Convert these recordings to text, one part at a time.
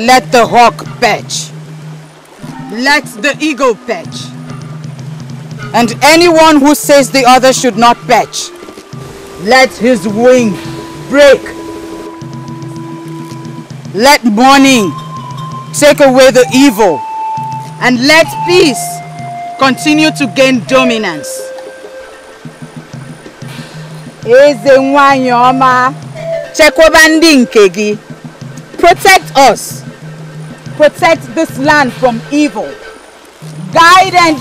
let the hawk perch. Let the eagle perch. And anyone who says the other should not perch, let his wing break. Let mourning take away the evil, and let peace continue to gain dominance. Eze nwanyi ọma, chekwaba ndị nke gị. Protect us. Protect this land from evil. Guide and...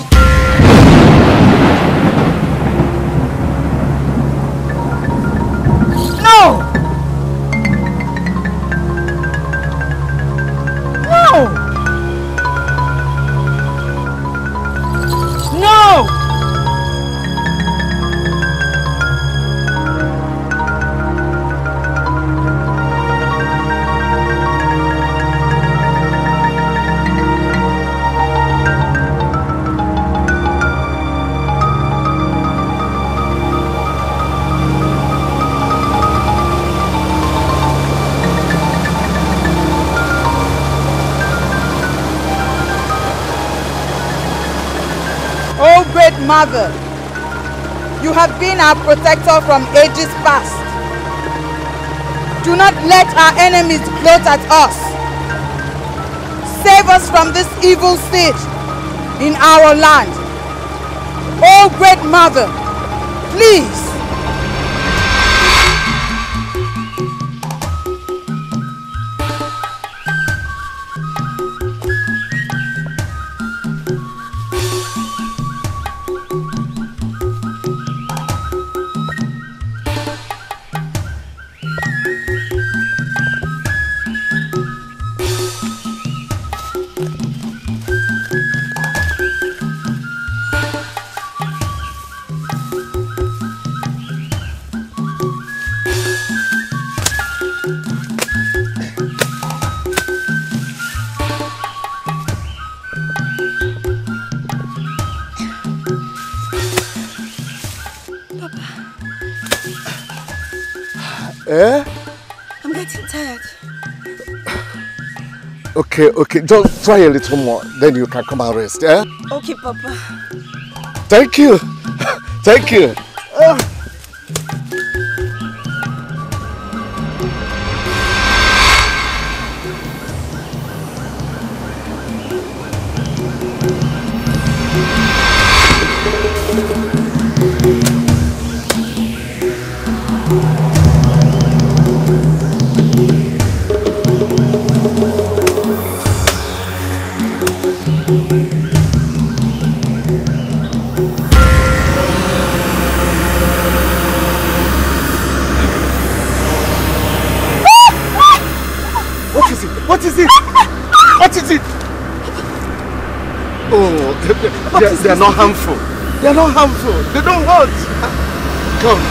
No! No! No! Oh, great mother, you have been our protector from ages past. Do not let our enemies gloat at us. Save us from this evil siege in our land. Oh, great mother, please. Eh? I'm getting tired. Okay, just try a little more, then you can come and rest, eh? Okay, Papa. Thank you. Thank you. They're not harmful. They're not harmful. They don't hurt. Come.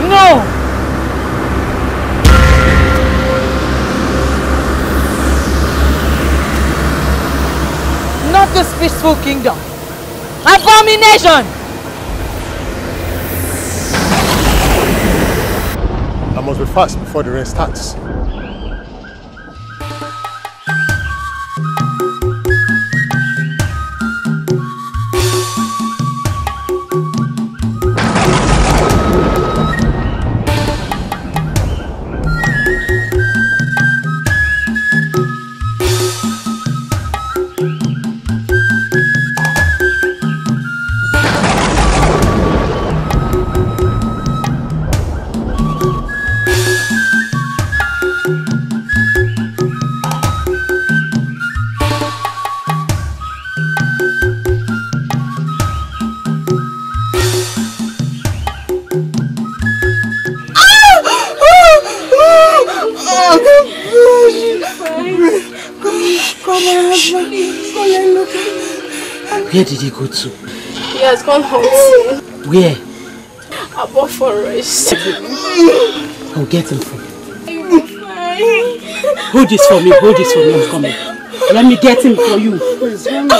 No! Not this peaceful kingdom. Abomination! I must be fast before the rain starts. Where did he go to? He has gone hunting. Where? Above forest. I'll get him for you. I'm fine. Hold this for me, I'm coming. Let me get him for you. Please, run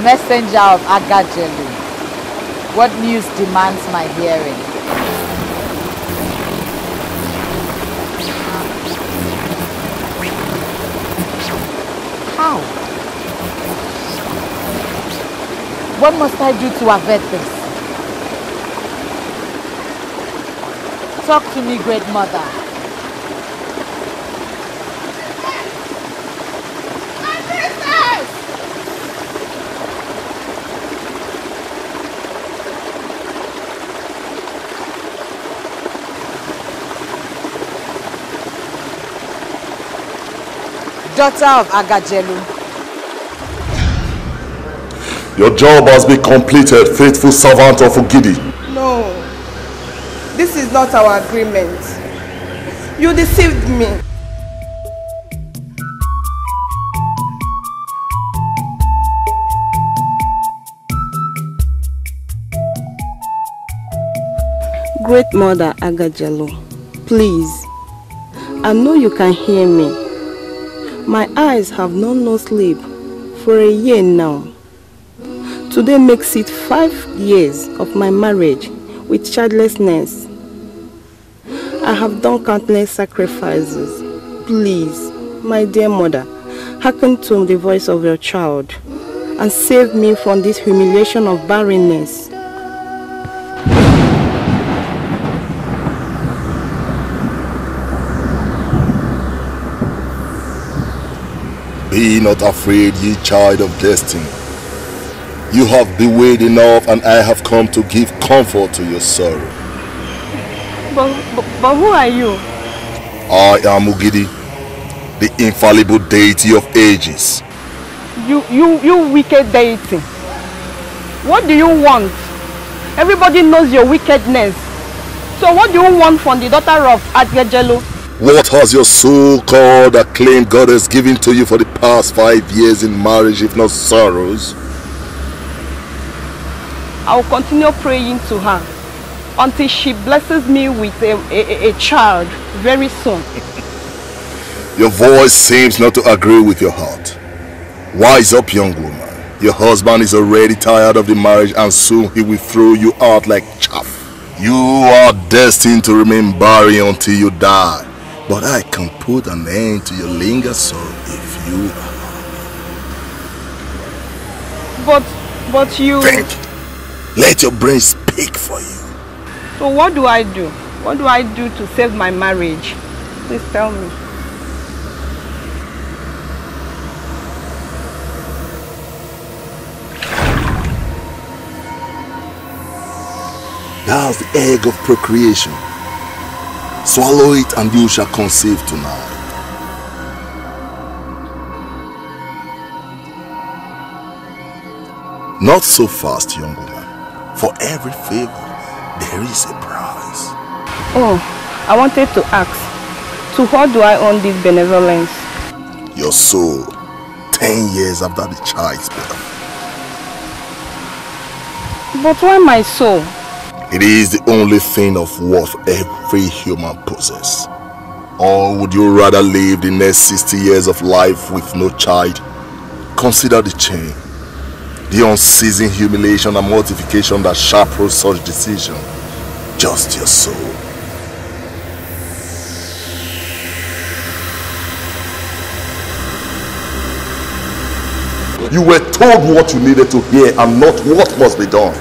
Messenger of Agajelu, what news demands my hearing? How? What must I do to avert this? Talk to me, Great Mother. Daughter of Agajelu. Your job has been completed, faithful servant of Ugidi. No, this is not our agreement. You deceived me. Great Mother Agajelu, please, I know you can hear me. My eyes have known no sleep for a year now. Today makes it 5 years of my marriage with childlessness. I have done countless sacrifices. Please, my dear mother, hearken to the voice of your child and save me from this humiliation of barrenness. Be not afraid, ye child of destiny. You have bewailed enough, and I have come to give comfort to your sorrow. But who are you? I am Ugidi, the infallible deity of ages. You wicked deity. What do you want? Everybody knows your wickedness. So what do you want from the daughter of Agajelu? What has your so-called acclaimed goddess given to you for the past 5 years in marriage, if not sorrows? I will continue praying to her until she blesses me with a child very soon. Your voice seems not to agree with your heart. Wise up, young woman. Your husband is already tired of the marriage and soon he will throw you out like chaff. You are destined to remain barren until you die. But I can put an end to your lingering sorrow if you are. But you... Think. Let your brain speak for you. So what do I do? What do I do to save my marriage? Please tell me. That's the egg of procreation. Swallow it and you shall conceive tonight. Not so fast, young woman. For every favor, there is a price. Oh, I wanted to ask, to what do I owe this benevolence? Your soul, 10 years after the child's birth. But why my soul? It is the only thing of worth every human possesses. Or would you rather live the next 60 years of life with no child? Consider the chain, the unceasing humiliation and mortification that chaperones such decision. Just your soul. You were told what you needed to hear and not what must be done.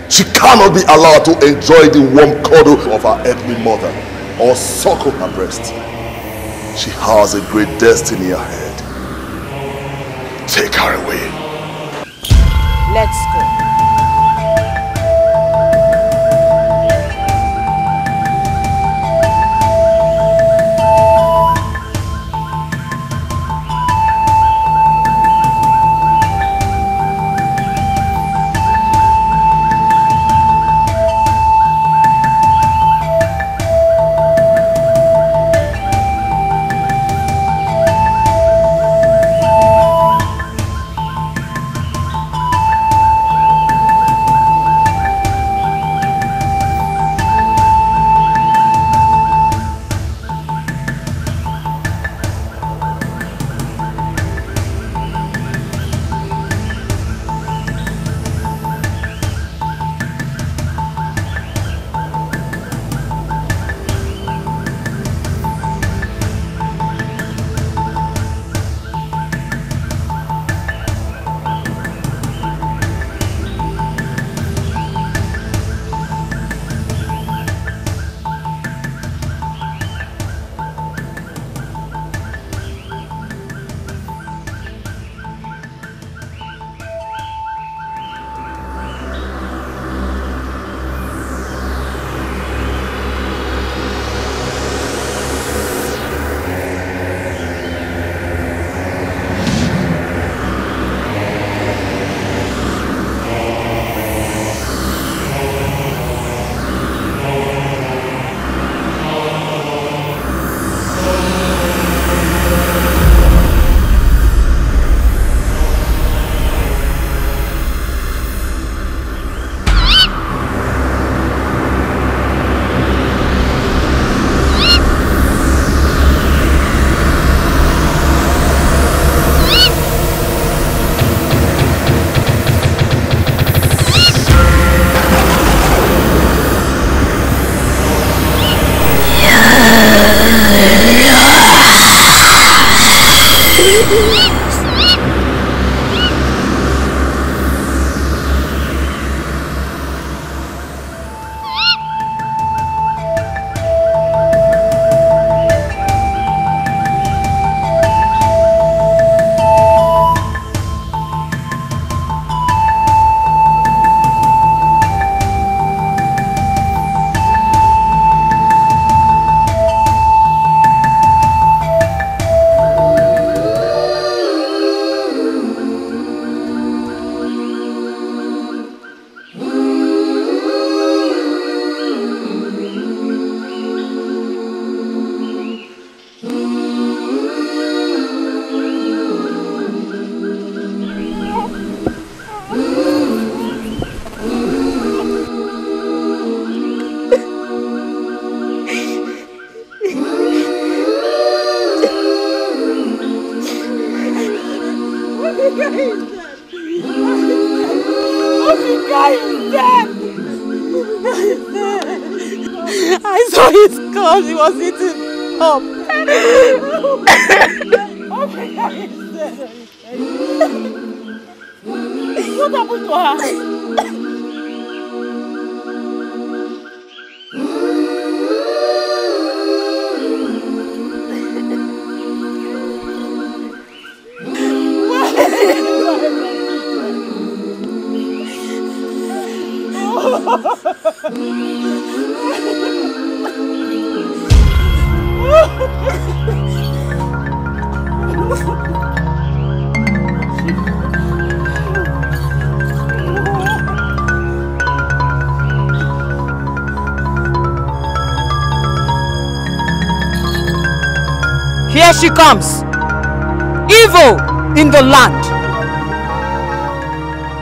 She cannot be allowed to enjoy the warm cuddle of her earthly mother or suckle her breast. She has a great destiny ahead. Take her away. Let's go. I saw his skull. He was eating up. Oh my God, he's dead. What happened to her? Here she comes. Evil in the land.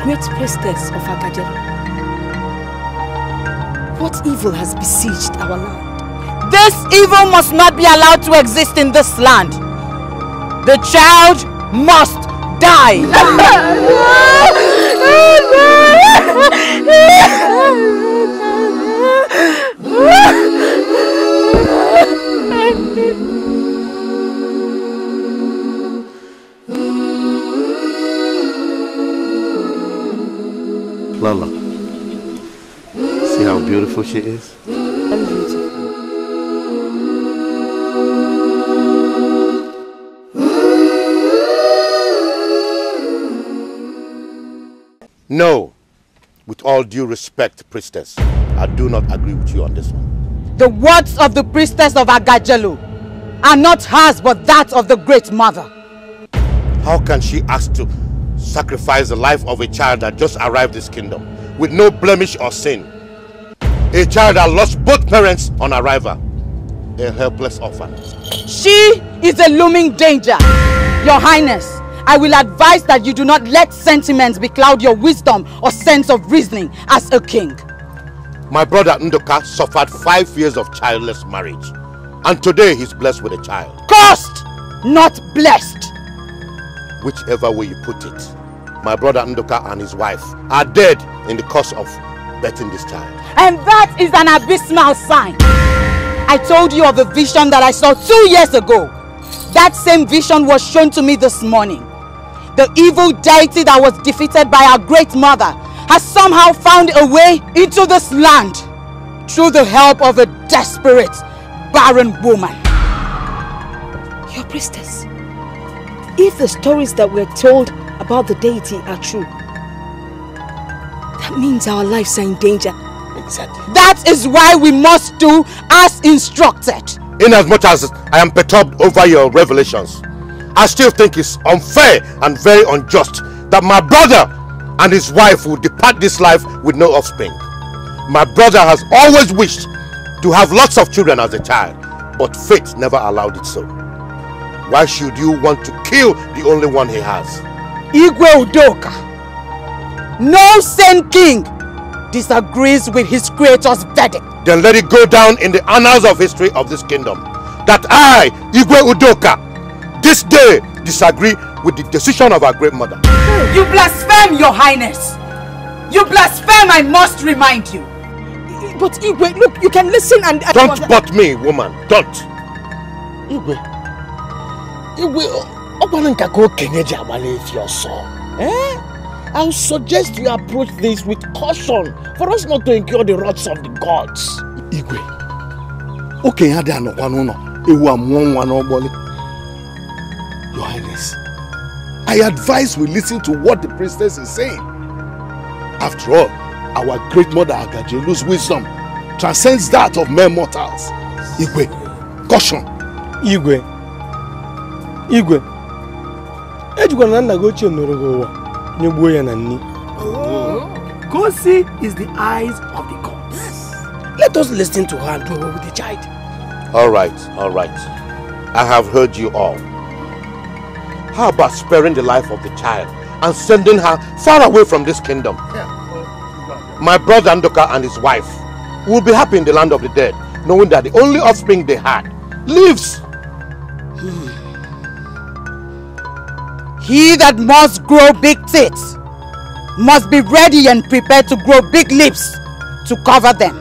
Great priestess of Agajalo, what evil has besieged our land? This evil must not be allowed to exist in this land. The child must die. Lala, see how beautiful she is? No, with all due respect, priestess, I do not agree with you on this one. The words of the priestess of Agajalo are not hers but that of the Great Mother. How can she ask to sacrifice the life of a child that just arrived this kingdom with no blemish or sin? A child that lost both parents on arrival. A helpless orphan. She is a looming danger. Your Highness, I will advise that you do not let sentiments becloud your wisdom or sense of reasoning as a king. My brother Ndoka suffered 5 years of childless marriage. And today he's blessed with a child. Cursed, not blessed. Whichever way you put it, my brother Ndoka and his wife are dead in the course of birthing this child. And that is an abysmal sign. I told you of a vision that I saw 2 years ago. That same vision was shown to me this morning. The evil deity that was defeated by our Great Mother has somehow found a way into this land through the help of a desperate, barren woman. Your priestess, if the stories that we're told about the deity are true, that means our lives are in danger. Exactly. That is why we must do as instructed. Inasmuch as I am perturbed over your revelations, I still think it's unfair and very unjust that my brother and his wife will depart this life with no offspring. My brother has always wished to have lots of children as a child, but fate never allowed it so. Why should you want to kill the only one he has? Igwe Udoka, no sane king disagrees with his creator's verdict. Then let it go down in the annals of history of this kingdom that I, Igwe Udoka, this day disagree with the decision of our Great Mother. You blaspheme, Your Highness. You blaspheme, I must remind you. But Igwe, look, you can listen and... Don't butt me, woman. Don't. Igwe, I'll suggest you approach this with caution for us not to incur the wrath of the gods. Igwe, Your Highness, I advise we listen to what the priestess is saying. After all, our Great Mother Agajelu's wisdom transcends that of mere mortals. Igwe, caution. Igwe, Kosi is the eyes of the gods. Let us listen to her and do away with the child. All right. I have heard you all. How about sparing the life of the child and sending her far away from this kingdom? My brother Ndoka and his wife will be happy in the land of the dead, knowing that the only offspring they had lives. He that must grow big tits must be ready and prepared to grow big lips to cover them.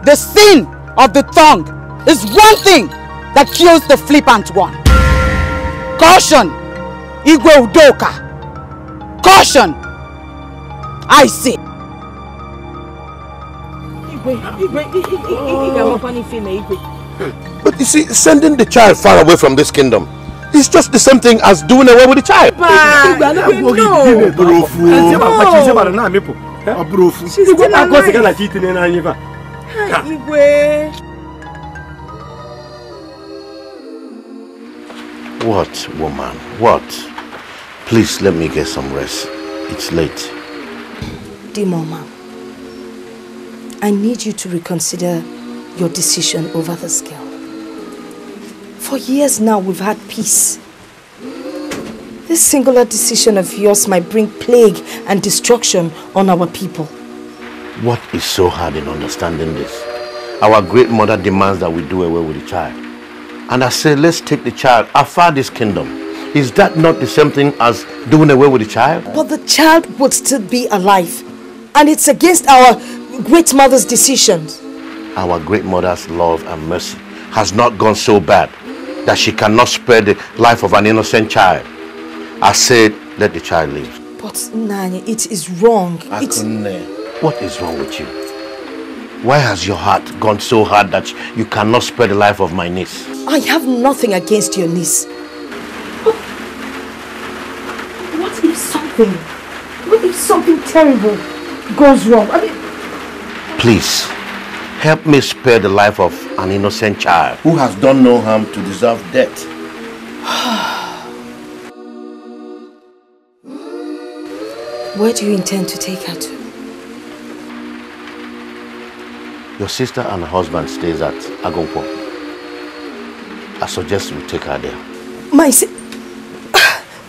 The sin of the tongue is one thing that kills the flippant one. Caution, Igwe Udoka. Caution, I say. But you see, sending the child far away from this kingdom is just the same thing as doing away with the child. What, woman? What? Please let me get some rest. It's late. Dear Mama, I need you to reconsider your decision over this girl. For years now, we've had peace. This singular decision of yours might bring plague and destruction on our people. What is so hard in understanding this? Our great mother demands that we do away with the child. And I say, let's take the child afar this kingdom. Is that not the same thing as doing away with the child? But the child would still be alive. And it's against our great mother's decisions. Our great mother's love and mercy has not gone so bad that she cannot spare the life of an innocent child. I said, let the child live. But Nani, it is wrong. What is wrong with you? Why has your heart gone so hard that you cannot spare the life of my niece? I have nothing against your niece. But what if something terrible goes wrong? I mean, please, help me spare the life of an innocent child who has done no harm to deserve death. Where do you intend to take her to? Your sister and her husband stays at Agonkwo. I suggest we take her there.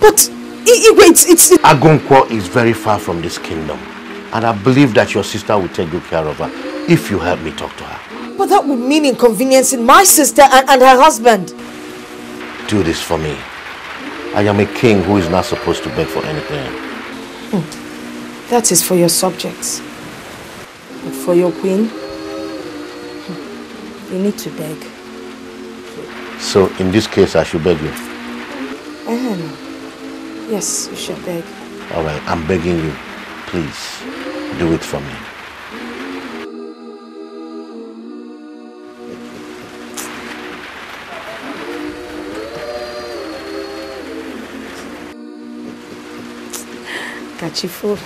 But it's... Agonkwo is very far from this kingdom. And I believe that your sister will take good care of her if you help me talk to her. But that would mean inconveniencing my sister and her husband. Do this for me. I am a king who is not supposed to beg for anything. That is for your subjects. But for your queen, you need to beg. So in this case, I should beg you? Yes, you should beg. All right, I'm begging you. Please, do it for me. Got you full.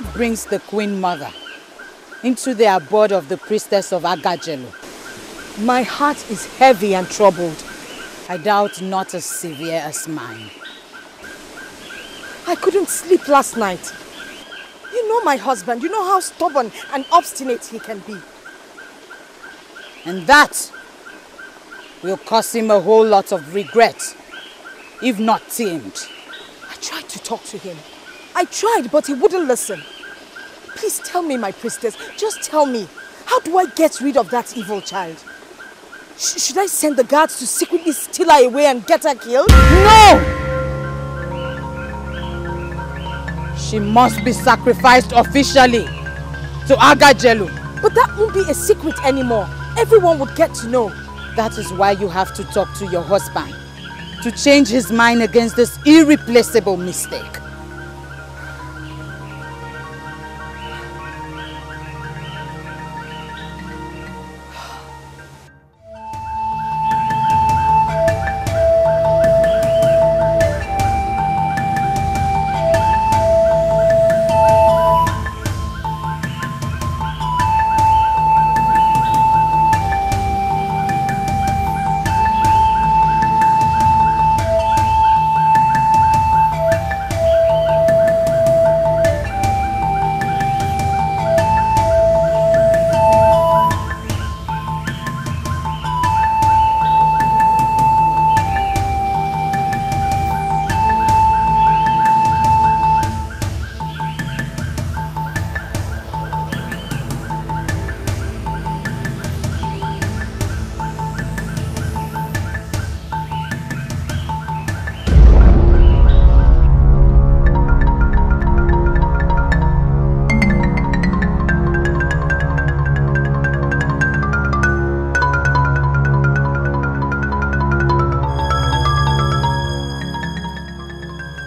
What brings the Queen Mother into the abode of the priestess of Agajelo? My heart is heavy and troubled. I doubt not as severe as mine. I couldn't sleep last night. You know my husband. You know how stubborn and obstinate he can be. And that will cause him a whole lot of regret, if not tamed. I tried to talk to him. I tried, but he wouldn't listen. Please tell me, my priestess. Just tell me. How do I get rid of that evil child? Should I send the guards to secretly steal her away and get her killed? No! She must be sacrificed officially to Agajelo. But that won't be a secret anymore. Everyone would get to know. That is why you have to talk to your husband, to change his mind against this irreplaceable mistake.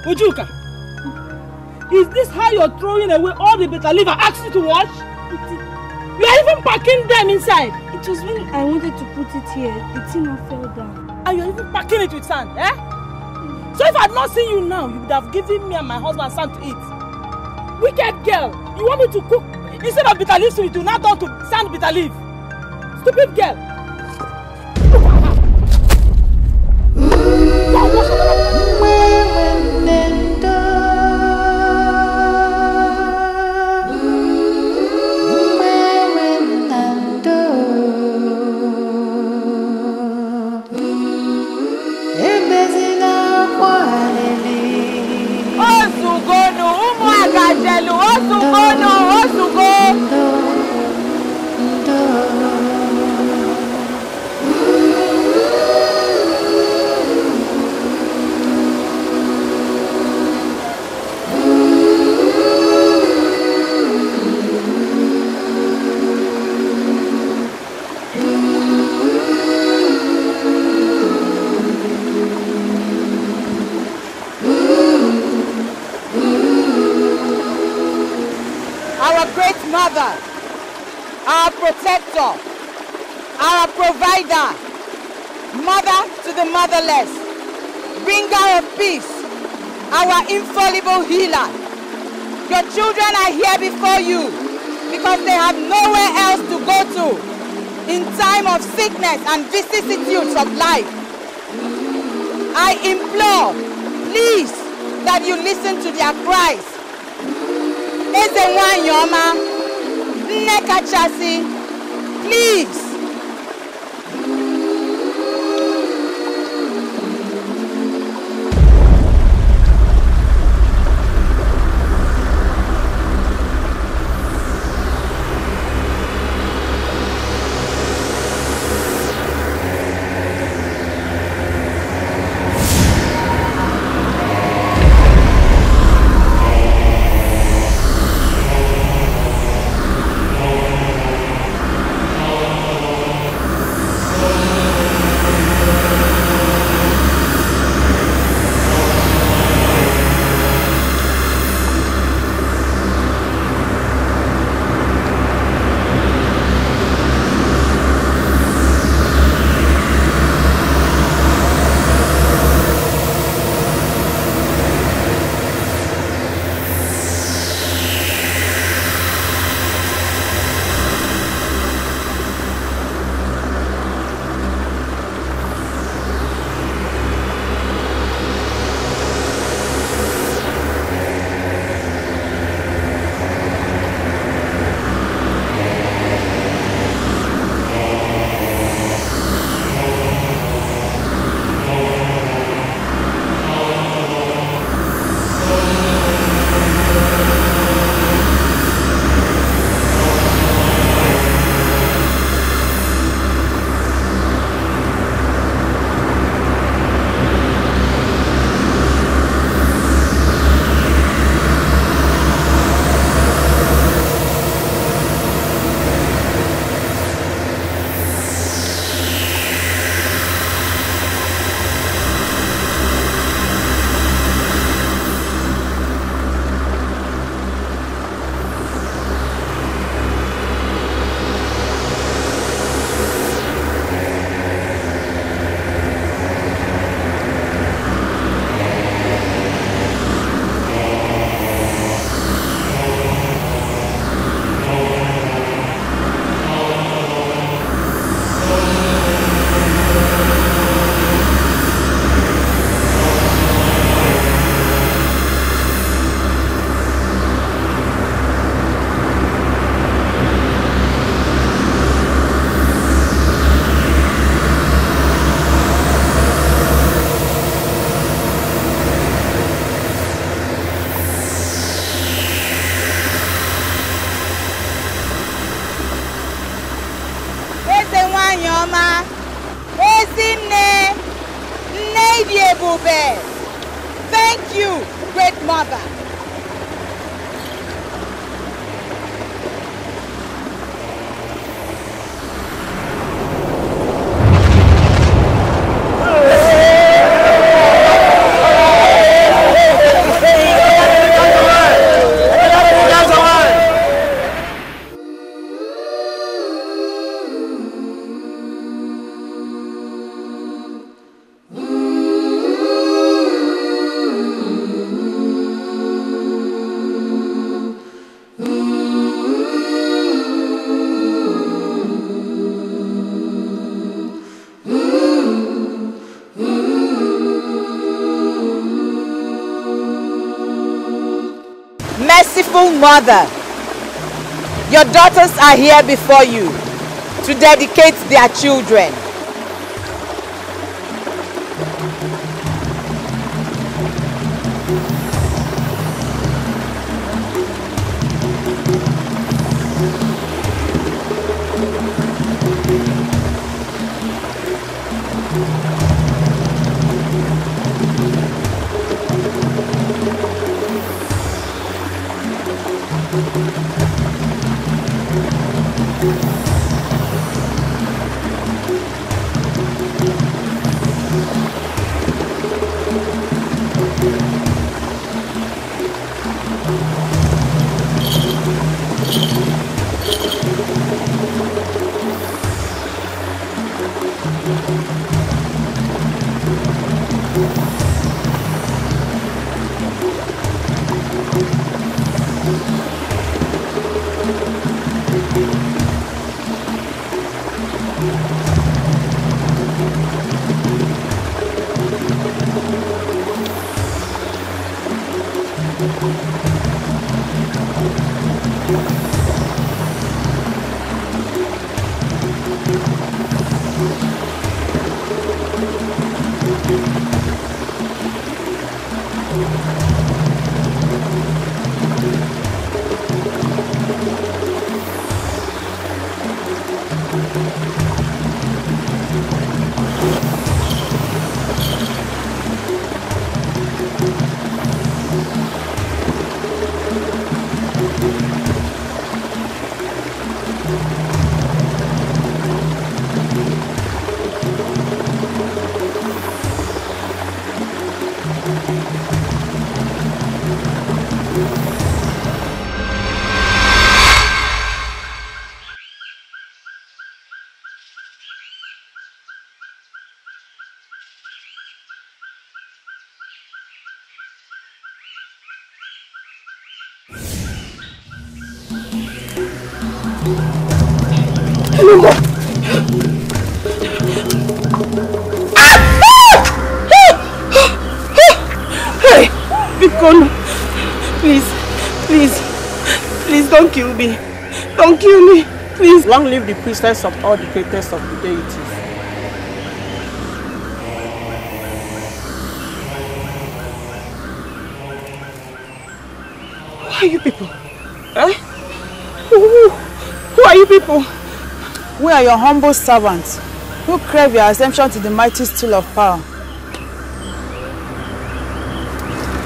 Ojuka, is this how you're throwing away all the bitter leaf I asked you to wash? You are even packing them inside. It was when I wanted to put it here, the thing fell down. And you're even packing it with sand, eh? So if I had not seen you now, you would have given me and my husband sand to eat. Wicked girl, you want me to cook instead of bitter leaf soup, you now turn to sand bitter leaf. Stupid girl. Our protector, our provider, mother to the motherless, bringer of peace, our infallible healer. Your children are here before you because they have nowhere else to go to in time of sickness and vicissitudes of life. I implore, please, that you listen to their cries. Ezenwanyoma, Nnekachasi, please. Sine Nadiebube. Thank you, great mother. Merciful Mother, your daughters are here before you to dedicate their children. Hey, Bikon, please don't kill me. Don't kill me, please. Long live the priestess of all the greatest of the deities. Who are you people? Eh? Who are you people? We are your humble servants who crave your ascension to the mighty stool of power.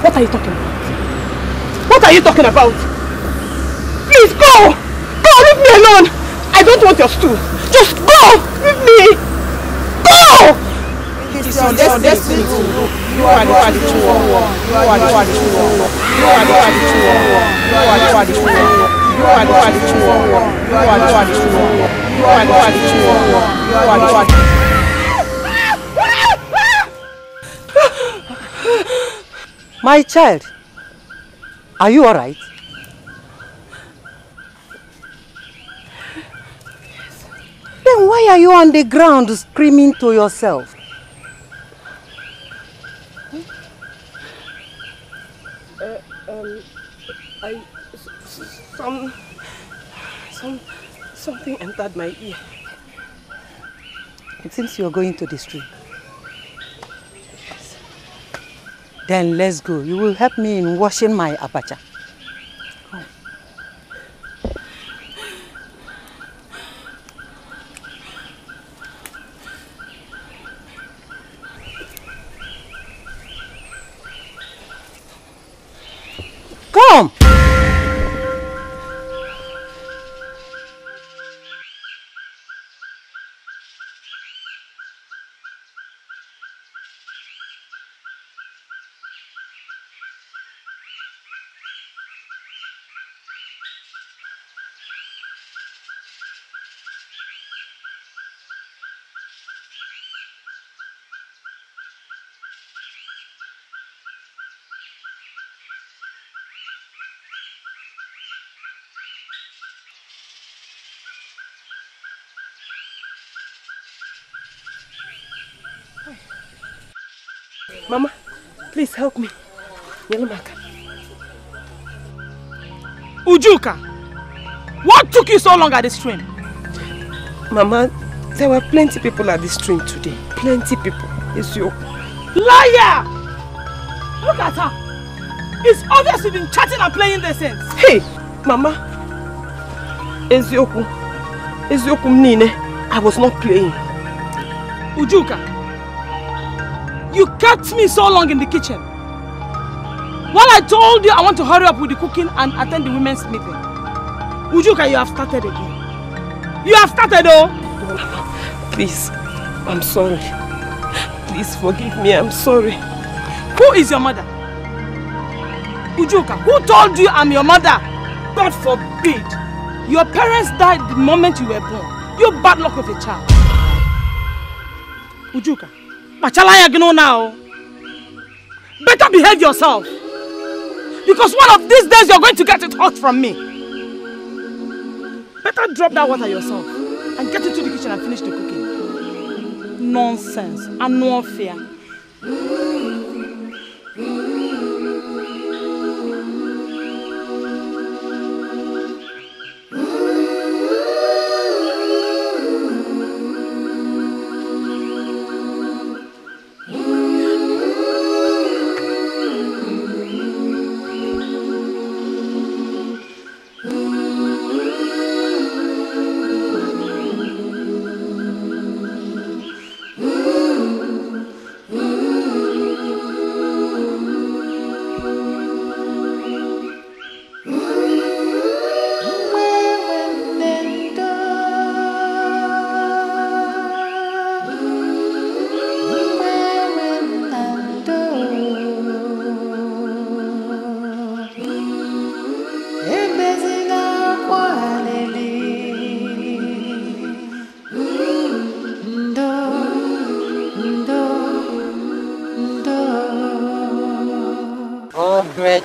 What are you talking about? What are you talking about? Please go! Go, leave me alone! I don't want your stool. Just go! Leave me! Go! It is your destiny to rule. You are the true one. You are the true one. You are the true one. You are the true one. You are the true one. You are the true one. You are the true one. You are the true one. My child, are you all right? Then why are you on the ground screaming to yourself? Something entered my ear. It seems you're going to the stream. Then let's go. You will help me in washing my abacha. Come. Come! Mama, please help me. Yelamaka. Ujuka, what took you so long at the stream? Mama, there were plenty people at the stream today. Plenty people. It's you. Liar! Look at her. It's obvious you've been chatting and playing the sense. Hey, Mama. Ezioku Nine. I was not playing. Ujuka, you kept me so long in the kitchen. While I told you I want to hurry up with the cooking and attend the women's meeting. Ujuka, you have started again. You have started, oh! Please, I'm sorry. Please forgive me, I'm sorry. Who is your mother? Ujuka, who told you I'm your mother? God forbid. Your parents died the moment you were born. You bad luck of a child. Ujuka, machalaya gno now. Better behave yourself. Because one of these days you're going to get it hot from me. Better drop that water yourself and get into the kitchen and finish the cooking. Nonsense and no fear.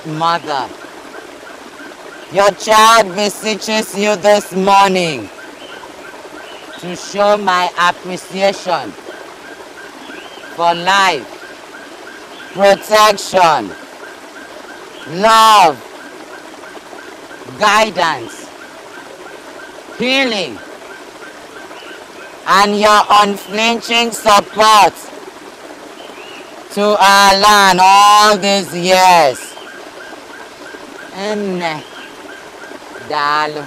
Mother, your child beseeches you this morning to show my appreciation for life, protection, love, guidance, healing, and your unflinching support to our land all these years. Dalo.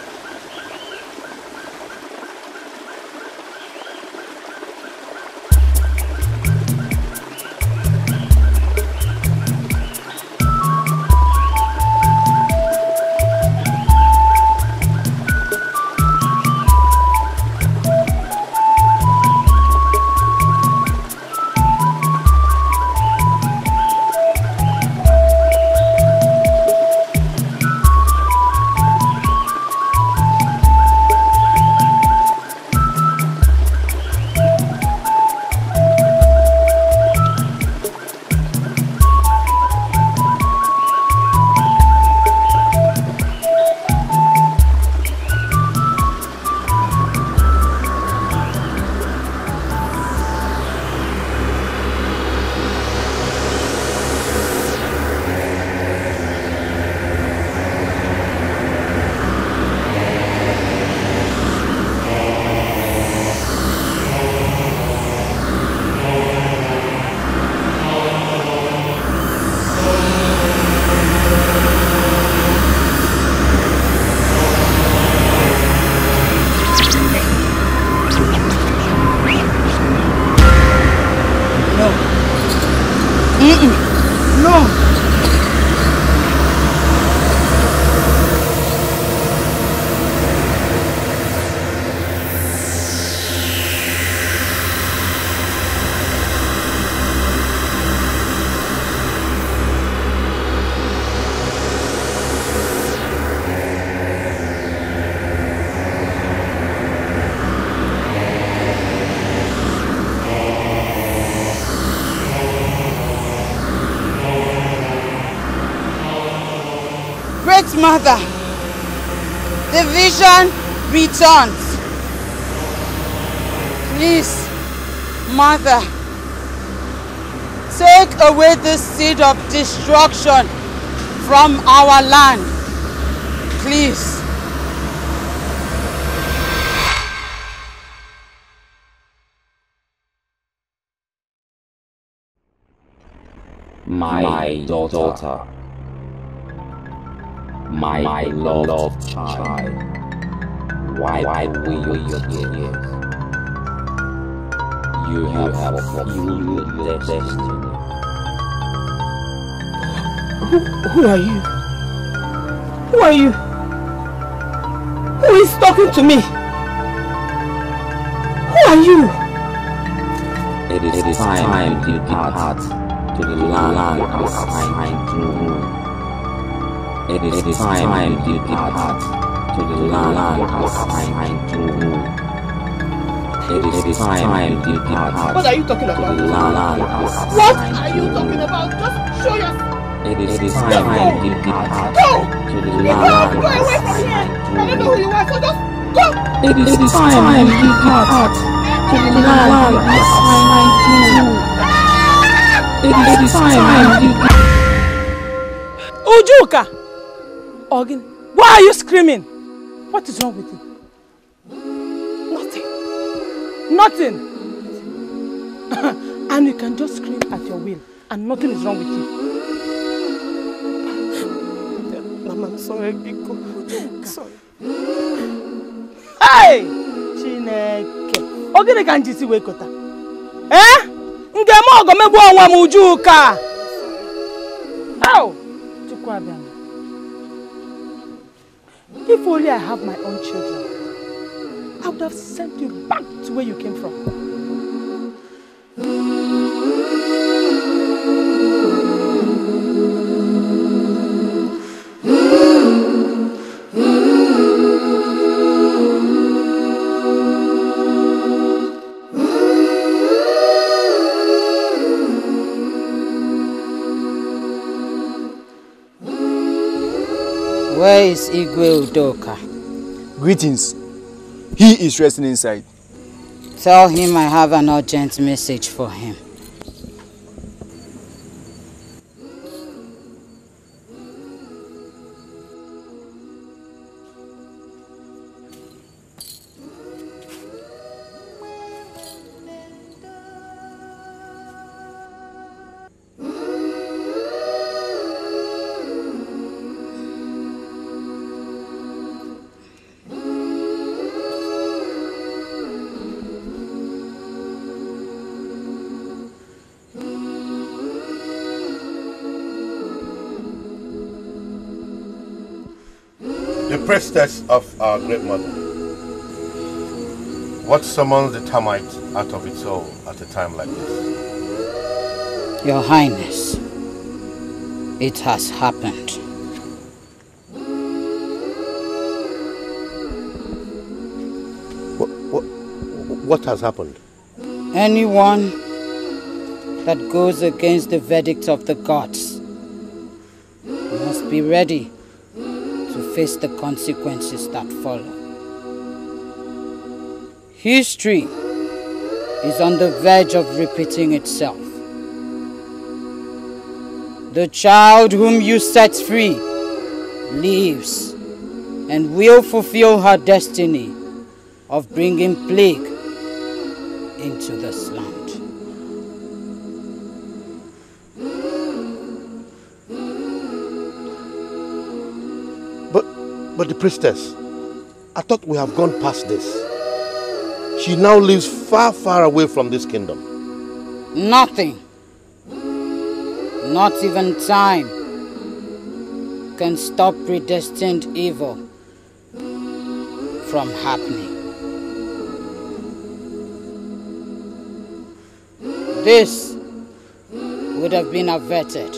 mother. The vision returns. Please, mother, take away this seed of destruction from our land. Please. My daughter, my beloved child, why will you tears? You have fulfilled your destiny. Who are you? Who are you? Who is talking to me? Who are you? It is time to depart to the land assigned to you. It is time to depart to the land assigned to you. It is time to depart. What are you talking about? To the land What are you talking about? Just show yourself. It is time to depart to the land Go away from here. I don't know who you are, so just go. It is time to depart to the land assigned to you. It is time to depart. Ujuka! Ogin, why are you screaming? What is wrong with you? Nothing. And you can just scream at your will and nothing is wrong with you. Mama, I'm sorry, Biko. Sorry. Hey! Chineke. Ogini can jisi wekota. Eh? Ngemo ogo megbu onwa m Ujuka. How? Chukwabiam. If only I have my own children, I would have sent you back to where you came from. Where is Igwe Udoka? Greetings. He is resting inside. Tell him I have an urgent message for him. The priestess of our great mother. What summons the termite out of its hole at a time like this? Your Highness, it has happened. What has happened? Anyone that goes against the verdict of the gods must be ready to face the consequences that follow. History is on the verge of repeating itself. The child whom you set free lives and will fulfill her destiny of bringing plague into this land. But the priestess, I thought we have gone past this. She now lives far, far away from this kingdom. Nothing, not even time, can stop predestined evil from happening. This would have been averted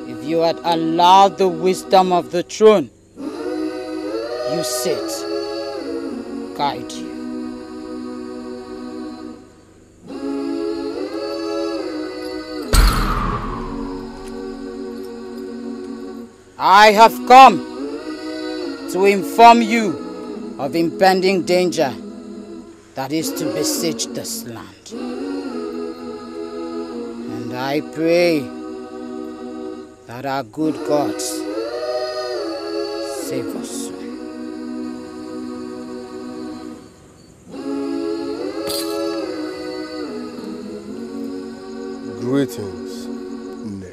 if you had allowed the wisdom of the throne you sit guide you. I have come to inform you of impending danger that is to besiege this land. And I pray that our good gods save us soon. Greetings, Ne.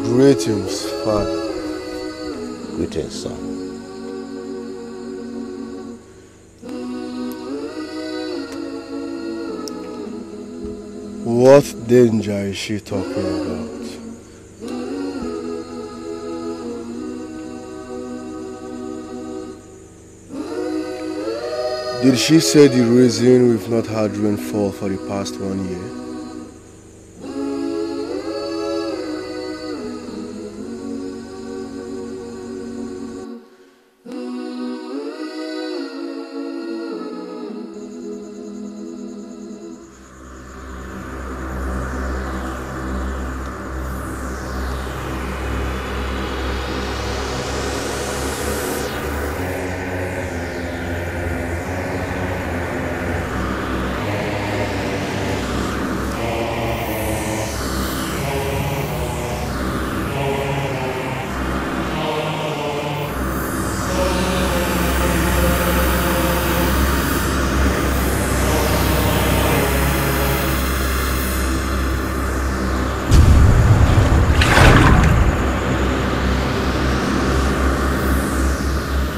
Greetings, Father. Greetings, son. What danger is she talking about? Did she say the reason we've not had rainfall for the past 1 year?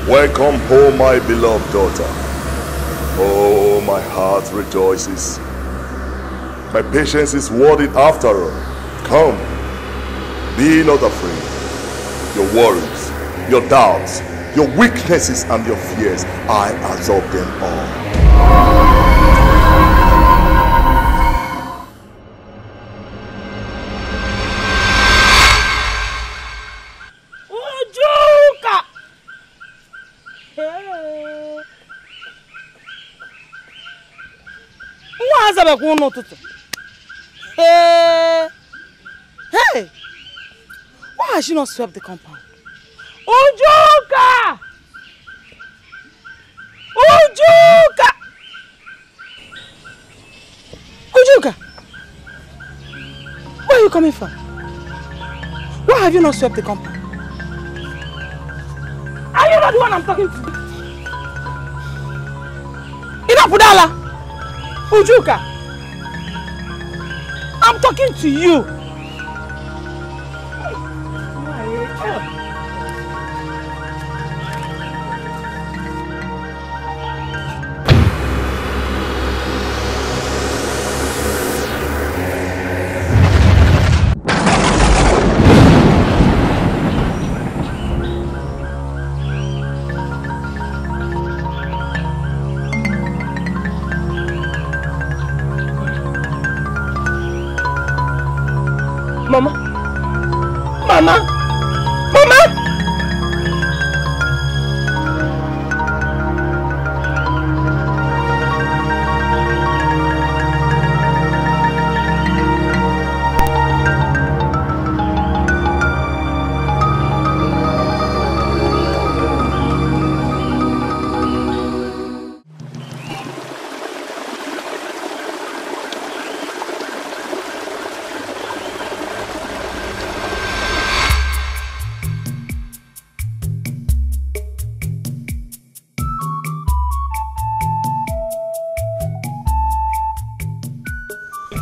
Welcome home, my beloved daughter. Oh, my heart rejoices. My patience is worth it after all. Come, be not afraid. Your worries, your doubts, your weaknesses and your fears, I absorb them all. Hey! Why has she not swept the compound? Ujuka! Ujuka! Ujuka! Where are you coming from? Why have you not swept the compound? Are you not the one I'm talking to? Inapudala! Ujuka! I'm talking to you. Mama! Mama! Mama!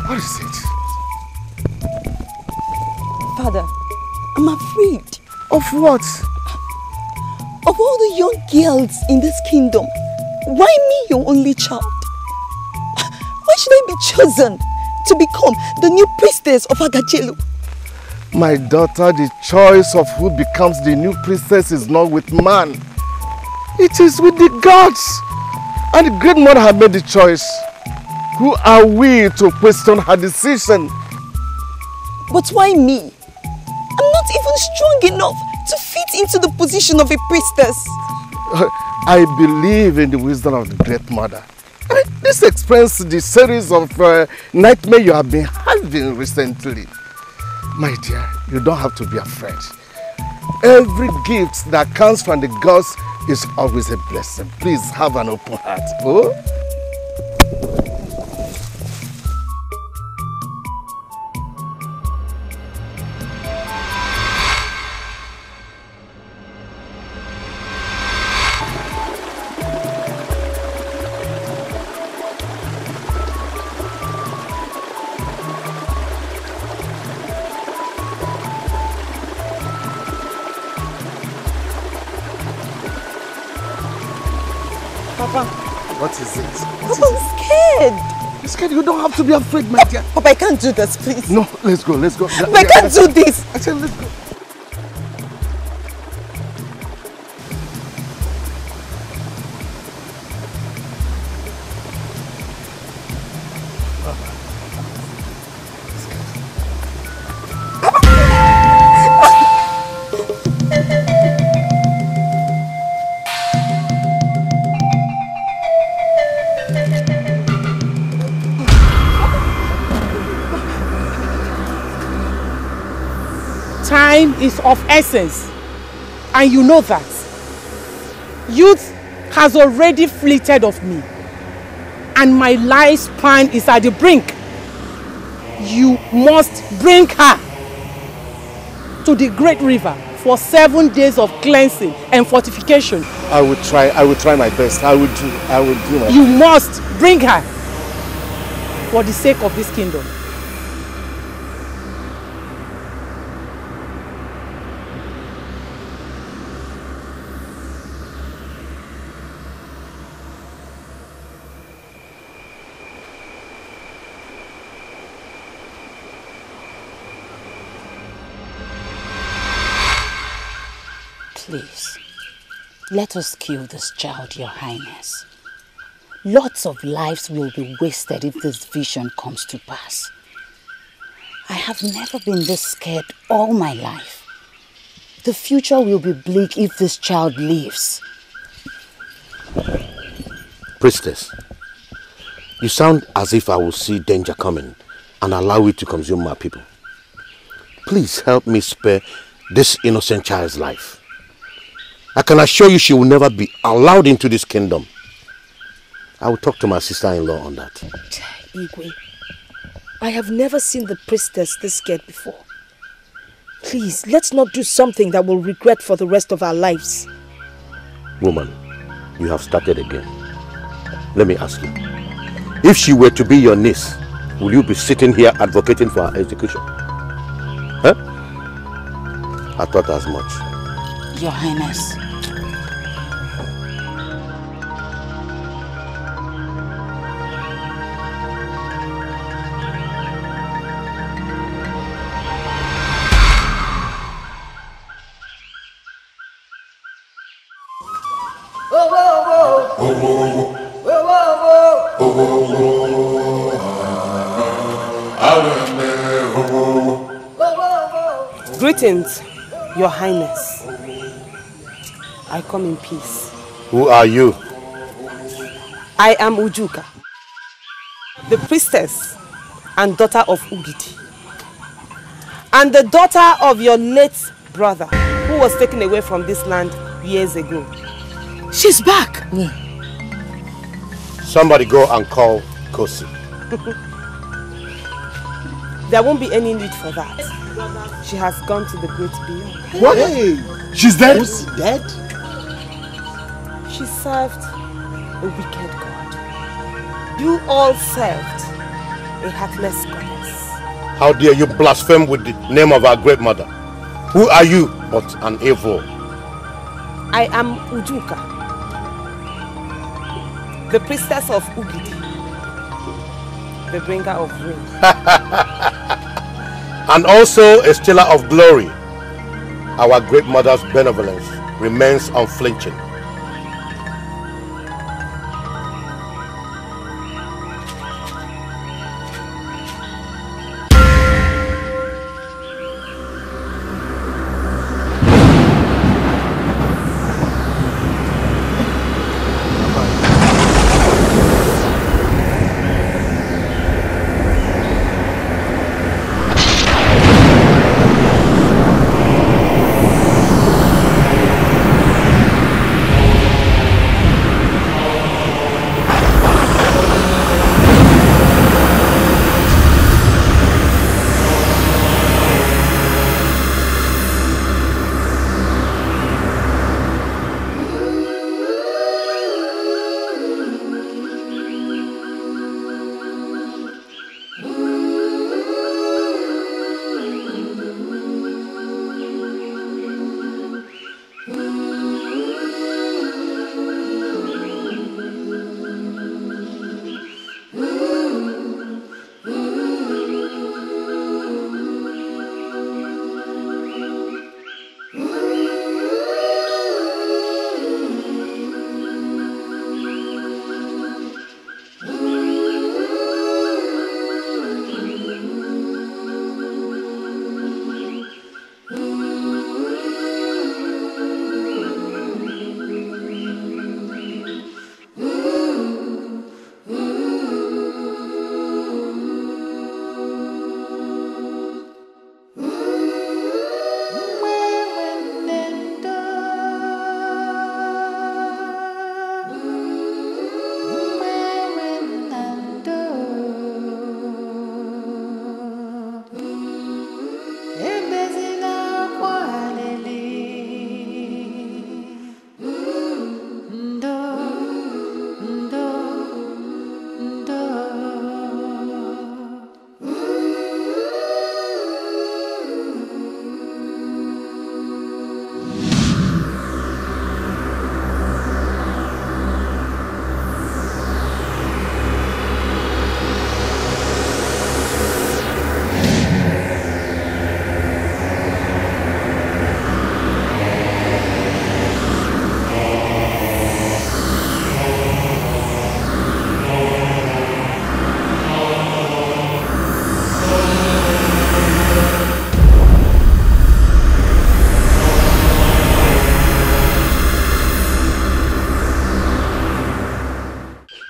What is it? Father, I'm afraid. Of what? Of all the young girls in this kingdom, why me, your only child? Why should I be chosen to become the new priestess of Agajelo? My daughter, the choice of who becomes the new priestess is not with man. It is with the gods. And the Great Mother had made the choice. Who are we to question her decision? But why me? I'm not even strong enough to fit into the position of a priestess. I believe in the wisdom of the Great Mother. This explains the series of nightmares you have been having recently. My dear, you don't have to be afraid. Every gift that comes from the gods is always a blessing. Please have an open heart. Oh? What is it? Papa, I'm scared. You're scared? You don't have to be afraid, my dear. Papa, I can't do this, please. No, let's go, let's go. Papa, I can't do this. I said, let's go. Time is of essence, and you know that. Youth has already fleeted of me, and my lifespan is at the brink. You must bring her to the great river for 7 days of cleansing and fortification. I will try my best. I will do my best. You must bring her for the sake of this kingdom. Please, let us kill this child, Your Highness. Lots of lives will be wasted if this vision comes to pass. I have never been this scared all my life. The future will be bleak if this child lives. Priestess, you sound as if I will see danger coming and allow it to consume my people. Please help me spare this innocent child's life. I can assure you she will never be allowed into this kingdom. I will talk to my sister-in-law on that. Igwe, I have never seen the priestess this scared before. Please, let's not do something that we'll regret for the rest of our lives. Woman, you have started again. Let me ask you. If she were to be your niece, will you be sitting here advocating for her execution? Huh? I thought as much. Your Highness. Greetings, Your Highness. I come in peace. Who are you? I am Ujuka, the priestess and daughter of Ugidi, and the daughter of your late brother, who was taken away from this land years ago. She's back! Somebody go and call Kosi. There won't be any need for that. She has gone to the great beyond. What? Hey. She's dead? Who's dead? She served a wicked god. You all served a heartless goddess. How dare you blaspheme with the name of our great mother? Who are you but an evil? I am Ujuka, the priestess of Ugidi, the bringer of rain. And also a stealer of glory. Our great mother's benevolence remains unflinching.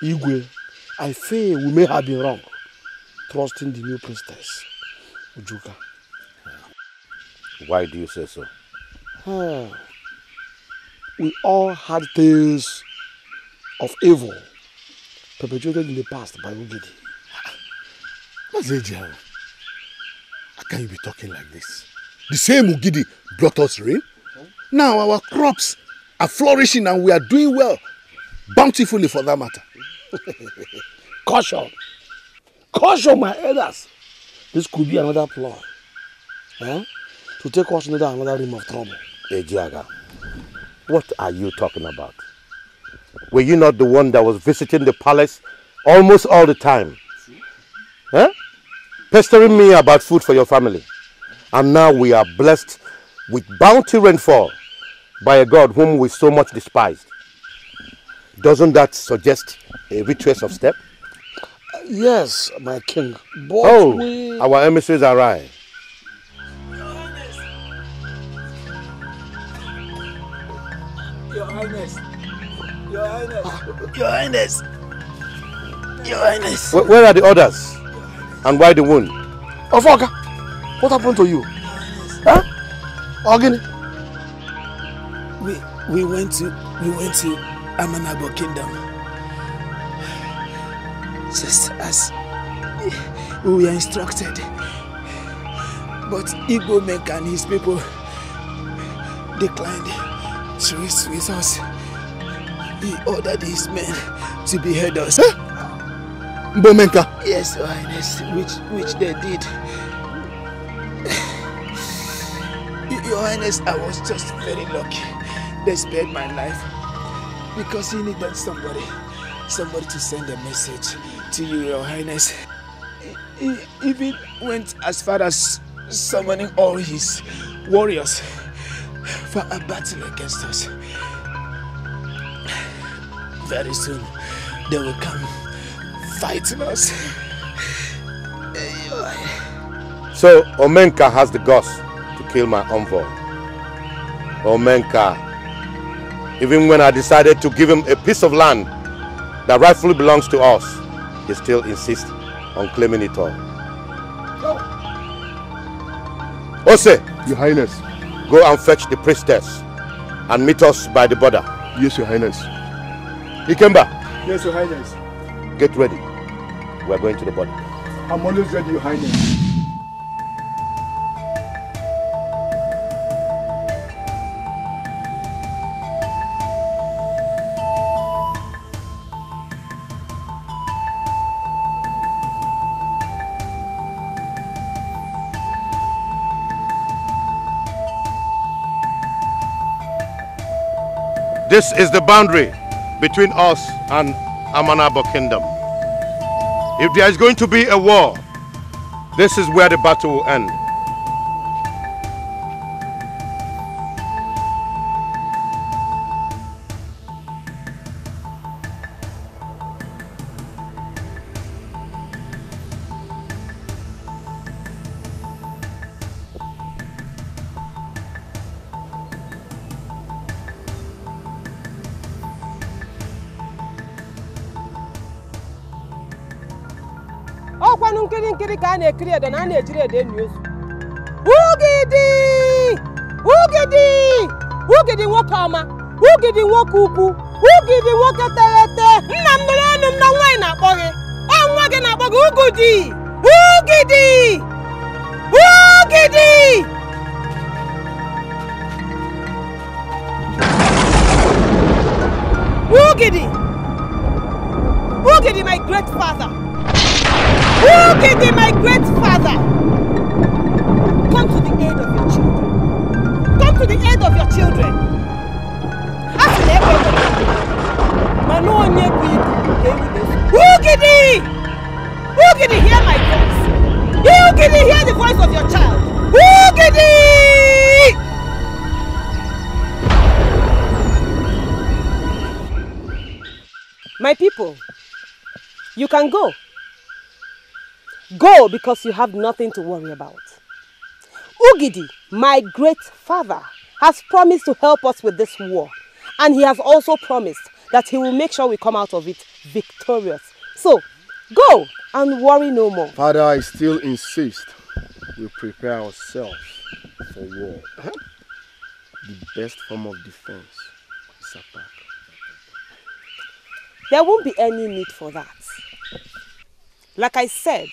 Igwe, I fear we may have been wrong, trusting the new priestess, Ujuka. Why do you say so? We all had tales of evil perpetrated in the past by Ugidi. Mazeja, how can you be talking like this? The same Ugidi brought us rain. Now our crops are flourishing and we are doing well. Bountifully for that matter. Caution! Caution, my elders! This could be another ploy. To take us into another realm of trouble. Ejiaga, what are you talking about? Were you not the one that was visiting the palace almost all the time? Pestering me about food for your family. And now we are blessed with bounty rainfall by a God whom we so much despised. Doesn't that suggest a retrace of step? Yes, my king. But our emissaries arrive. Your Highness. Your Highness. Your Highness. Your Highness. Where are the others? And why the wound? Ofoka, what happened to you? Ogini? We went to Amanagbo Kingdom. Just as we were instructed. But Igbo Menka and his people declined to rest with us. He ordered his men to behead us. Igbo Menka? Yes, Your Highness, which they did. Your Highness, I was just very lucky. They spared my life because he needed somebody to send a message to you, Your Highness. He even went as far as summoning all his warriors for a battle against us. Very soon, they will come fighting us. So Omenka has the guts to kill my envoy. Omenka, even when I decided to give him a piece of land that rightfully belongs to us, he still insists on claiming it all. Ose, Your Highness, go and fetch the priestess and meet us by the border. Yes, Your Highness. Ikemba. Yes, Your Highness. Get ready. We are going to the border. I'm always ready, Your Highness. This is the boundary between us and Amanagbo Kingdom. If there is going to be a war, this is where the battle will end. Nkiri ka a na-ekiri edo na a na-ejiri edo enyi ozu. Ugidi! Ugidi! Ugidi nwoke ọma! Ugidi nwoke ukwu! Ugidi nwoke telete! Nna m nụrụ ọnụ m na nwaanyị na-akpọ gị! Ọ nwa gị na-akpọ gị Ugidi! Ugidi! Ugidi! Ugidi! Ugidi, my great father! Ugidi, my great father! Come to the aid of your children. Come to the aid of your children. Ugidi! Ugidi, hear my voice. Ugidi, hear the voice of your child. Ugidi! My people, you can go. Go because you have nothing to worry about. Ugidi, my great father, has promised to help us with this war. And he has also promised that he will make sure we come out of it victorious. So, go and worry no more. Father, I still insist we prepare ourselves for war. The best form of defense is attack. There won't be any need for that. Like I said,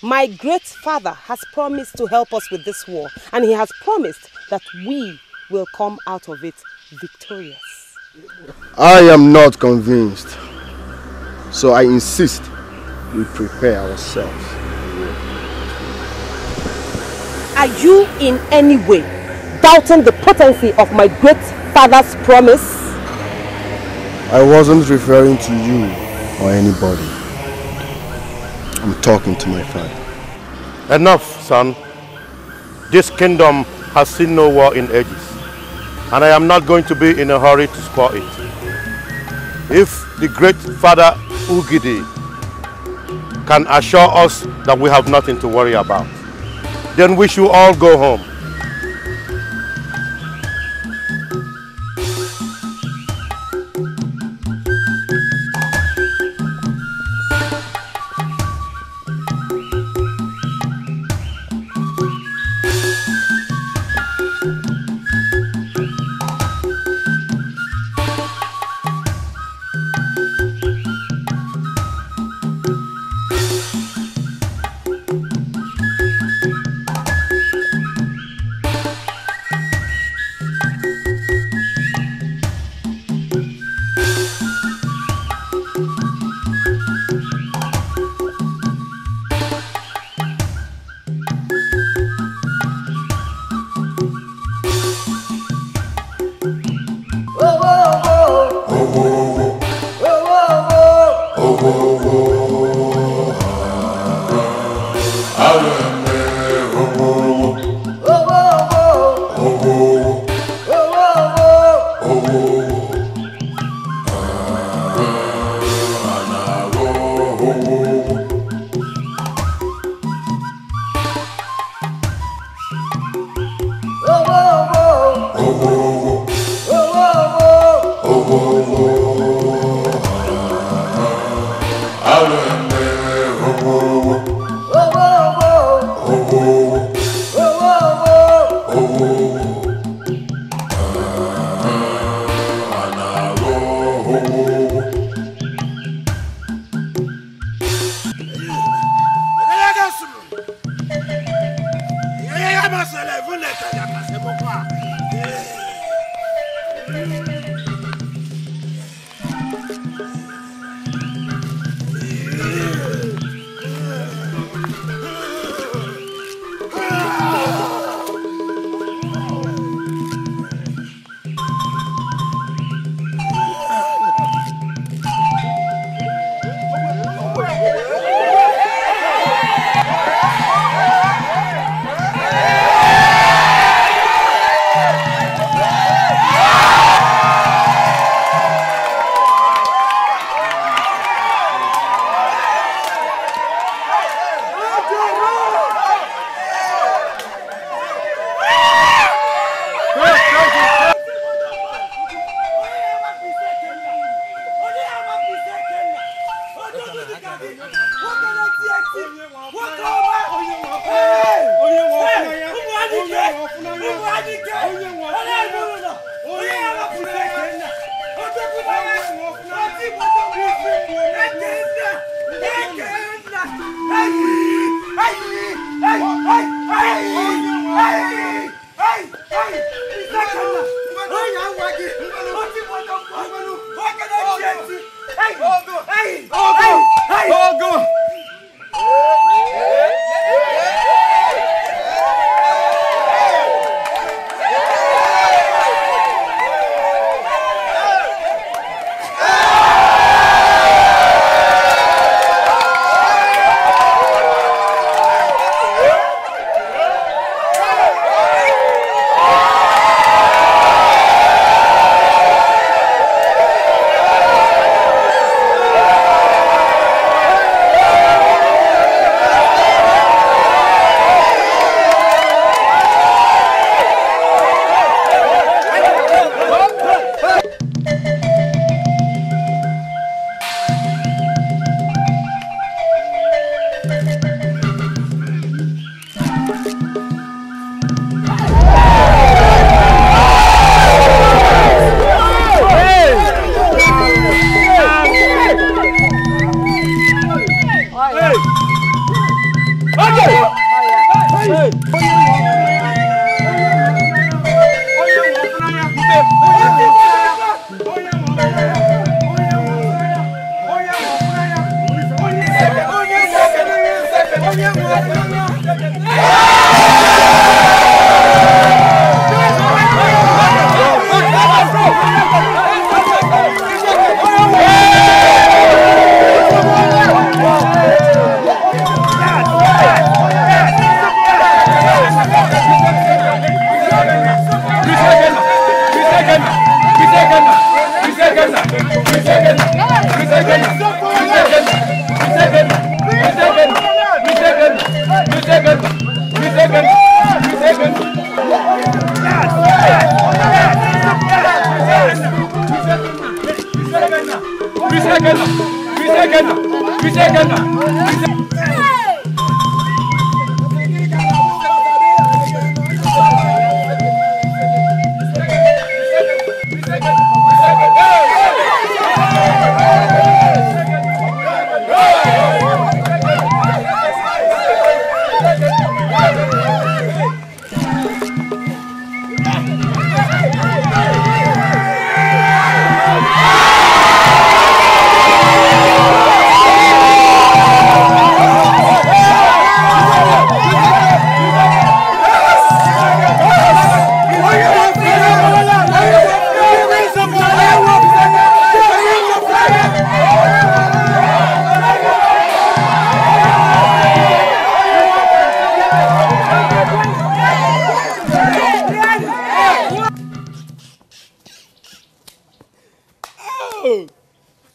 my great father has promised to help us with this war, and he has promised that we will come out of it victorious. I am not convinced, so I insist we prepare ourselves. Are you in any way doubting the potency of my great father's promise? I wasn't referring to you or anybody. I'm talking to my father. Enough, son. This kingdom has seen no war in ages, and I am not going to be in a hurry to spoil it. If the great father Ugidi can assure us that we have nothing to worry about, then we should all go home.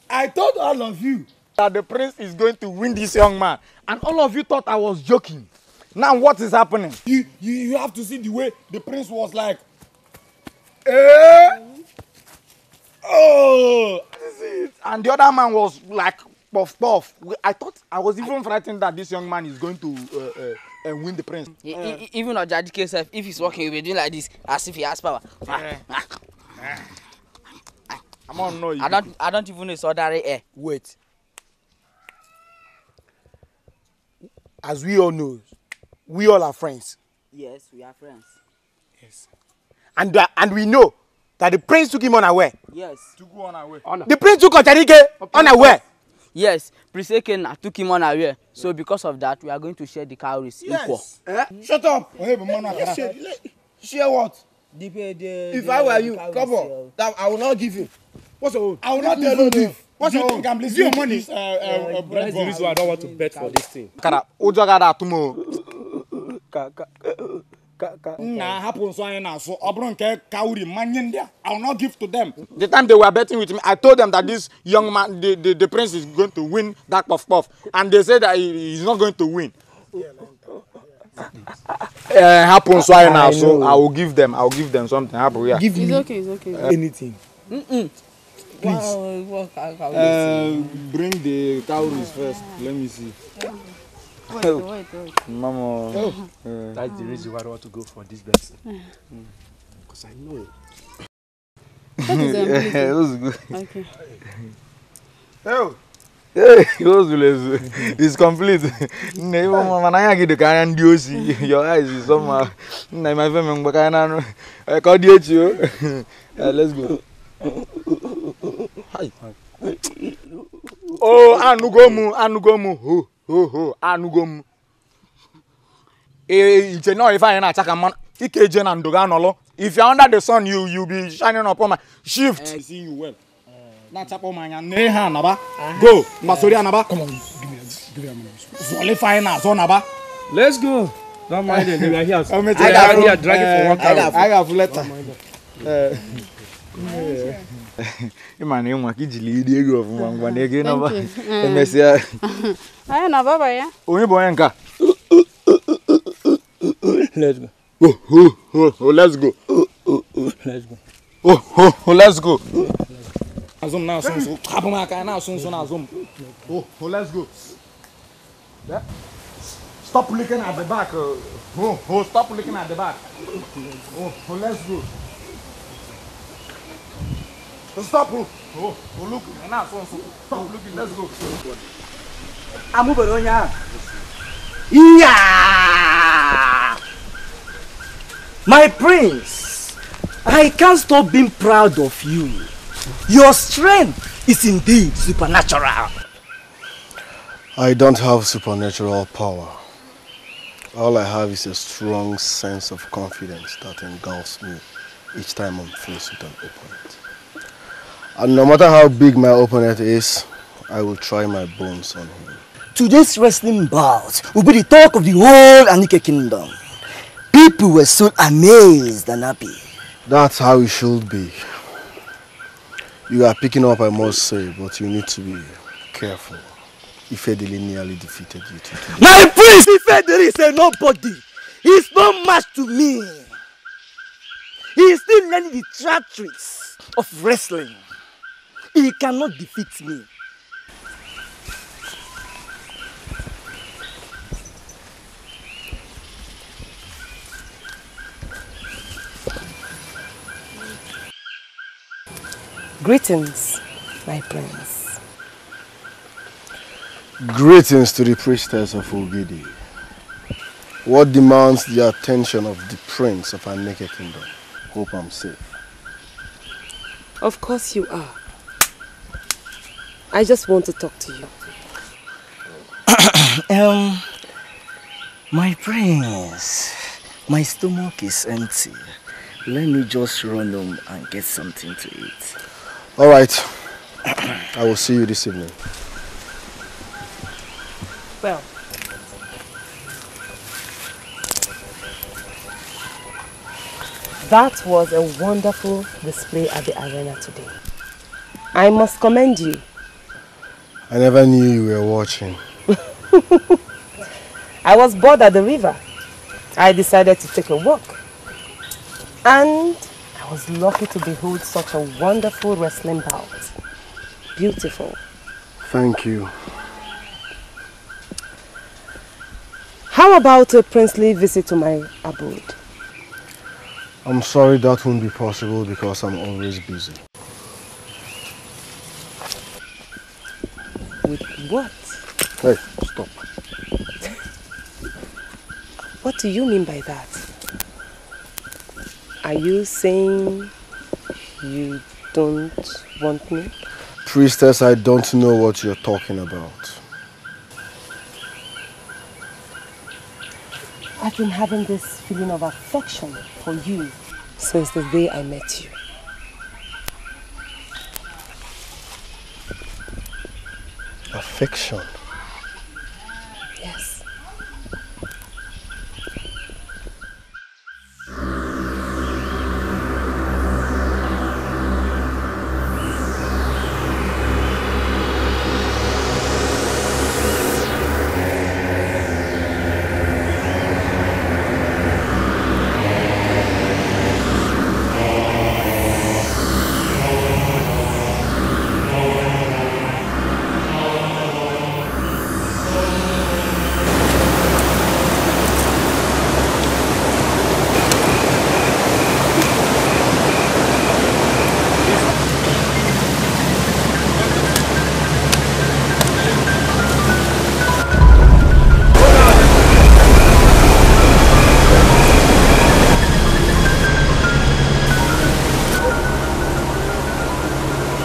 I told all of you that the prince is going to win this young man, and all of you thought I was joking. Now what is happening? You have to see the way the prince was like, oh, this is it. And the other man was like puff puff. I thought I was even frightened that this young man is going to win the prince. Even Ojadike self, if he's walking, he'll be doing like this as if he has power. I'm on no. I don't even know it's ordinary air. Wait. As we all know, we all are friends. Yes, we are friends. Yes. And we know that the prince took him unaware. Yes. Took who unaware? The prince took Ojadike unaware. Yes, Prince Ekena took him unaware. So because of that, we are going to share the cowries equal. Shut up. Share what? If I were you, come on, that I will not give you. What's the own? I will not tell you give. What's your own? Is your money? That's the reason why I don't want to bet for this thing. Nah, happen so I now. So Obronke Kauri Manyendia. I will not give to them. The time they were betting with me, I told them that this young man, the prince, is going to win that puff puff, and they said that he's not going to win. Happen so I now. So I will give them. Something. Happen. Yeah. Give me. It's okay. Anything. Please. Bring the cowries first. Let me see. Wait. Mama. That's the reason why I want to go for this blessing. Because I know. That was good. Okay. It's complete. Your eyes is somehow. My family, let's go. Hi. Oh, Anugomu. Ho, Anugomu. If you're under the sun, you'll be shining upon my shift. See you well. Go, Masori Anaba. Come on, give me a minute. Let's go. Don't mind it. We are here. I got here dragging for 1 hour. I got letter. Imani umwa kijili diego of mangwane again over. Mesia. I know baba ya. Onye boyenka. Let's go. Oh, let's go. Let's go. Oh, let's go. Azum now so. Kapumaka now so azum. Oh, let's go. Yeah. Stop looking at the back. Stop looking at the back. Oh, let's go. Stop. Look. Now so. Stop looking. Let's go. I'm moving on here. Yeah! My prince, I can't stop being proud of you. Your strength is indeed supernatural. I don't have supernatural power. All I have is a strong sense of confidence that engulfs me each time I'm faced with an opponent. And no matter how big my opponent is, I will try my bones on him. Today's wrestling bout will be the talk of the whole Anike kingdom. People were so amazed and happy. That's how it should be. You are picking up, I must say, but you need to be careful. Ifedele nearly defeated you today. My prince Ifedele is a nobody. He is no match to me. He is still learning the trap tricks of wrestling. He cannot defeat me. Greetings, my prince. Greetings to the priestess of Ogidi. What demands the attention of the prince of Anike kingdom? Hope I'm safe. Of course you are. I just want to talk to you. My prince, my stomach is empty. Let me just run home and get something to eat. All right. I will see you this evening. Well, that was a wonderful display at the arena today. I must commend you. I never knew you were watching. I was bored at the river. I decided to take a walk. And I was lucky to behold such a wonderful wrestling bout. Beautiful. Thank you. How about a princely visit to my abode? I'm sorry that won't be possible because I'm always busy. With what? Hey, stop. What do you mean by that? Are you saying you don't want me? Priestess, I don't know what you're talking about. I've been having this feeling of affection for you since the day I met you. Affection? Yes.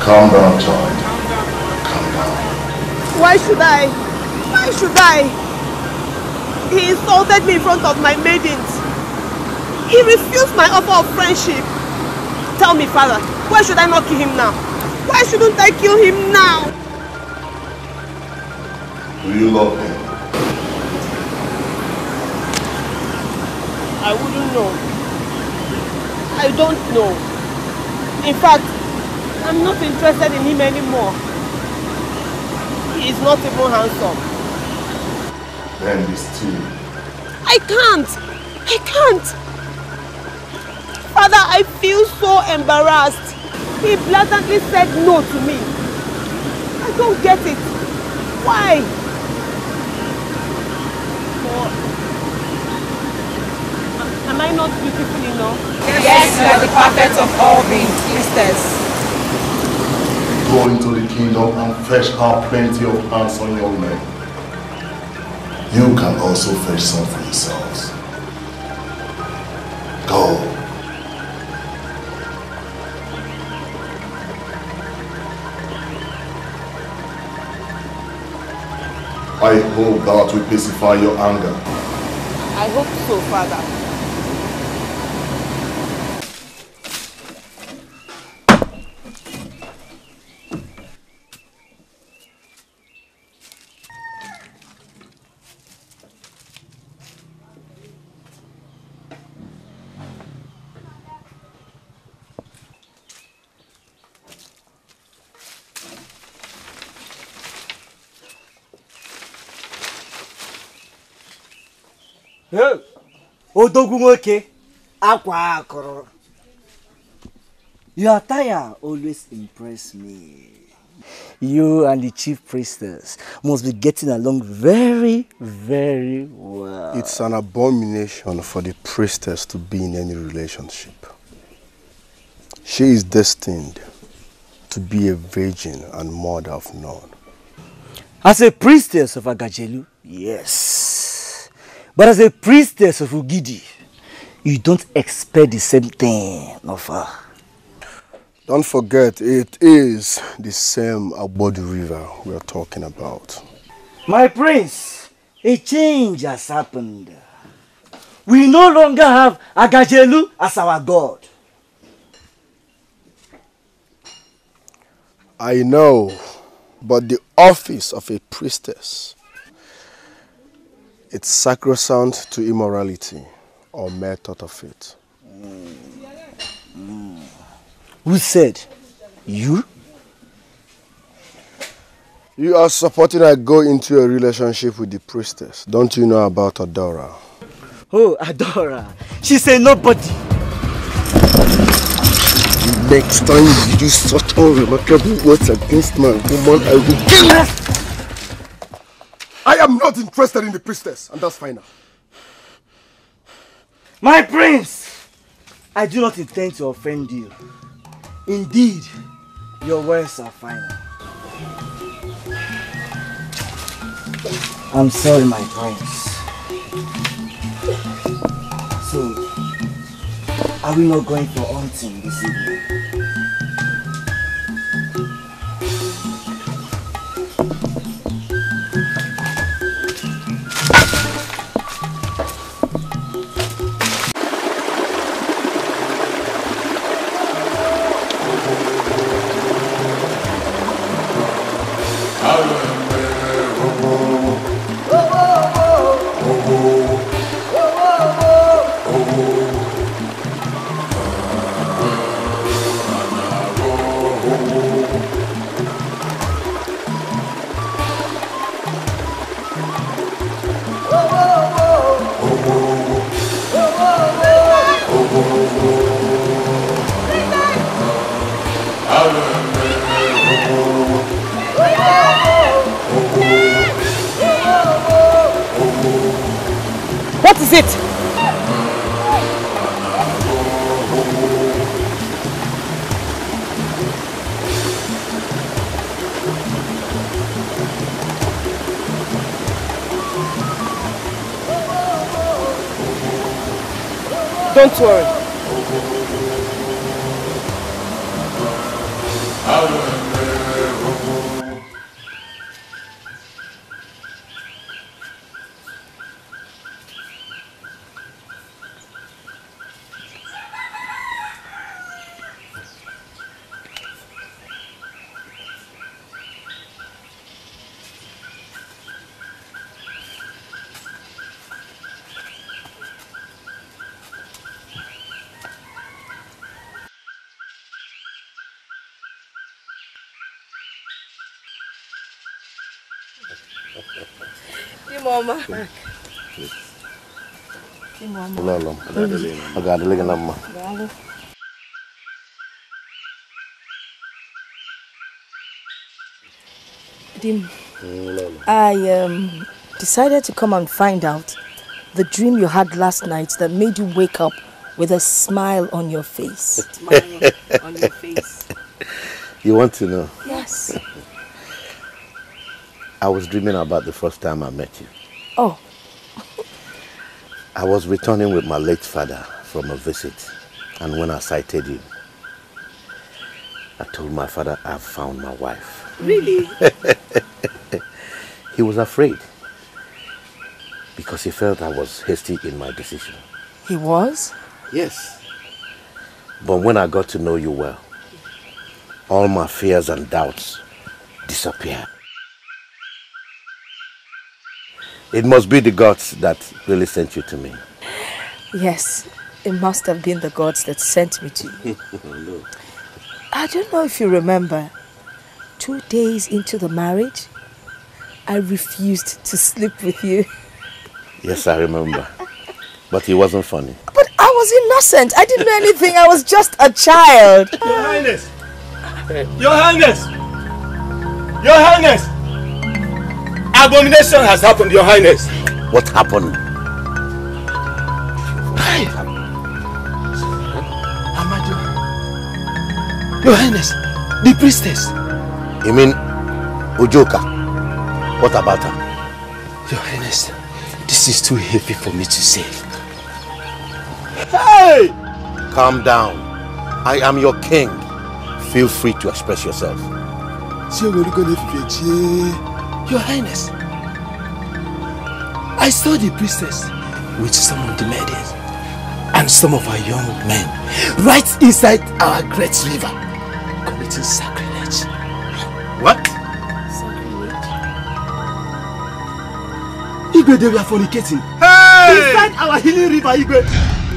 Calm down, child. Calm down. Why should I? Why should I? He insulted me in front of my maidens. He refused my offer of friendship. Tell me, father, why should I not kill him now? Why shouldn't I kill him now? Do you love him? I wouldn't know. I don't know. In fact, I'm not interested in him anymore. He is not even handsome. Then be still. I can't. I can't. Father, I feel so embarrassed. He blatantly said no to me. I don't get it. Why? Am I not beautiful enough? Yes, you are the perfect of all beings, priestess. Go into the kingdom and fetch her plenty of hands on your neck. You can also fetch some for yourselves. Go. I hope that will pacify your anger. I hope so, Father. Hey, Odogwu nwoke, akwa akụrụ. Your attire always impress me. You and the chief priestess must be getting along very, very well. It's an abomination for the priestess to be in any relationship. She is destined to be a virgin and mother of none. As a priestess of Agajelu, yes. But as a priestess of Ugidi, you don't expect the same thing of her. Don't forget, it is the same Abodu River we are talking about. My prince, a change has happened. We no longer have Agajelu as our god. I know, but the office of a priestess, it's sacrosanct to immorality or mere thought of it. Who said? You? You are supporting I go into a relationship with the priestess. Don't you know about Adora? Oh, Adora. She's a nobody. Next time you do such unremarkable words against my woman, I will kill her. I am not interested in the priestess, and that's final. My prince, I do not intend to offend you. Indeed, your words are final. I'm sorry, my prince. So, are we not going for hunting this evening? What is it? Don't worry. Mama. Lolo, agadaling nama. Dim, I decided to come and find out the dream you had last night that made you wake up with a smile on your face. Smile on your face. You want to know? Yes. I was dreaming about the first time I met you. Oh. I was returning with my late father from a visit, and when I sighted you, I told my father I've found my wife. Really? He was afraid Because he felt I was hasty in my decision. He was? Yes. But when I got to know you well, all my fears and doubts disappeared. It must be the gods that really sent you to me. Yes, it must have been the gods that sent me to you. No. I don't know if you remember, 2 days into the marriage, I refused to sleep with you. Yes, I remember. But it wasn't funny. But I was innocent. I didn't know anything. I was just a child. Your Highness! Your Highness! Your Highness! Abomination has happened, Your Highness. What happened? Amado. Your Highness, the priestess. You mean Ujoka? What about her? Your Highness, this is too heavy for me to say. Hey! Calm down. I am your king. Feel free to express yourself. Your Highness, I saw the priestess with some of the ladies and some of our young men right inside our great river committing sacrilege. What? Igwe, they were fornicating. Hey! Inside our healing river, Igwe.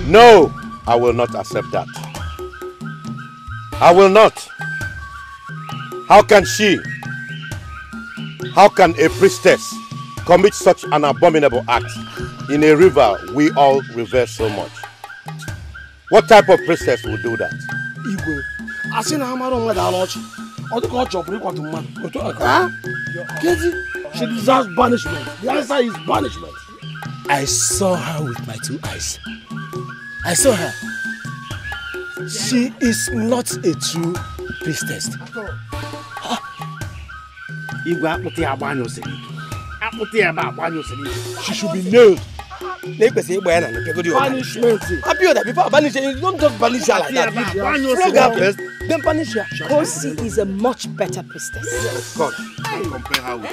No, I will not accept that. I will not. How can a priestess commit such an abominable act in a river we all revere so much? What type of priestess would do that? Igwe, I seen how much on the lodge. She deserves banishment. The answer is banishment. I saw her with my 2 eyes. I saw her. She is not a true priestess. She should be nailed. Punishment. You don't just banish her like that. Flog her first, then punish her. Kosi is a much better priestess. Yes, God. Don't compare her with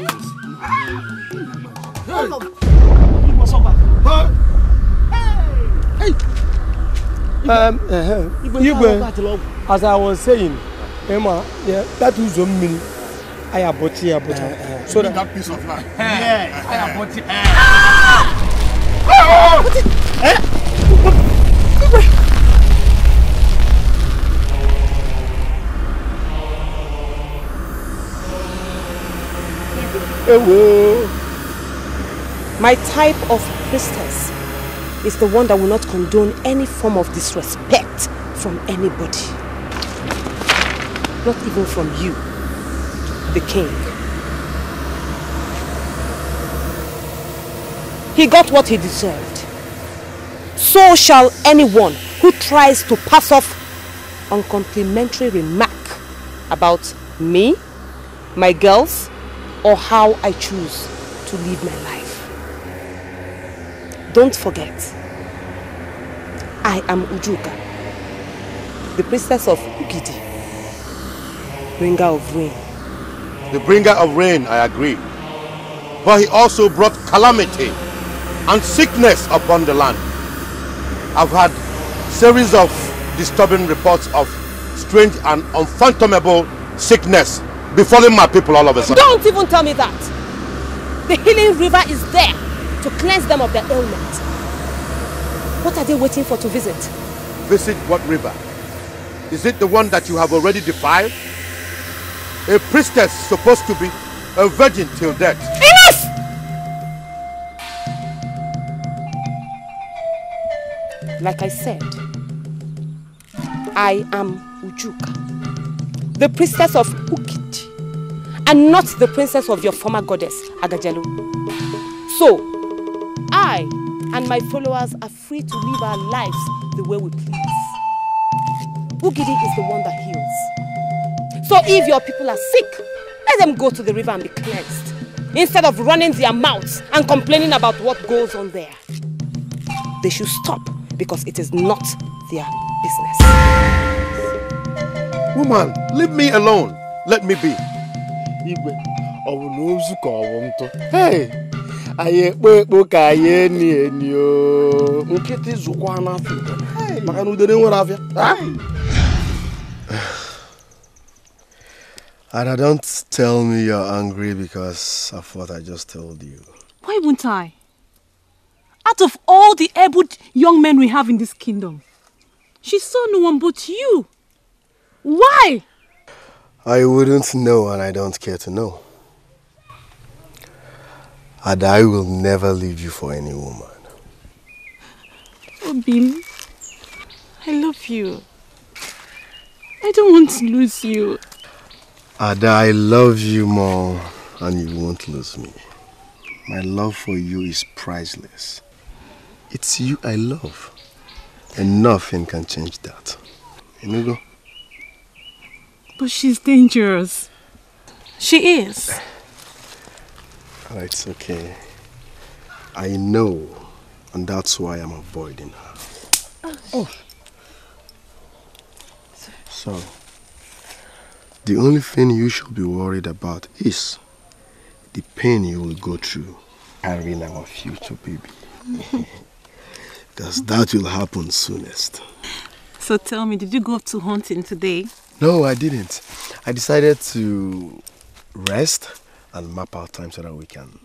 Igwe, as I was saying, Emma, yeah, that was a mini. I have bought here, so that piece of land. Yeah, I have bought it. My type of priestess is the one that will not condone any form of disrespect from anybody. Not even from you, the king. He got what he deserved. So shall anyone who tries to pass off uncomplimentary remark about me, my girls, or how I choose to live my life. Don't forget, I am Ujoka, the priestess of Ugidi, bringer of rain. The bringer of rain, I agree. But he also brought calamity and sickness upon the land. I've had series of disturbing reports of strange and unfathomable sickness befalling my people all of a sudden. Don't even tell me that. The healing river is there to cleanse them of their ailment. What are they waiting for to visit? Visit what river? Is it the one that you have already defiled? A priestess supposed to be a virgin till death. Enough! Like I said, I am Ujoka, the priestess of Ugidi, and not the princess of your former goddess, Agajalu. So, I and my followers are free to live our lives the way we please. Ugidi is the one that heals. So if your people are sick, let them go to the river and be cleansed, instead of running their mouths and complaining about what goes on there. They should stop, because it is not their business. Woman, leave me alone. Let me be. Hey, Aye, eni o. Nkiti zukwa na Africa. Maka no dere nwere afia. And don't tell me you're angry because of what I just told you. Why wouldn't I? Out of all the able young men we have in this kingdom, she saw no one but you. Why? I wouldn't know and I don't care to know. And I will never leave you for any woman. Oh, Billy, I love you. I don't want to lose you. Ada, I love you more and you won't lose me. My love for you is priceless. It's you I love. And nothing can change that. Enugo? But she's dangerous. She is. It's okay. I know, and that's why I'm avoiding her. Oh. So, the only thing you should be worried about is the pain you will go through carrying our future baby. Because that will happen soonest. So tell me, did you go to hunting today? No, I didn't. I decided to rest and map out time so that we can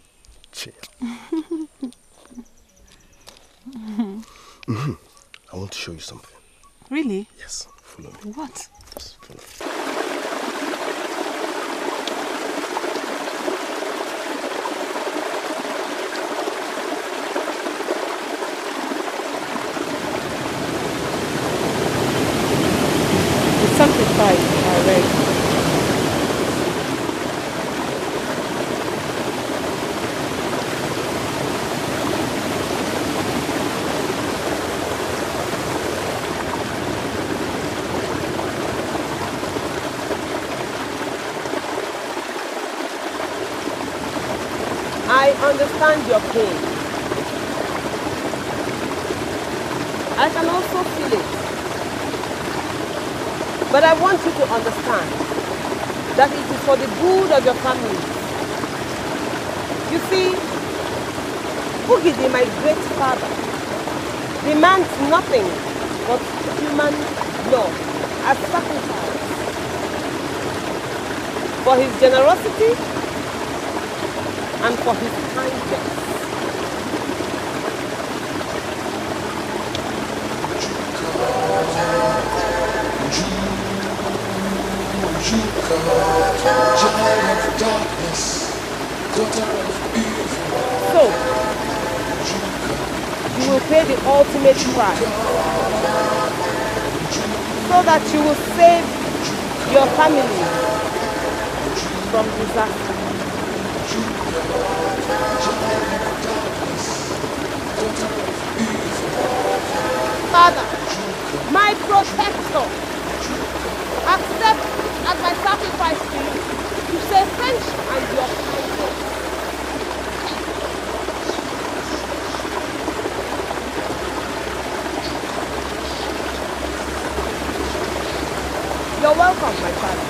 chill. I want to show you something. Really? Yes, follow me. What? Just follow me. The sacrifice are ready. I understand your pain. I can also feel it. But I want you to understand that it is for the good of your family. You see, Bugidi, my great father, demands nothing but human blood as sacrifice for his generosity and for his kindness. So, you will pay the ultimate price so that you will save your family from disaster. Father, my protector, accept as my sacrifice to you to say thank you and your kindness. You're welcome, my father.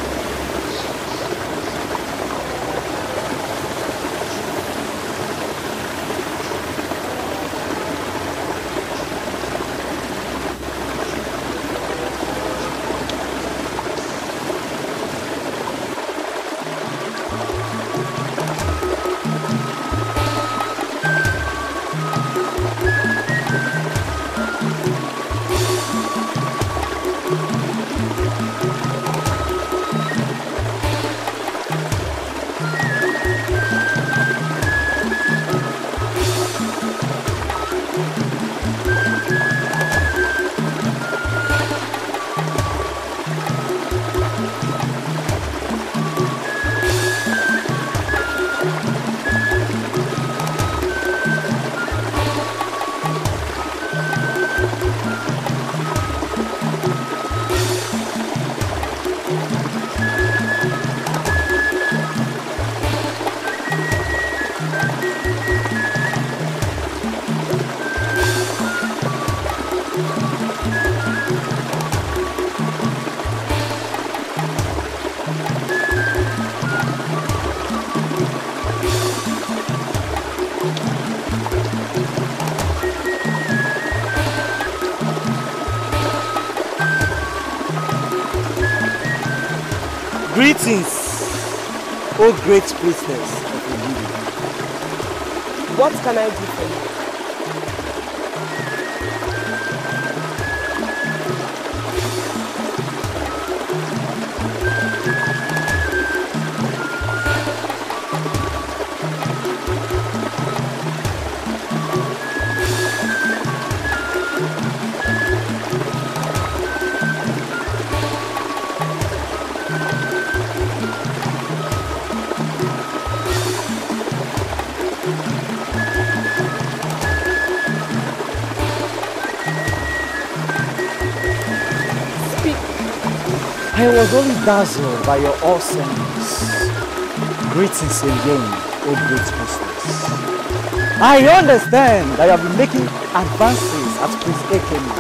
Greetings, O great priestess of Obudu. What can I do for you? I was only dazzled by your awesomeness. Greetings again, O great priestess. I understand that you have been making advances at Prince Ekemi.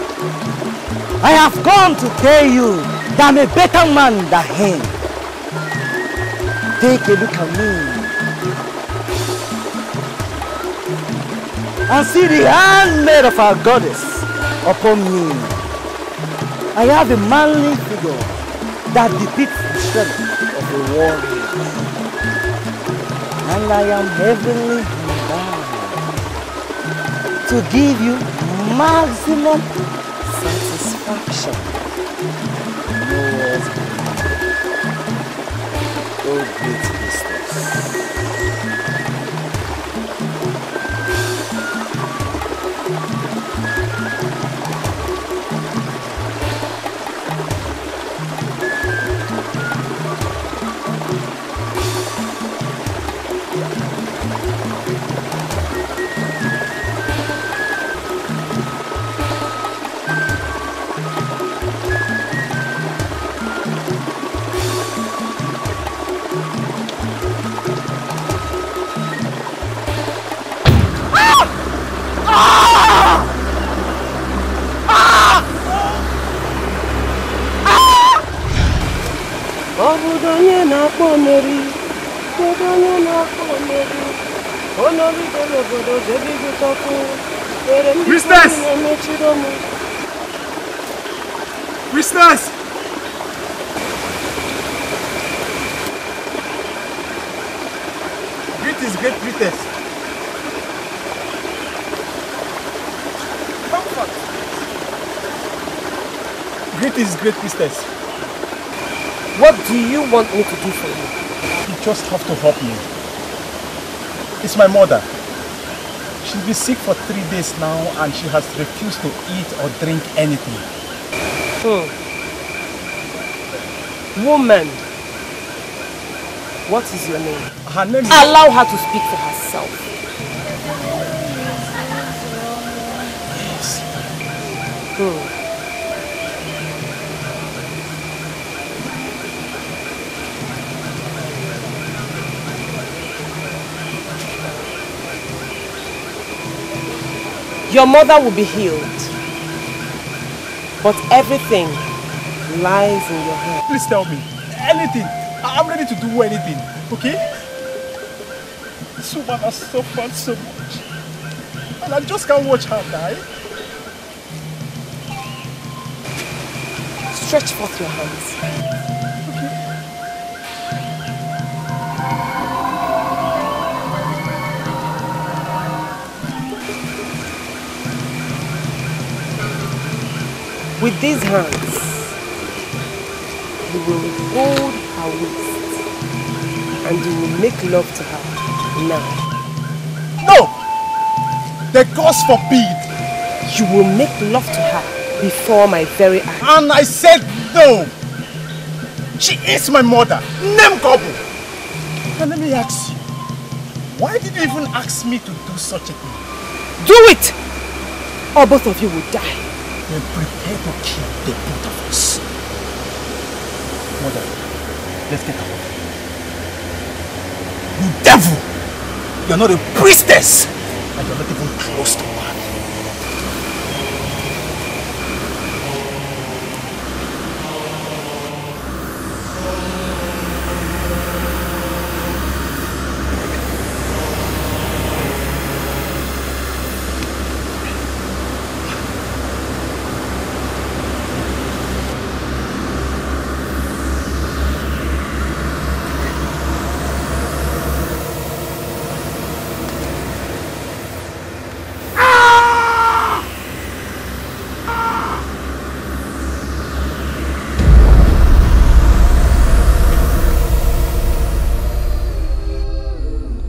I have come to tell you that I'm a better man than him. Take a look at me and see the handmaid of our goddess upon me. I have a manly figure that depicts the strength of a warrior. And I am heavenly bound to give you maximum satisfaction. No words beyond. Oh, great priestess. Priestess! Priestess! Greetings, great priestess. Comfort. Greetings, great priestess. What do you want me to do for you? You just have to help me. It's my mother. She's been sick for 3 days now and she has refused to eat or drink anything. Woman, what is your name? Her name is... Allow her to speak for herself. Yes. Your mother will be healed, but everything lies in your hand. Please tell me, anything. I'm ready to do anything, okay? This woman has suffered so much, and I just can't watch her die. Stretch forth your hands. With these hands, you will hold her waist and you will make love to her now. No! The gods forbid! You will make love to her before my very eyes. And I said no! She is my mother! Name Gobu! And let me ask you, why did you even ask me to do such a thing? Do it! Or both of you will die. Then prepare to kill the both of us. Mother, let's get out. You devil! You're not a priestess! And you're not even close to one.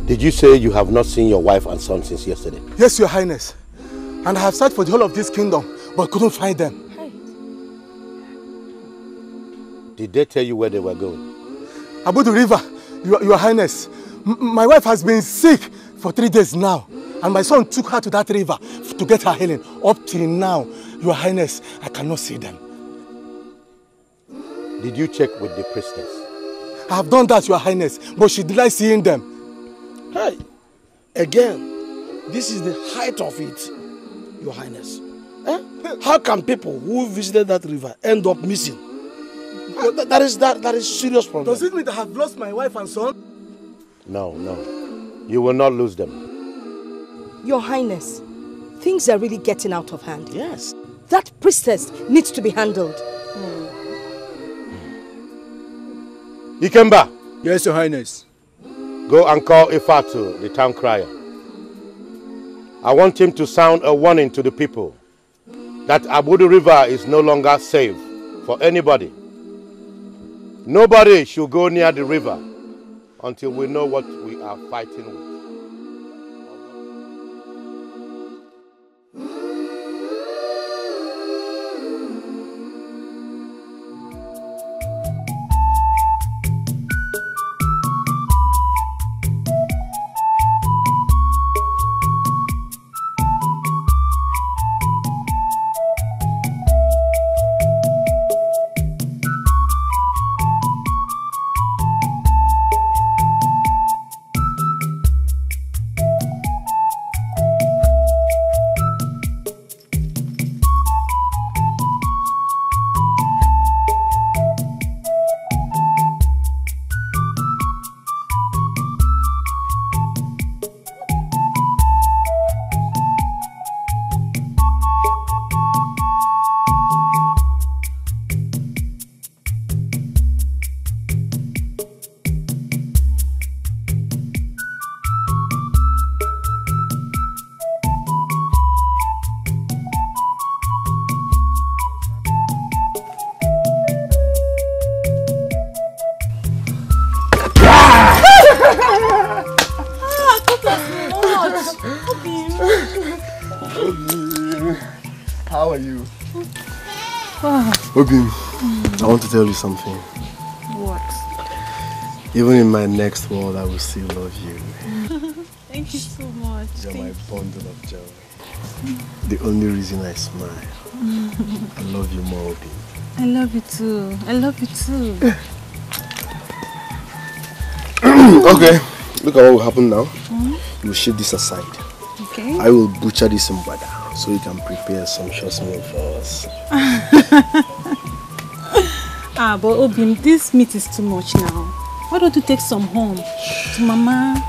Did you say you have not seen your wife and son since yesterday? Yes, Your Highness. And I have searched for the whole of this kingdom, but couldn't find them. Did they tell you where they were going? About the river, Your Highness. My wife has been sick for 3 days now. And my son took her to that river to get her healing. Up till now, Your Highness, I cannot see them. Did you check with the priestess? I have done that, Your Highness, but she denied seeing them. Hey, again, this is the height of it, Your Highness. How can people who visited that river end up missing? That is serious problem. Does it mean that I have lost my wife and son? No. You will not lose them. Your Highness, things are really getting out of hand. Yes. That priestess needs to be handled. Ikemba. Yes, Your Highness. Go and call Ifatu, the town crier. I want him to sound a warning to the people that Abudu River is no longer safe for anybody. Nobody should go near the river until we know what we are fighting with. How are you? Obim, I want to tell you something. What? Even in my next world, I will still love you. Thank you so much. You're my bundle of joy. The only reason I smile. I love you more, Obim. I love you too. I love you too. Okay, look at what will happen now. You will shift this aside. Okay. I will butcher this in Mbada so you can prepare some short meal for us. But Obim, this meat is too much now. Why don't you take some home to Mama?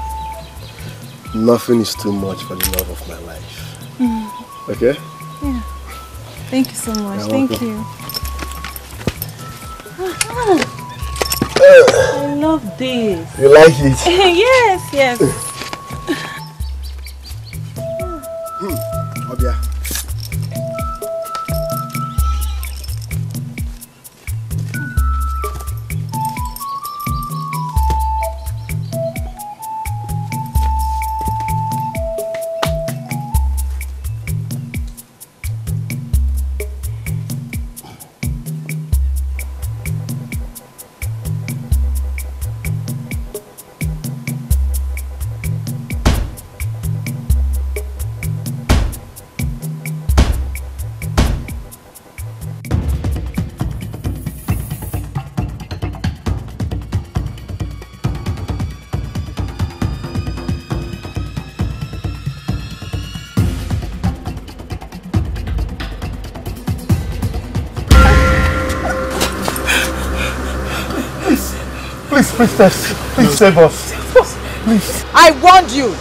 Nothing is too much for the love of my life. Okay? Yeah. Thank you so much. You're Thank welcome. you. I love this. You like it? Yes, yes. Obia. Please, priestess, please save us. Please. I warned you,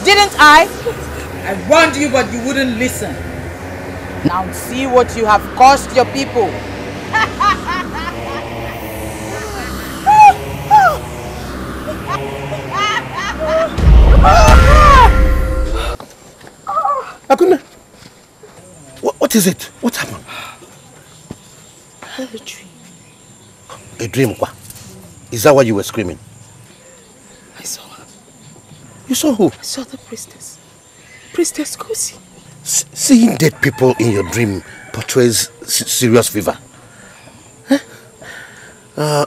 didn't I? I warned you, but you wouldn't listen. Now see what you have caused your people. Akuna, what is it? What happened? I had a dream. A dream, what? Is that why you were screaming? I saw her. You saw who? I saw the priestess. Priestess Kosi. Seeing dead people in your dream portrays serious fever. Huh?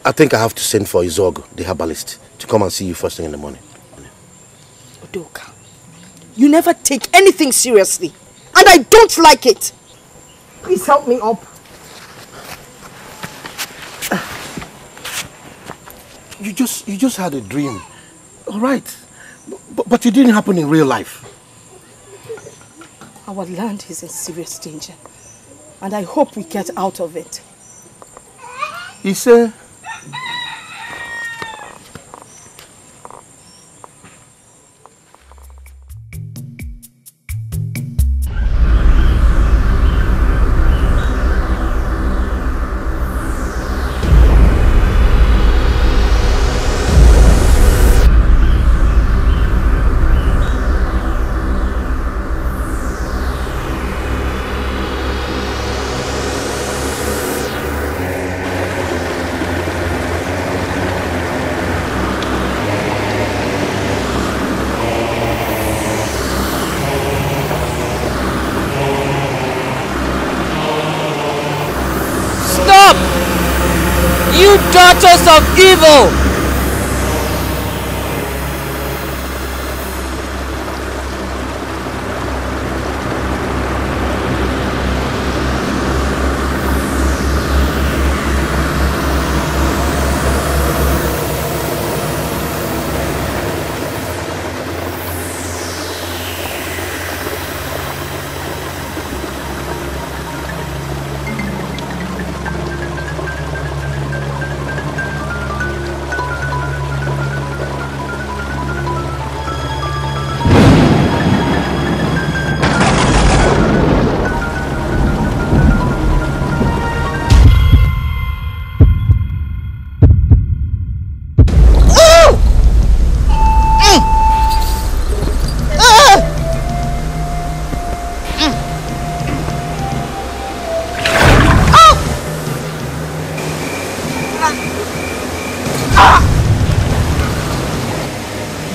I think I have to send for Izog, the herbalist, to come and see you first thing in the morning. Udoka, you never take anything seriously, and I don't like it. Please help me up. You just had a dream, all right, but it didn't happen in real life. Our land is in serious danger, and I hope we get out of it. Ise. Daughters of evil!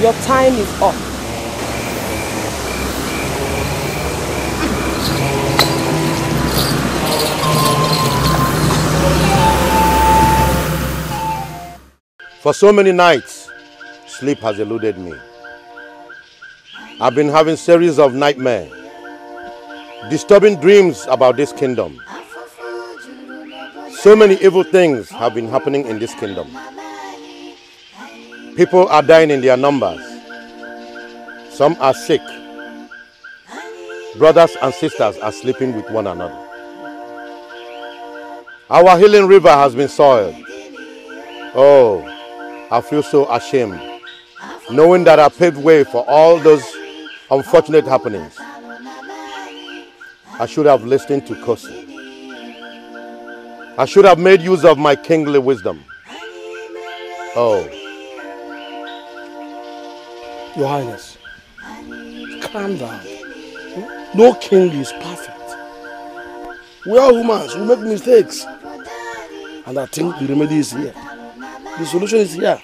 Your time is up. For so many nights, sleep has eluded me. I've been having series of nightmares, disturbing dreams about this kingdom. So many evil things have been happening in this kingdom. People are dying in their numbers. Some are sick. Brothers and sisters are sleeping with one another. Our healing river has been soiled. Oh, I feel so ashamed, knowing that I paved way for all those unfortunate happenings. I should have listened to Kosi. I should have made use of my kingly wisdom. Oh. Your Highness, calm down. No king is perfect. We are humans, we make mistakes. And I think the remedy is here. The solution is here.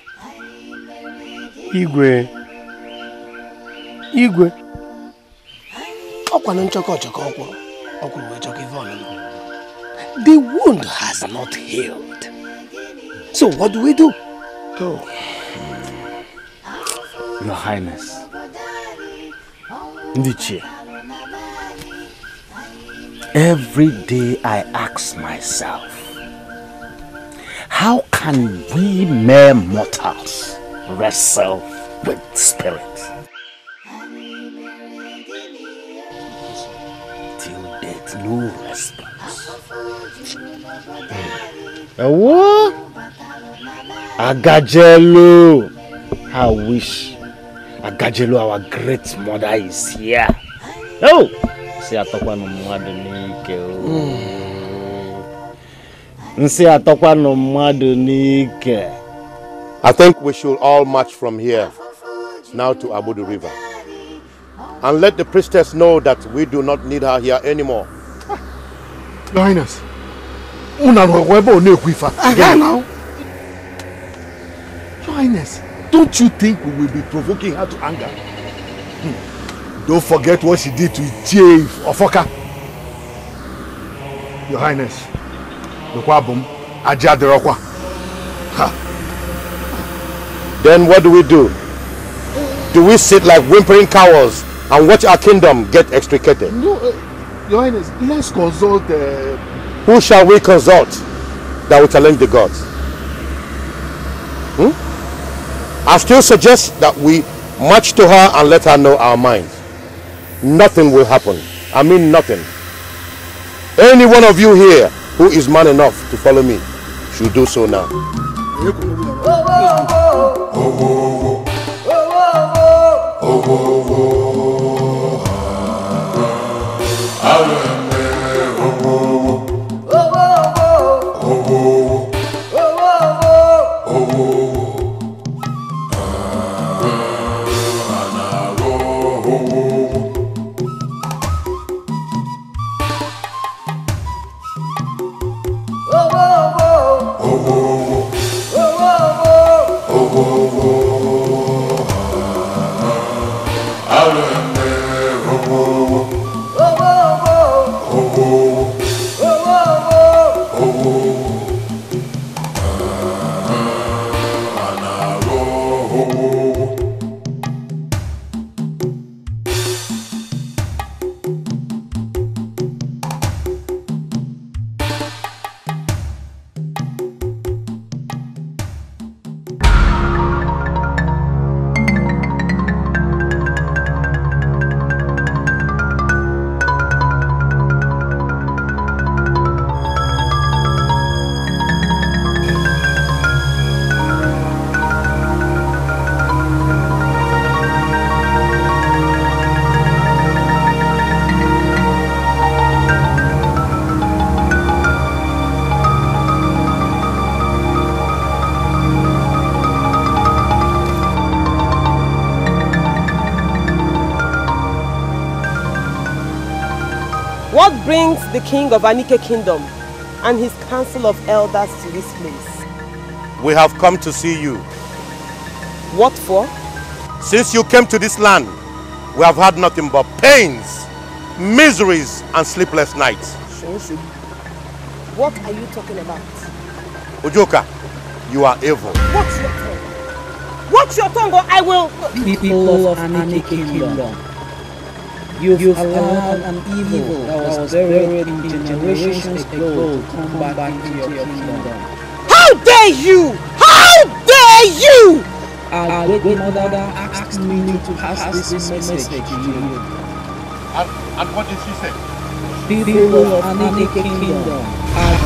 Igwe. The wound has not healed. So what do we do? Oh. Your Highness, Ndichie, every day I ask myself, how can we mere mortals wrestle with spirits? Till date, no response. What? Agajelo, I wish Agajelo, our great mother, is here. Oh, see, I talk no madu nike. See, I talk no madu nike. I think we should all march from here now to Abudu River and let the priestess know that we do not need her here anymore. Your Highness, Your Highness, Don't you think we will be provoking her to anger? Don't forget what she did to Chief Ofoka. Your Highness, then what do? Do we sit like whimpering cowards and watch our kingdom get extricated? No, Your Highness, let's consult... Who shall we consult that will challenge the gods? I still suggest that we march to her and let her know our minds. Nothing will happen. I mean nothing. Any one of you here who is man enough to follow me should do so now. What brings the king of Anike Kingdom and his council of elders to this place? We have come to see you. What for? Since you came to this land, we have had nothing but pains, miseries, and sleepless nights. What are you talking about? Ujoka, you are evil. Watch your tongue. Watch your tongue or I will... People of Anike Kingdom, you've allowed an evil that was buried in generations ago to come back into your kingdom. How dare you! How dare you! Our great mother asked me to pass this message to you. And what did she say? People of Anike Kingdom are...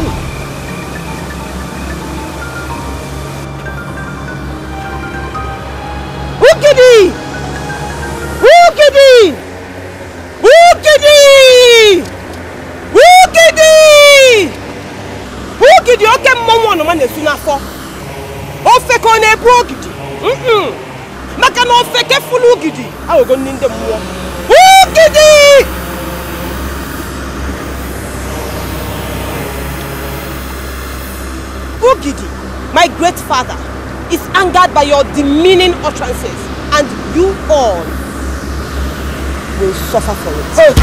Ugidi! Ugidi! Ugidi! Ugidi! Ugidi oke mmonwu no man esu n'afọ. Ofe ka ọ na-ebu ogidi. Maka na ofe ke fulu ugidi awogo nni ndị mmụọ. Ugidi! Ugidi, my great father, is angered by your demeaning utterances, and you all will suffer for it.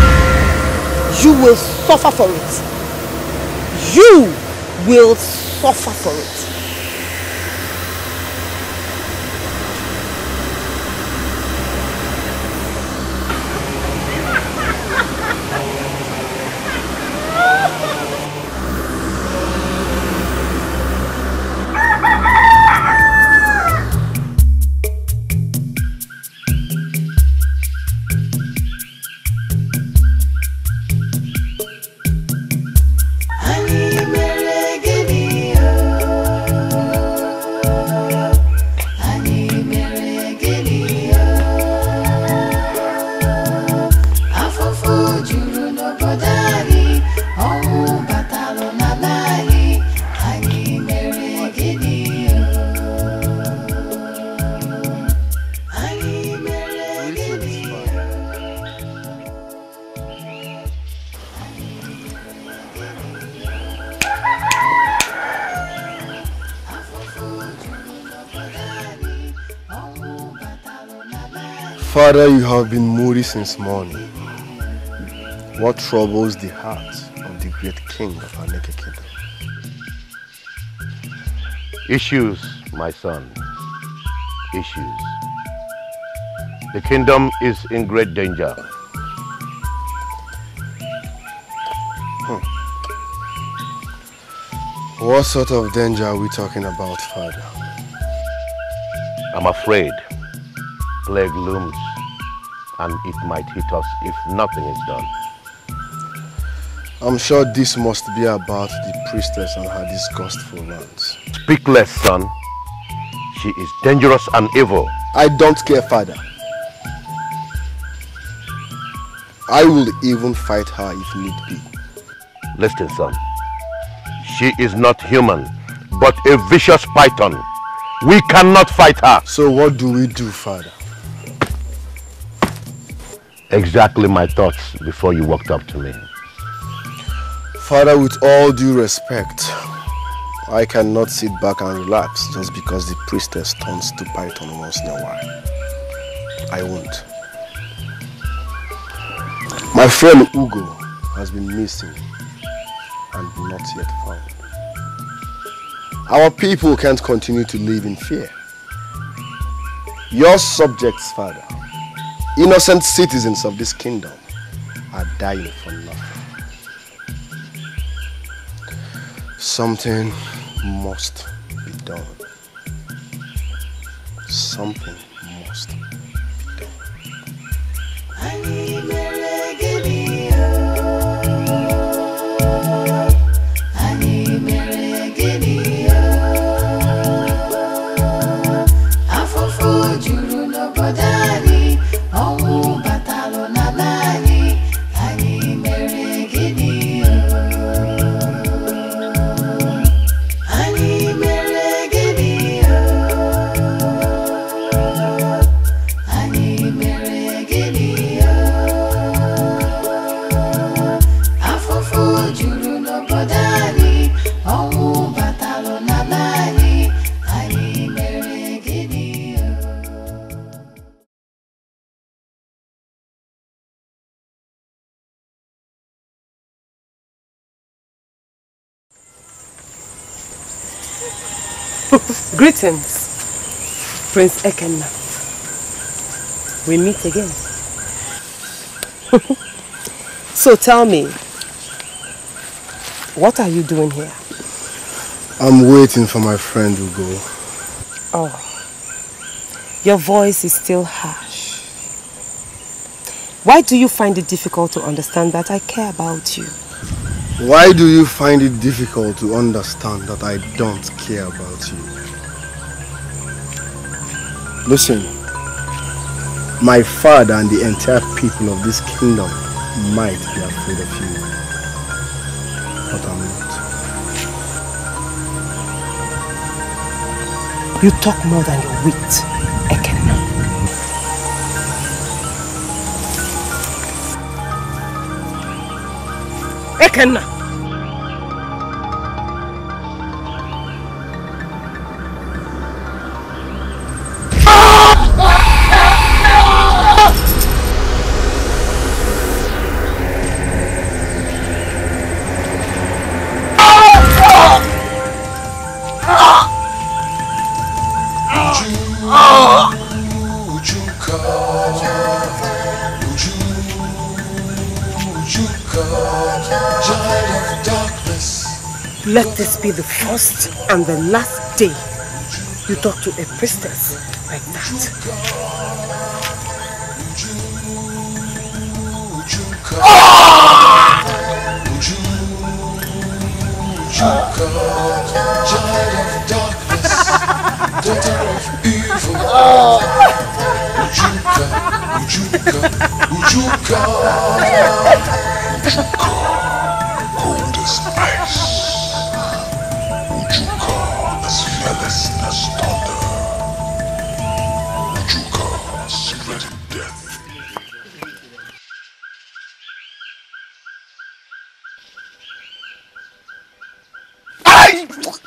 You will suffer for it. You will suffer for it. Ani meregeni Father, you have been moody since morning. What troubles the heart of the great king of Aneke Kingdom? Issues, my son. Issues. The kingdom is in great danger. What sort of danger are we talking about, Father? I'm afraid plague looms and it might hit us if nothing is done. I'm sure this must be about the priestess and her disgustful rants. Speak less, son. She is dangerous and evil. I don't care, Father. I will even fight her if need be. Listen, son. She is not human, but a vicious python. We cannot fight her. So what do we do, Father? Exactly my thoughts before you walked up to me. Father, with all due respect, I cannot sit back and relax just because the priestess turns to python once in a while. I won't. My friend Ugo has been missing and not yet found. Our people can't continue to live in fear. Your subjects, Father, innocent citizens of this kingdom, are dying for nothing. Something must be done. Something must be done. Greetings, Prince Ekenna. We meet again. So tell me, what are you doing here? I'm waiting for my friend Ugo. Oh, your voice is still harsh. Why do you find it difficult to understand that I care about you? Why do you find it difficult to understand that I don't care about you? Listen, my father and the entire people of this kingdom might be afraid of you, but I'm not. You talk more than your wit, Ekenna. Ekenna! Let this be the first and the last day you talk to a priestess like that. Cold as ice. Ujuka as fearless as thunder. Ujuka spreading death.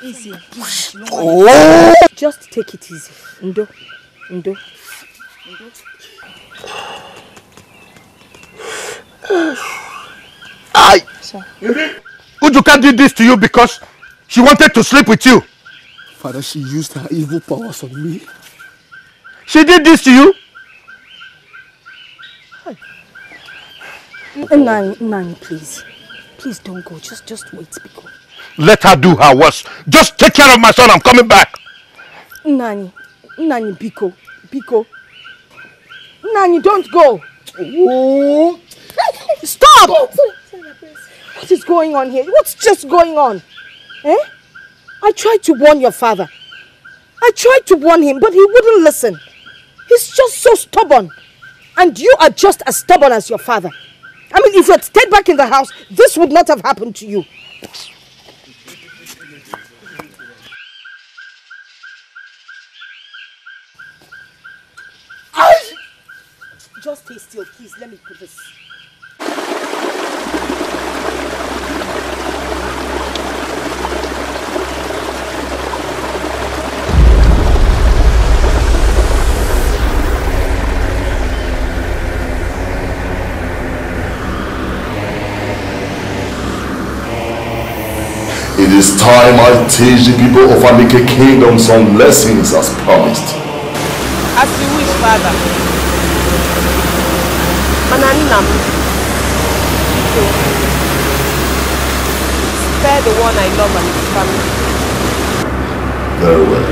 Easy. Oh! Just take it easy. Ndo. Ujuka did this to you because she wanted to sleep with you. Father, she used her evil powers on me. She did this to you? Nani, please. Please don't go. Just wait, Biko. Let her do her worst. Just take care of my son. I'm coming back. Nani, Biko. Nani, don't go. Oh. Stop! What is going on here? What's just going on? Eh? I tried to warn your father. I tried to warn him, but he wouldn't listen. He's just so stubborn. And you are just as stubborn as your father. I mean, if you had stayed back in the house, this would not have happened to you. Just stay still, please. Let me put this. It is time I teach the people of Anike Kingdom some lessons as promised. As you wish, Father. Mananinam. Spare the one I love and his family. Very well.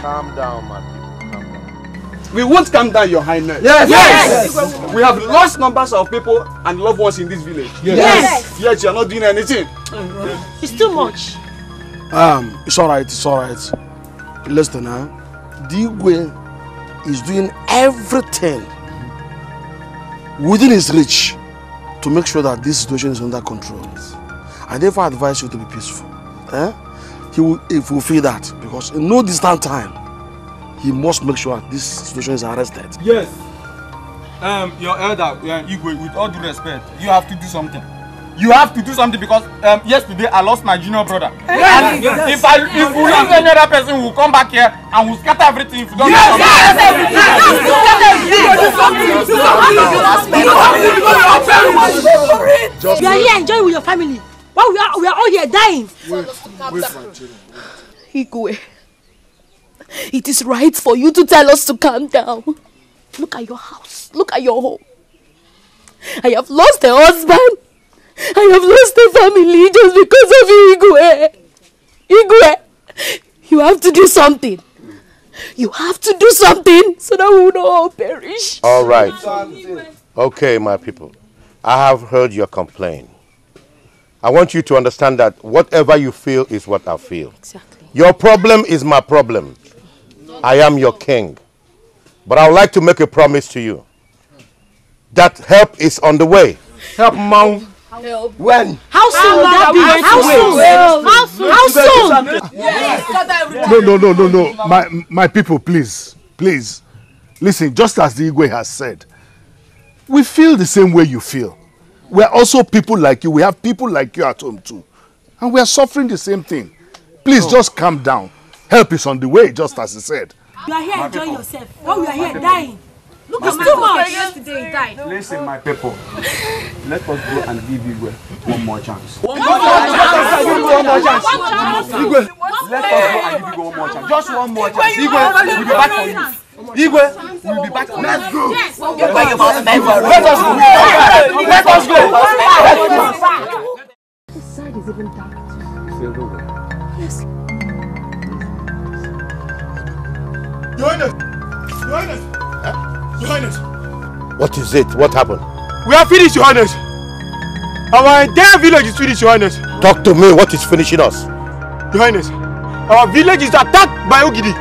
Calm down, my people. Calm down. We won't calm down, Your Highness. Yes. We have lost numbers of people and loved ones in this village. Yes. Yet you are not doing anything. It's too much. It's alright. Listen, Digwe is doing everything within his reach to make sure that this situation is under control. I therefore advise you to be peaceful. He will fulfill that because in no distant time, he must make sure this situation is arrested. Yes. Your elder, Igwe, with all due respect, you have to do something. You have to do something because yesterday I lost my junior brother. And if we lose any other person, we'll come back here and we'll scatter everything if you don't do something. You are here enjoying with your family while we are all here dying. Igwe, it is right for you to tell us to calm down. Look at your house. Look at your home. I have lost a husband. I have lost a family just because of you, Igwe. You have to do something. You have to do something so that we will not all perish. All right. Okay, my people. I have heard your complaint. I want you to understand that whatever you feel is what I feel. Exactly. Your problem is my problem. I am your king. But I would like to make a promise to you. That help is on the way. Help, Mom. Help. When? How soon will that be? How soon? No. My people, please. Listen, just as the Igwe has said, we feel the same way you feel. We are also people like you. We have people like you at home too. And we are suffering the same thing. Please just calm down. Help is on the way, just as he said. You are here enjoying yourself. While we are here dying. Look, it's too much. Yesterday he died. Listen, my people. Let us go and give Igwe one more chance. One more chance. Igwe, let us go and give Igwe one more chance. Just one more chance. Igwe, we'll be back for you. Igwe, we'll be back for you. Let's go. Let us go. This side is even dark. Yes. Your Highness! Your Highness! Huh? Your Highness! What is it? What happened? We are finished, Your Highness! Our entire village is finished, Your Highness! Talk to me. What is finishing us? Your Highness, our village is attacked by Ogidi.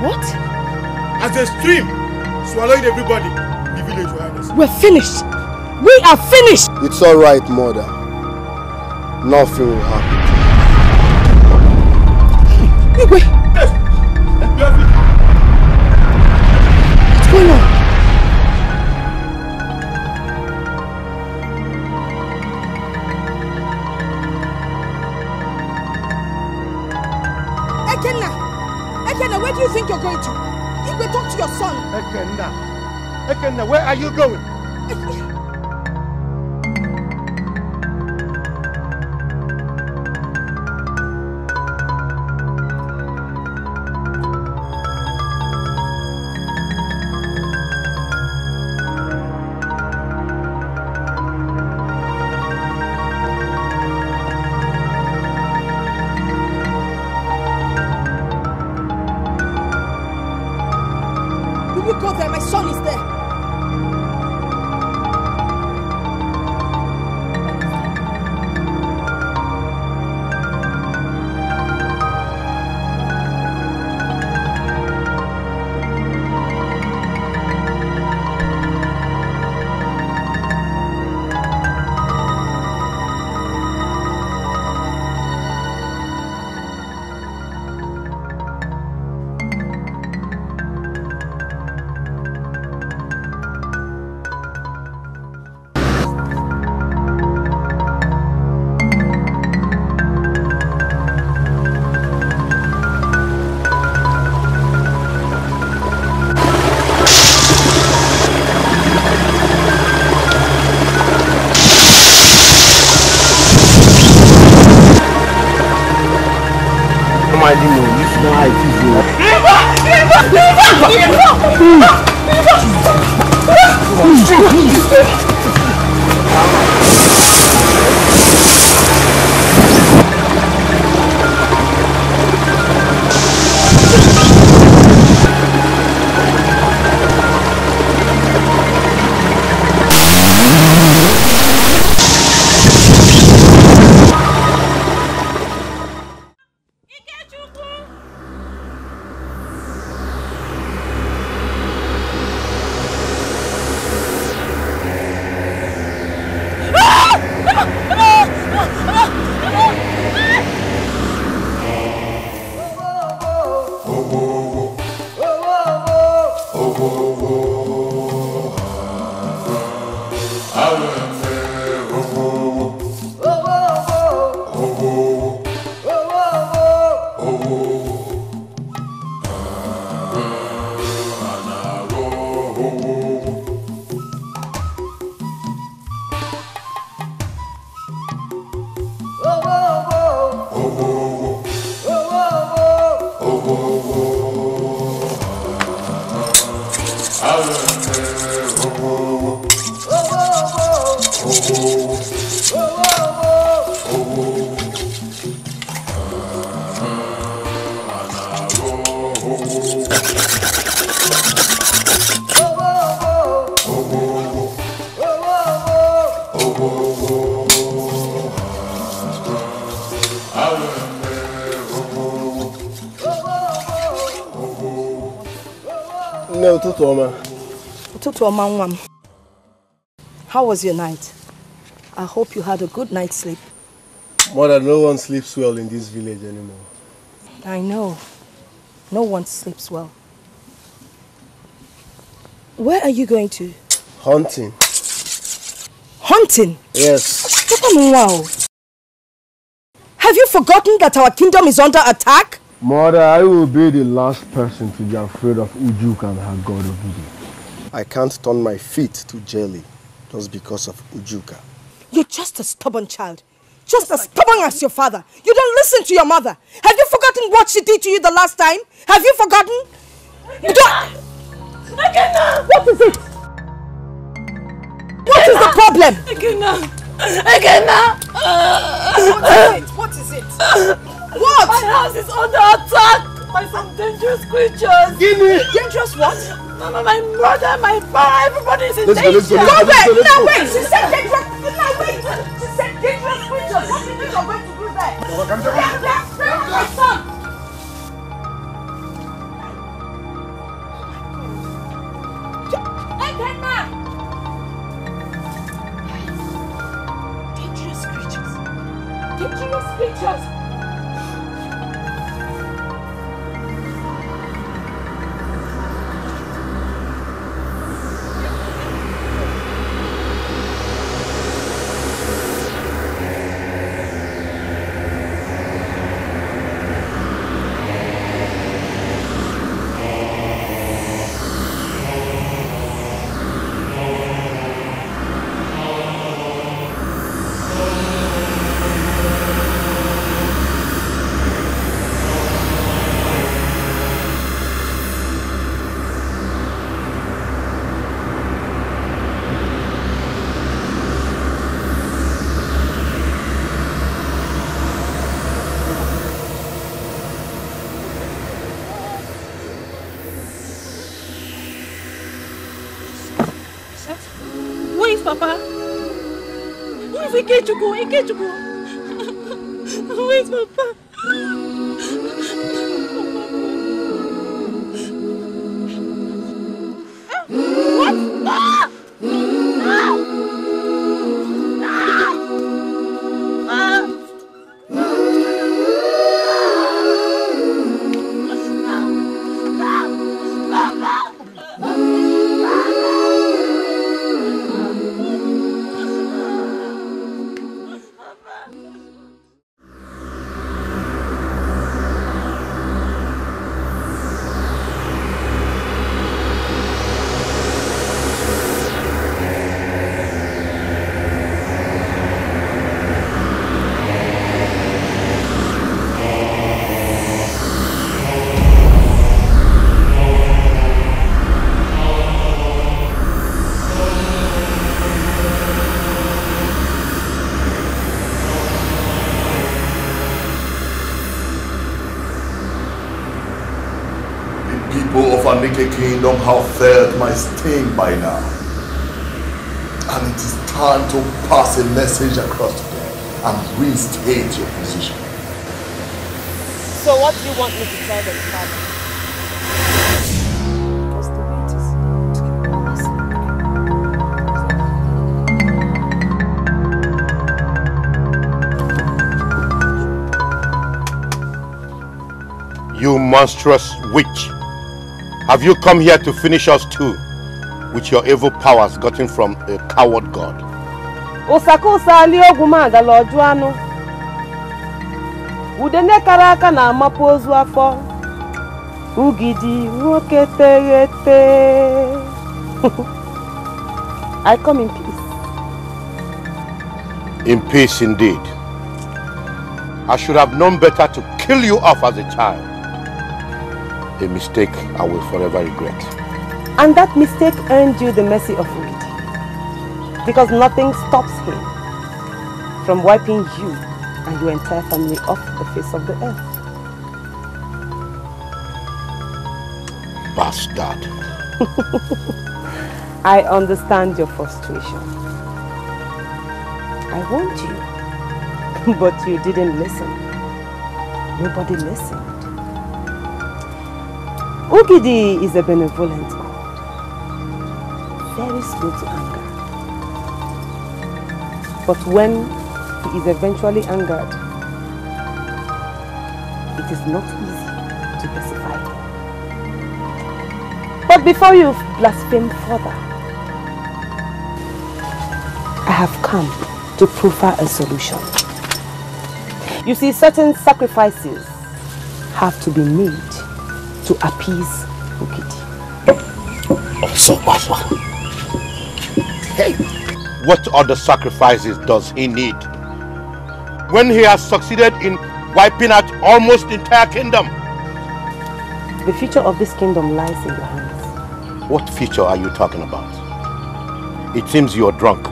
What? As a stream swallowing everybody in the village, Your Highness. We're finished! We are finished! It's alright, mother. Nothing will happen. Igwe! Yes! What's going on? Ekenna, where do you think you're going to? Igwe, talk to your son. Ekenna, where are you going? How was your night? I hope you had a good night's sleep. Mother, no one sleeps well in this village anymore. I know. No one sleeps well. Where are you going to? Hunting. Hunting? Yes. Wow. Have you forgotten that our kingdom is under attack? Mother, I will be the last person to be afraid of Ujuka and her god Ogidi. I can't turn my feet to jelly just because of Ujuka. You're just a stubborn child. Just as stubborn as your father. You don't listen to your mother. Have you forgotten what she did to you the last time? Have you forgotten? Ekenna! What is it? What is the problem? Ekenna! Ekenna! What is it? What is it? What? My house is under attack! by some dangerous creatures. Guinea! Dangerous what? Mama, my brother, my father, everybody is in danger. Let's go. No, wait! She said dangerous. No, wait! She said dangerous creatures. What do you think you're going to do there? My son! Dangerous creatures. Dangerous creatures. Papa? Where's Ikechukwu? Ikechukwu? Where's Papa? What? Ah! Ah! Anike Kingdom have felt my sting by now. And it is time to pass a message across to them and reinstate your position. So what do you want me to tell them, Father? You monstrous witch! Have you come here to finish us too, with your evil powers gotten from a coward god? Usakusa aliogumanga lojuano. Udene karaka na mapozu afọ. Ugidi woketegete. I come in peace. In peace indeed. I should have known better to kill you off as a child. A mistake I will forever regret. And that mistake earned you the mercy of Ugidi. Because nothing stops him from wiping you and your entire family off the face of the earth. Bastard. I understand your frustration. I warned you, but you didn't listen. Nobody listened. Ugidi is a benevolent god, very slow to anger. But when he is eventually angered, it is not easy to pacify him. But before you blaspheme further, I have come to proffer a solution. You see, certain sacrifices have to be made to appease Ugidi. So, hey, what other sacrifices does he need when he has succeeded in wiping out almost the entire kingdom? The future of this kingdom lies in your hands. What future are you talking about? It seems you're drunk.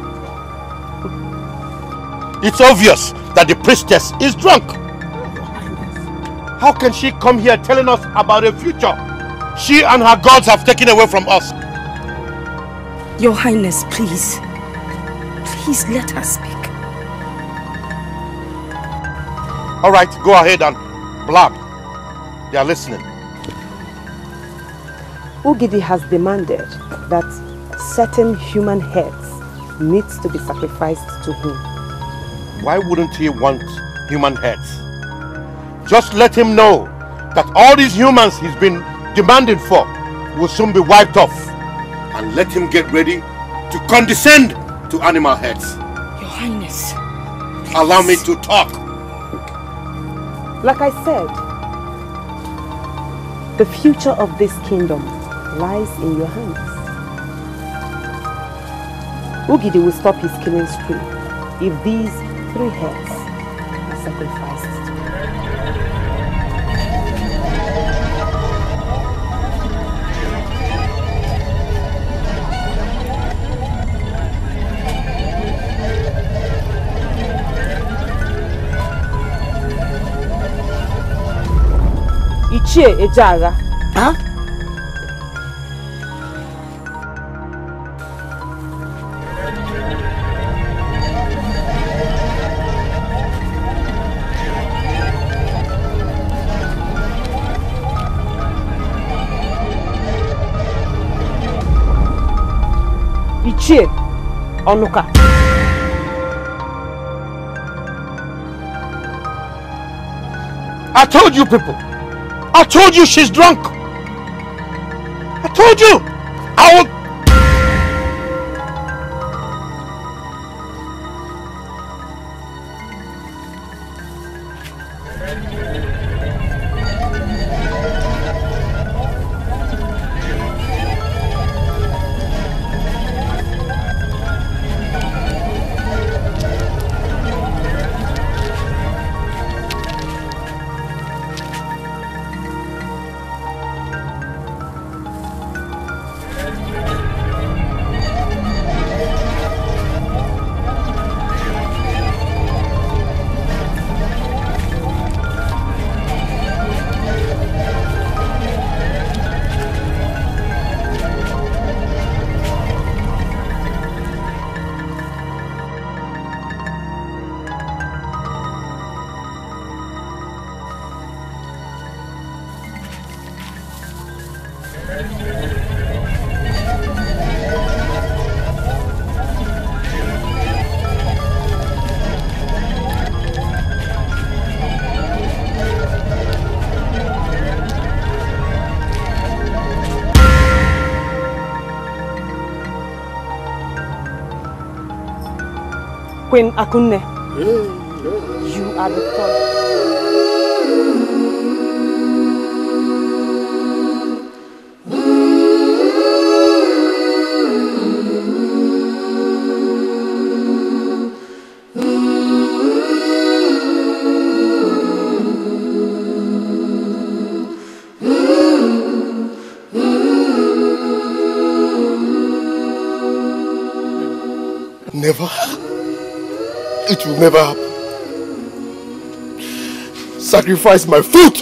It's obvious that the priestess is drunk. How can she come here telling us about a future she and her gods have taken away from us? Your Highness, please. Please let her speak. All right, go ahead and blab. They are listening. Ugidi has demanded that certain human heads needs to be sacrificed to him. Why wouldn't he want human heads? Just let him know that all these humans he's been demanding for will soon be wiped off. And let him get ready to condescend to animal heads. Your Highness. Please. Allow me to talk. Like I said, the future of this kingdom lies in your hands. Ugidi will stop his killing spree if these 3 heads are sacrificed to him. Ichie Ejaga. Huh? Ichie Onuka. I told you people. I told you she's drunk. I told you. I will... Queen Akunne, you are the third. Never. It will never happen. Sacrifice my foot.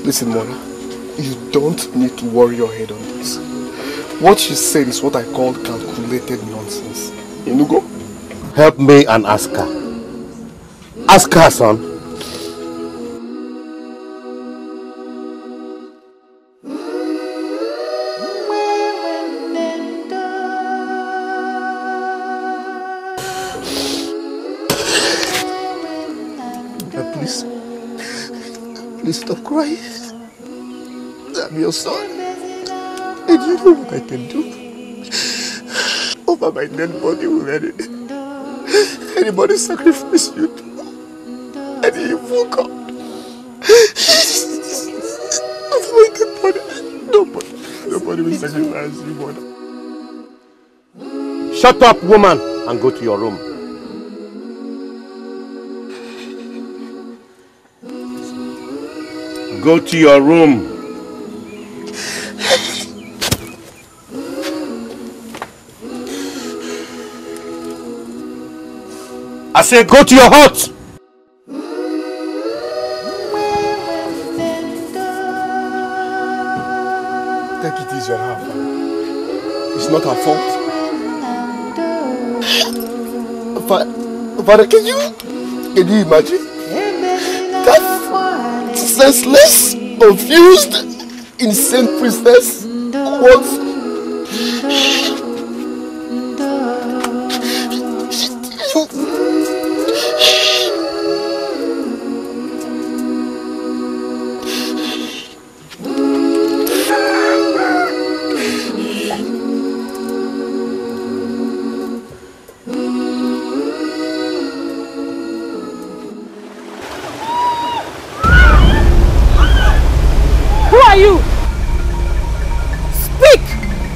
Listen, Mona, you don't need to worry your head on this. What she said is what I call calculated nonsense. Inugo? Help me and ask her. Ask her, son. Please stop crying. I'm your son. And you know what I can do. Over my dead body will anybody sacrifice you to any evil God. Over my dead body, nobody will sacrifice you, mother. Shut up, woman, and go to your room. Go to your room. I say go to your hut. Take it easy on her, Father. It's not her fault. Father, can you imagine? That senseless, confused, insane princess wants...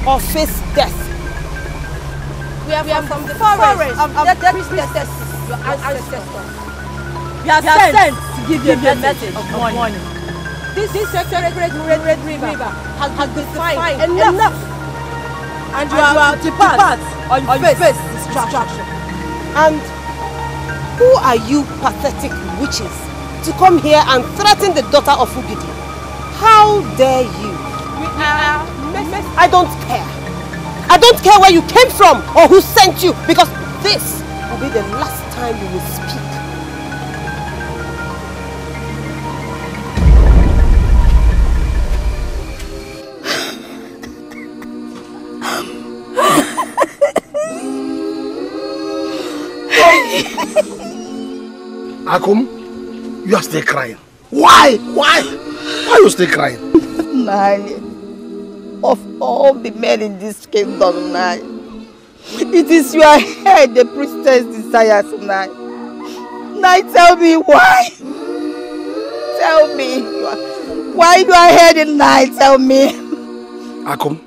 Or face death. We are from the forest of the priestesses, your ancestors. We are sent to give you a message of warning. This sacred red river has defined enough. And you are to depart or you face destruction. And who are you pathetic witches to come here and threaten the daughter of Ugidi? How dare you? We are... I don't care. I don't care where you came from or who sent you, because this will be the last time you will speak. Akum, you are still crying. Why? Why are you still crying? Nai, of all the men in this kingdom, Nai, it is your head the priestess desires, Nai. Nai, tell me why. Tell me why you are heading, Nai. Tell me. Akum,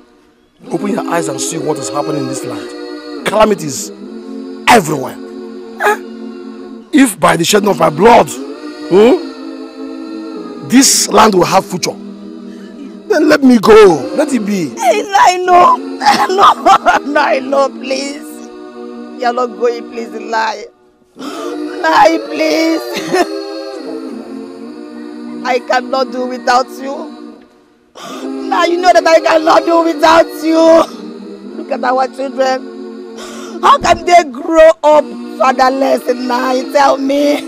open your eyes and see what is happening in this land. Calamities everywhere. If by the shedding of my blood, this land will have future, then let me go. Let it be. I know, please. You're not going, please, lie. Lie, please. I cannot do without you. Now you know that I cannot do without you. Look at our children. How can they grow up fatherless now? Tell me.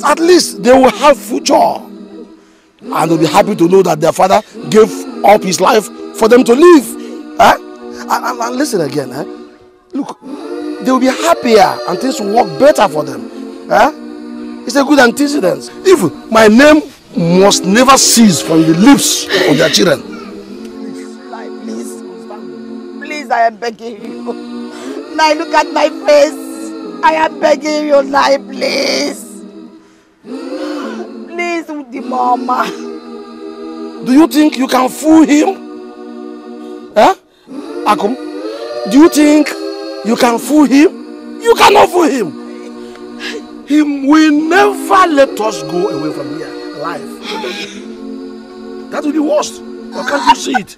At least they will have future. And they'll be happy to know that their father gave up his life for them to live. And listen again. Look, they will be happier and things will work better for them. It's a good antecedent. If my name must never cease from the lips of their children. Please. Please, I am begging you. Now look at my face. I am begging you, Nai, please. Please, the mama. Do you think you can fool him? Akum, do you think you can fool him? You cannot fool him. He will never let us go away from here alive. That will be worst. Or can't you see it?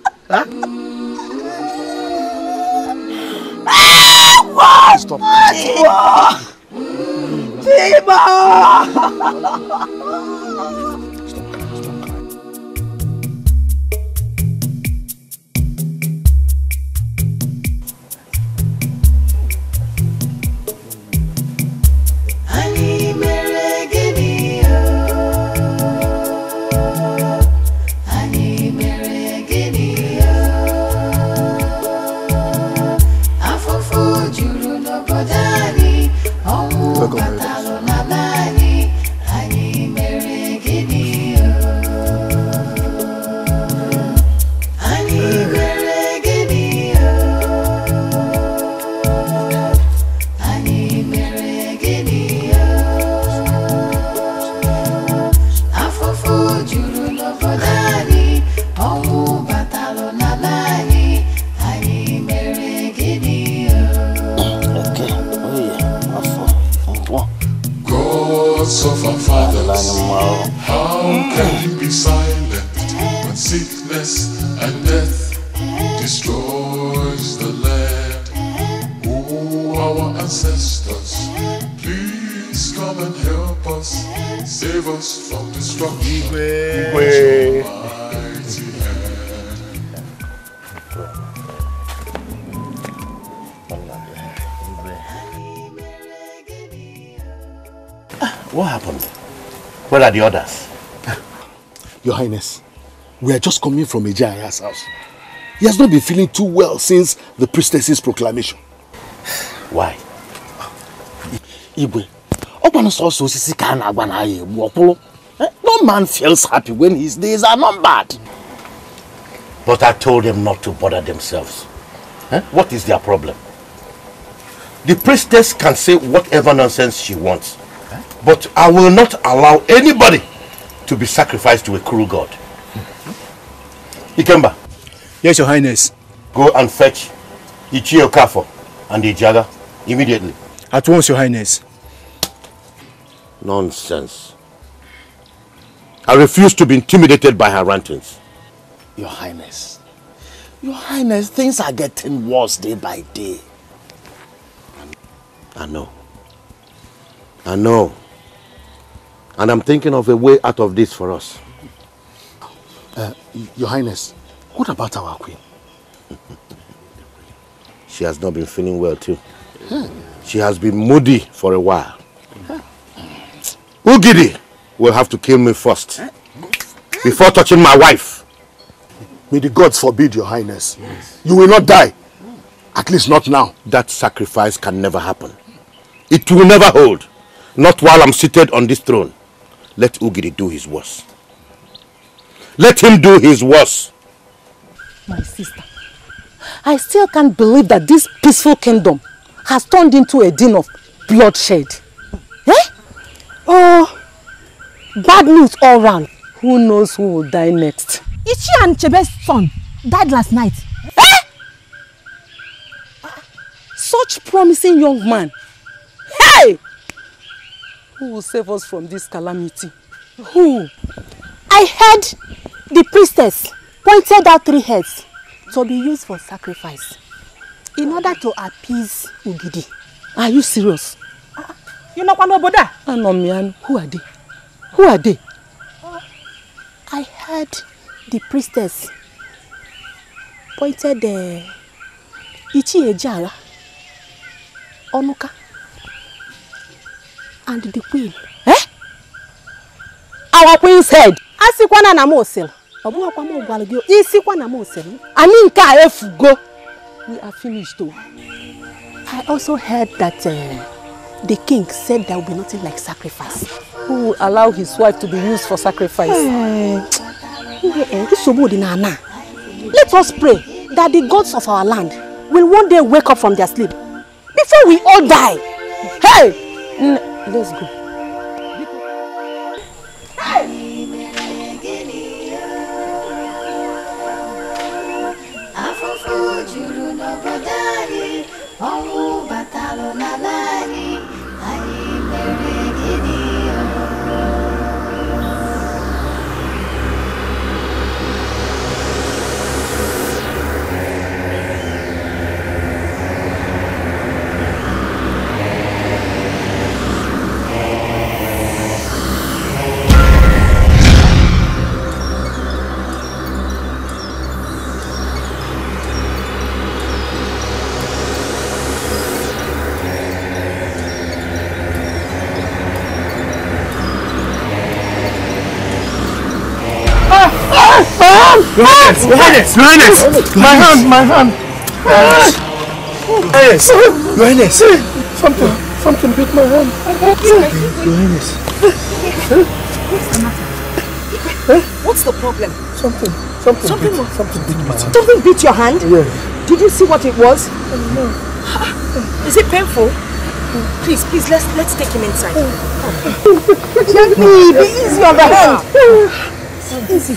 Stop. How can you be silent when sickness and death destroys the land? Oh, our ancestors, please. Please come and help us, save us from destruction. Igwe. Mighty hand. What happened? Where are the others? Your Highness, we are just coming from Ejiaya's house. He has not been feeling too well since the priestess's proclamation. Why? Igwe, no man feels happy when his days are numbered. But I told them not to bother themselves. What is their problem? The priestess can say whatever nonsense she wants. But I will not allow anybody to be sacrificed to a cruel god. Ikemba. Yes, Your Highness. Go and fetch Ichie Okafor and Ijaga immediately. At once, Your Highness. Nonsense. I refuse to be intimidated by her rantings. Your Highness, things are getting worse day by day. I know. And I'm thinking of a way out of this for us. Your Highness, what about our queen? She has not been feeling well too. She has been moody for a while. Ugidi will have to kill me first before touching my wife. May the gods forbid, Your Highness. You will not die. At least not now. That sacrifice can never happen. It will never hold. Not while I'm seated on this throne. Let Ugidi do his worst. Let him do his worst. My sister, I still can't believe that this peaceful kingdom has turned into a den of bloodshed. Oh, bad news all round. Who knows who will die next? Ichi and Chebe's son died last night. Such promising young man. Hey! Who will save us from this calamity? Who? I heard the priestess pointed out 3 heads to be used for sacrifice in order to appease Ugidi. Are you serious? You know Boda? Anomian, who are they? Who are they? I heard the priestess pointed Ichi Ejara, Onuka, and the queen. Our queen's head. Asikwana na mosil. Obu akwa mo gwalugyo. Isikwa na mosil. Ani nka efugo. We are finished though. I also heard that the king said there will be nothing like sacrifice. Who will allow his wife to be used for sacrifice? Let us pray that the gods of our land will one day wake up from their sleep before we all die. Hey! Let's go. Your Highness! My hand! Yes! Your Highness! Something bit my hand. Your Highness! What's the problem? Something bit my hand. Something bit your hand? Yeah. Did you see what it was? No. Is it painful? Please, let's take him inside. Gently, be easy on the hand. Easy.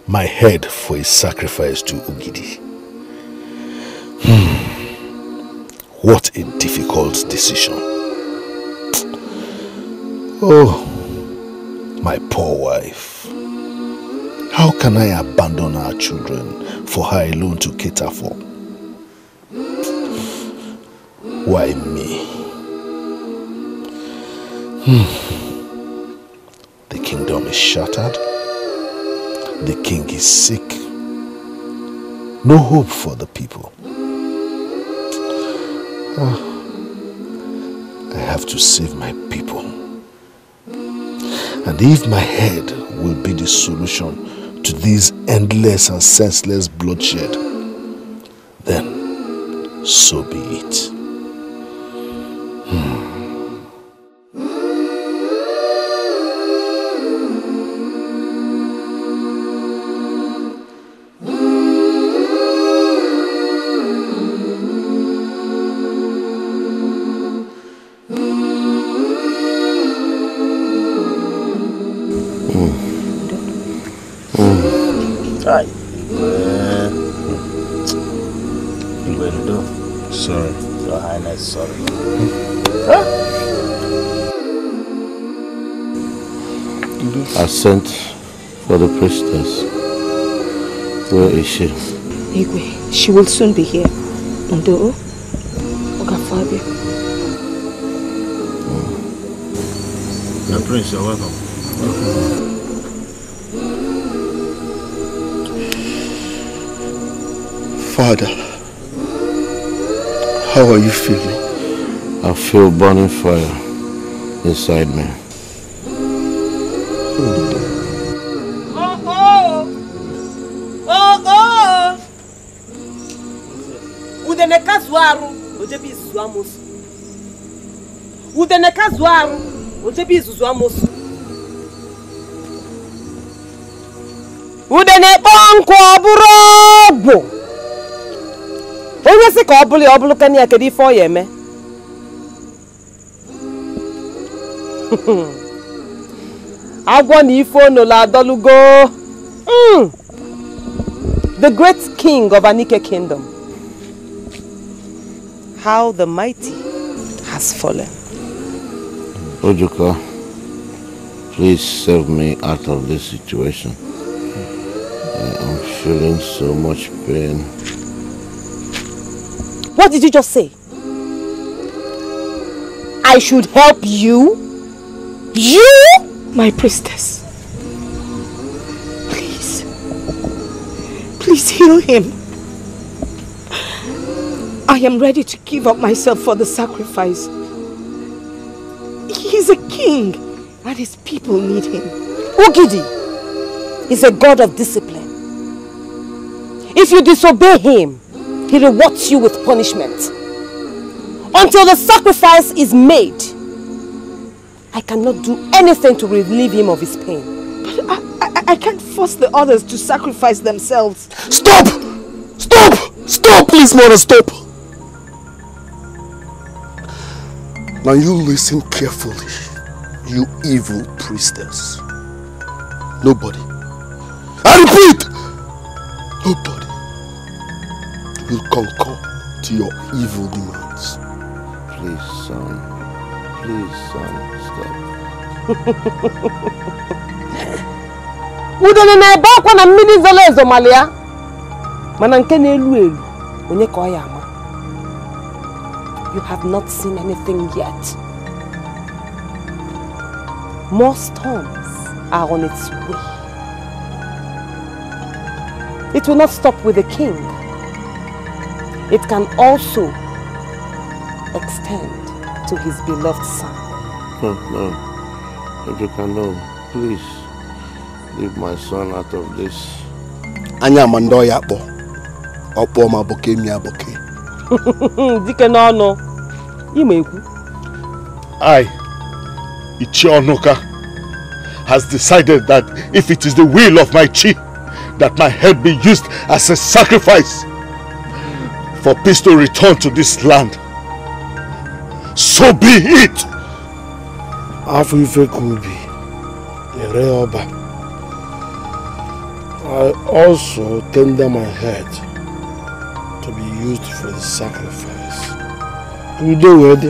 My head for a sacrifice to Ugidi. What a difficult decision. Oh, my poor wife. How can I abandon our children for her alone to cater for? Why me? The kingdom is shattered. The king is sick. No hope for the people. I have to save my people. And if my head will be the solution to this endless and senseless bloodshed, then so be it. Sorry. Your Highness, sorry. I sent for the priestess. Where is she? Igwe, she will soon be here. Ndo, Ogafabia. The prince, you're welcome. Father, how are you feeling? I feel burning fire inside me. Udeneka zuaru, ojebi zuamosu. Udeneka zuaru, ojebi zuamosu. Udene bonko burobo. Onye si ka obulu kani akedi ifo yeme. Agwo ni ifo no la dolugo. The great king of Anike kingdom. How the mighty has fallen. Ojuka, please save me out of this situation. I'm feeling so much pain. What did you just say? I should help you? You? My priestess. Please heal him. I am ready to give up myself for the sacrifice. He's a king and his people need him. Ugidi is a god of discipline. If you disobey him, he rewards you with punishment. Until the sacrifice is made, I cannot do anything to relieve him of his pain. But I can't force the others to sacrifice themselves. Stop! Stop! Stop, please, mother, stop! Now you listen carefully, you evil priestess. Nobody, I repeat, nobody will concur to your evil demands. Please, son, stop. Udene na ebe akwa na mmiri zolo ezo malia. Mana nke na elu elu, onye ka ya ama. You have not seen anything yet. More storms are on its way. It will not stop with the king. It can also extend to his beloved son. No. Ojuka, no. Please, leave my son out of this. Anya mando yakbo. Opo ma boke mi aboke. Dike no no. Imeku. I, Ichionoka, has decided that if it is the will of my chief that my head be used as a sacrifice for peace to return to this land, so be it. Afife Kubi, Ereoba, I also tender my head to be used for the sacrifice. You do it.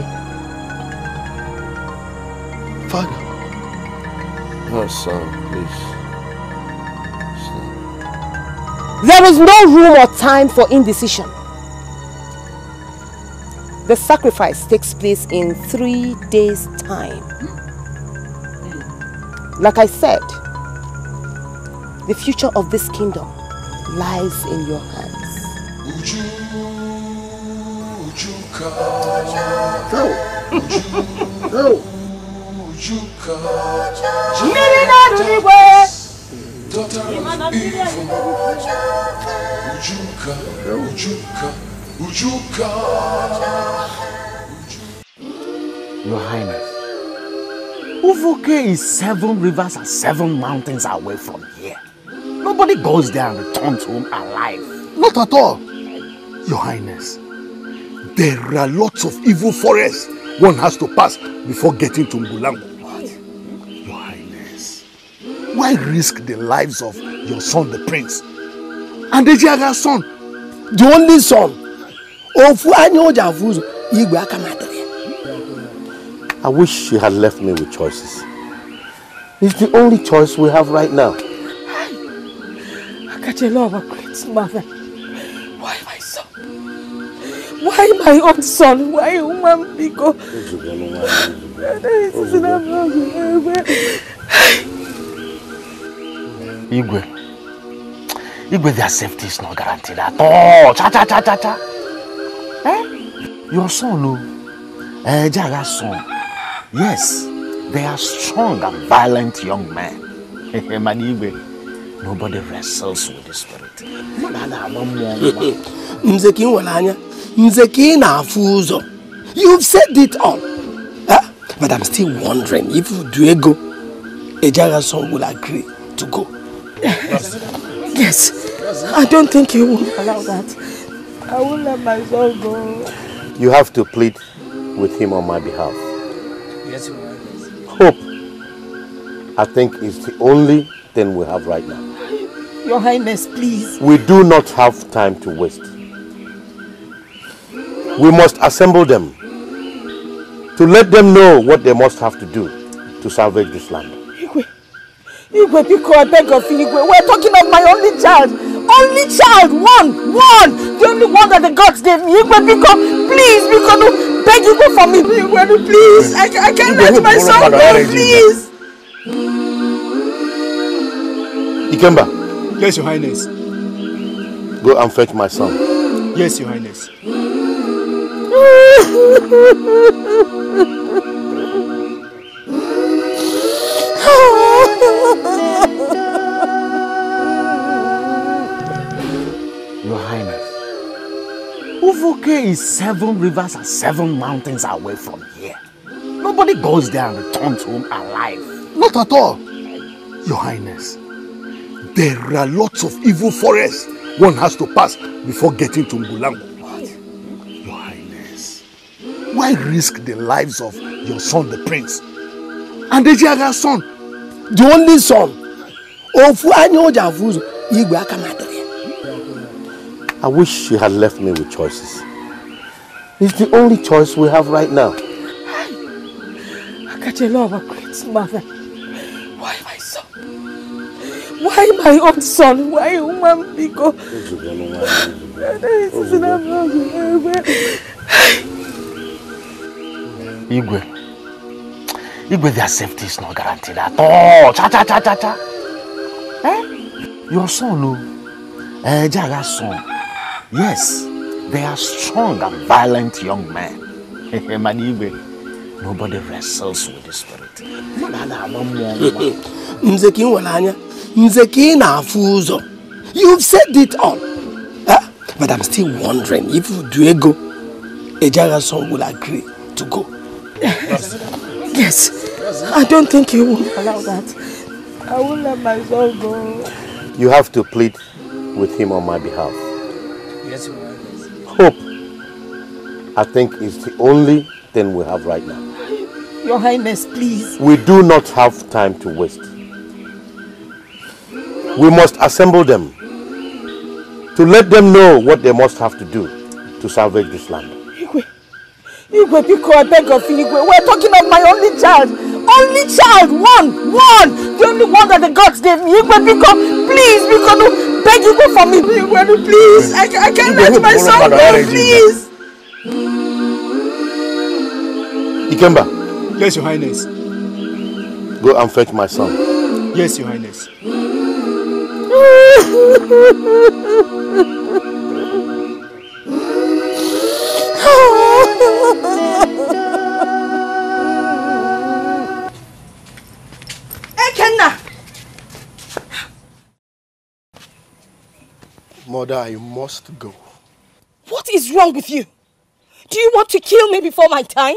Father. Oh, son, please. There is no room or time for indecision. The sacrifice takes place in 3 days' time. Like I said, the future of this kingdom lies in your hands. No. Your Highness, Uvuke is 7 rivers and 7 mountains away from here. Nobody goes there and returns home alive. Not at all. Your Highness, there are lots of evil forests one has to pass before getting to Mbulango. What? Your Highness, why risk the lives of your son, the prince, and Ejiaga's son, the only son of Anyojavuzo Igwe Akamata? I wish she had left me with choices. It's the only choice we have right now. Akachelova, great mother. Why my son? Why my own son? Why Umam Biko? Igwe, their safety is not guaranteed at all. Cha. Eh? Your son, Jaga's son. Yes, they are strong and violent young men. Manigwe, nobody wrestles with the spirit. You've said it all. But I'm still wondering if Duego, Ejiaga's son, will agree to go. Yes. I don't think he will allow that. I won't let my son go. You have to plead with him on my behalf. Yes, Your Highness. Hope, I think, is the only thing we have right now. Your Highness, please. We do not have time to waste. We must assemble them to let them know what they must have to do to salvage this land. Igwe, Biko, I beg of you, Igwe. We're talking of my only child. Only child, one. The only one that the gods gave me. Igwe, Biko, please, Biko, no, beg Igwe for me. Igwe, no, please. I can't let my son go, please. Ikemba. Yes, Your Highness. Go and fetch my son. Yes, Your Highness. Your Highness, Uvuke is 7 rivers and 7 mountains away from here. Nobody goes there and returns home alive. Not at all. Your Highness, there are lots of evil forests one has to pass before getting to Mbulango. What? Your Highness, why risk the lives of your son, the prince, and Ejiaga's son, the only son of Anyojavuzo Igwe Akamata? I wish she had left me with choices. It's the only choice we have right now. Akachelova, great mother. Why my son? Why my own son? Why Umam Biko? Igwe, their safety is not guaranteed at all. Cha. Eh? Your son, Jaga's son. Yes, they are strong and violent young men. Manigwe, nobody wrestles with the spirit. You've said it all. But I'm still wondering if Duego, Ejiaga's son, will agree to go. Yes. I don't think he will allow that. I won't let my son go. You have to plead with him on my behalf. Yes, Your Highness. Hope, I think, is the only thing we have right now. Your Highness, please. We do not have time to waste. We must assemble them to let them know what they must have to do to salvage this land. Igwe, Biko, I beg of you, Igwe. We're talking of my only child. Only child! One! The only one that the gods gave me. Igwe, Biko, please, Biko, no. Beg Igwe for me. Igwe, no, please. I can't let my son go, please. Ikemba. Yes, Your Highness. Go and fetch my son. Yes, Your Highness. Ekenna! Mother, I must go. What is wrong with you? Do you want to kill me before my time?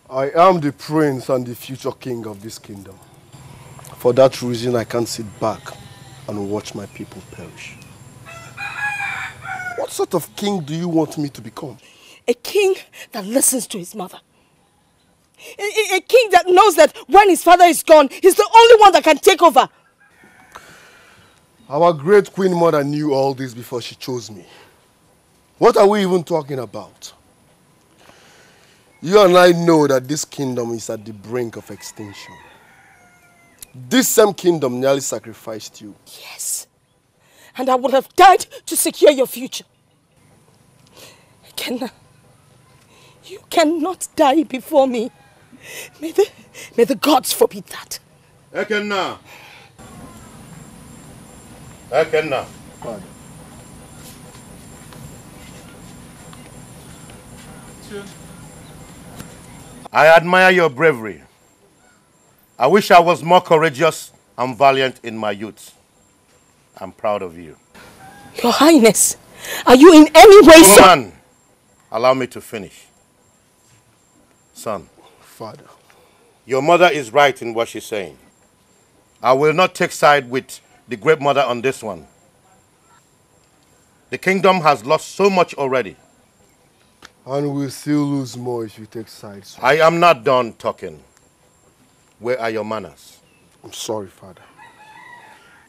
I am the prince and the future king of this kingdom. For that reason, I can't sit back and watch my people perish. What sort of king do you want me to become? A king that listens to his mother. A king that knows that when his father is gone, he's the only one that can take over. Our great queen mother knew all this before she chose me. What are we even talking about? You and I know that this kingdom is at the brink of extinction. This same kingdom nearly sacrificed you. Yes. And I would have died to secure your future. Ekenna, you cannot die before me. May the gods forbid that. Ekenna. Ekenna. I admire your bravery. I wish I was more courageous and valiant in my youth. I'm proud of you. Your Highness, are you in any way so... Woman, allow me to finish. Son. Father. Your mother is right in what she's saying. I will not take side with the great mother on this one. The kingdom has lost so much already. And we'll still lose more if you take sides. I am not done talking. Where are your manners? I'm sorry, Father.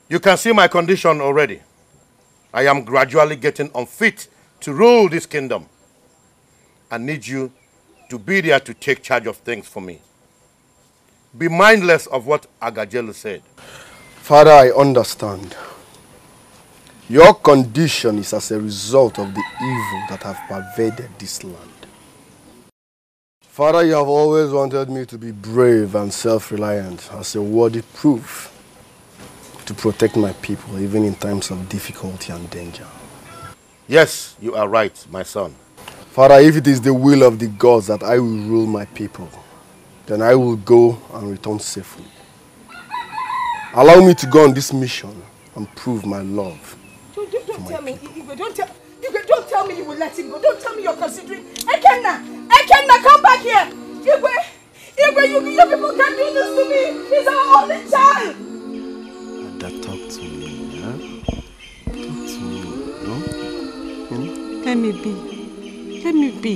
You can see my condition already. I am gradually getting unfit to rule this kingdom. I need you to be there to take charge of things for me. Be mindless of what Agajelu said. Father, I understand. Your condition is as a result of the evil that have pervaded this land. Father, you have always wanted me to be brave and self-reliant as a worthy proof to protect my people even in times of difficulty and danger. Yes, you are right, my son. Father, if it is the will of the gods that I will rule my people, then I will go and return safely. Allow me to go on this mission and prove my love. Don't tell me, Igwe, don't tell me you will let him go. Don't tell me you're considering. Ekenna, come back here. Igwe, you people can't do this to me. He's our only child. Ada, talk to me, huh? Talk to me, no? Let me be. Let me be.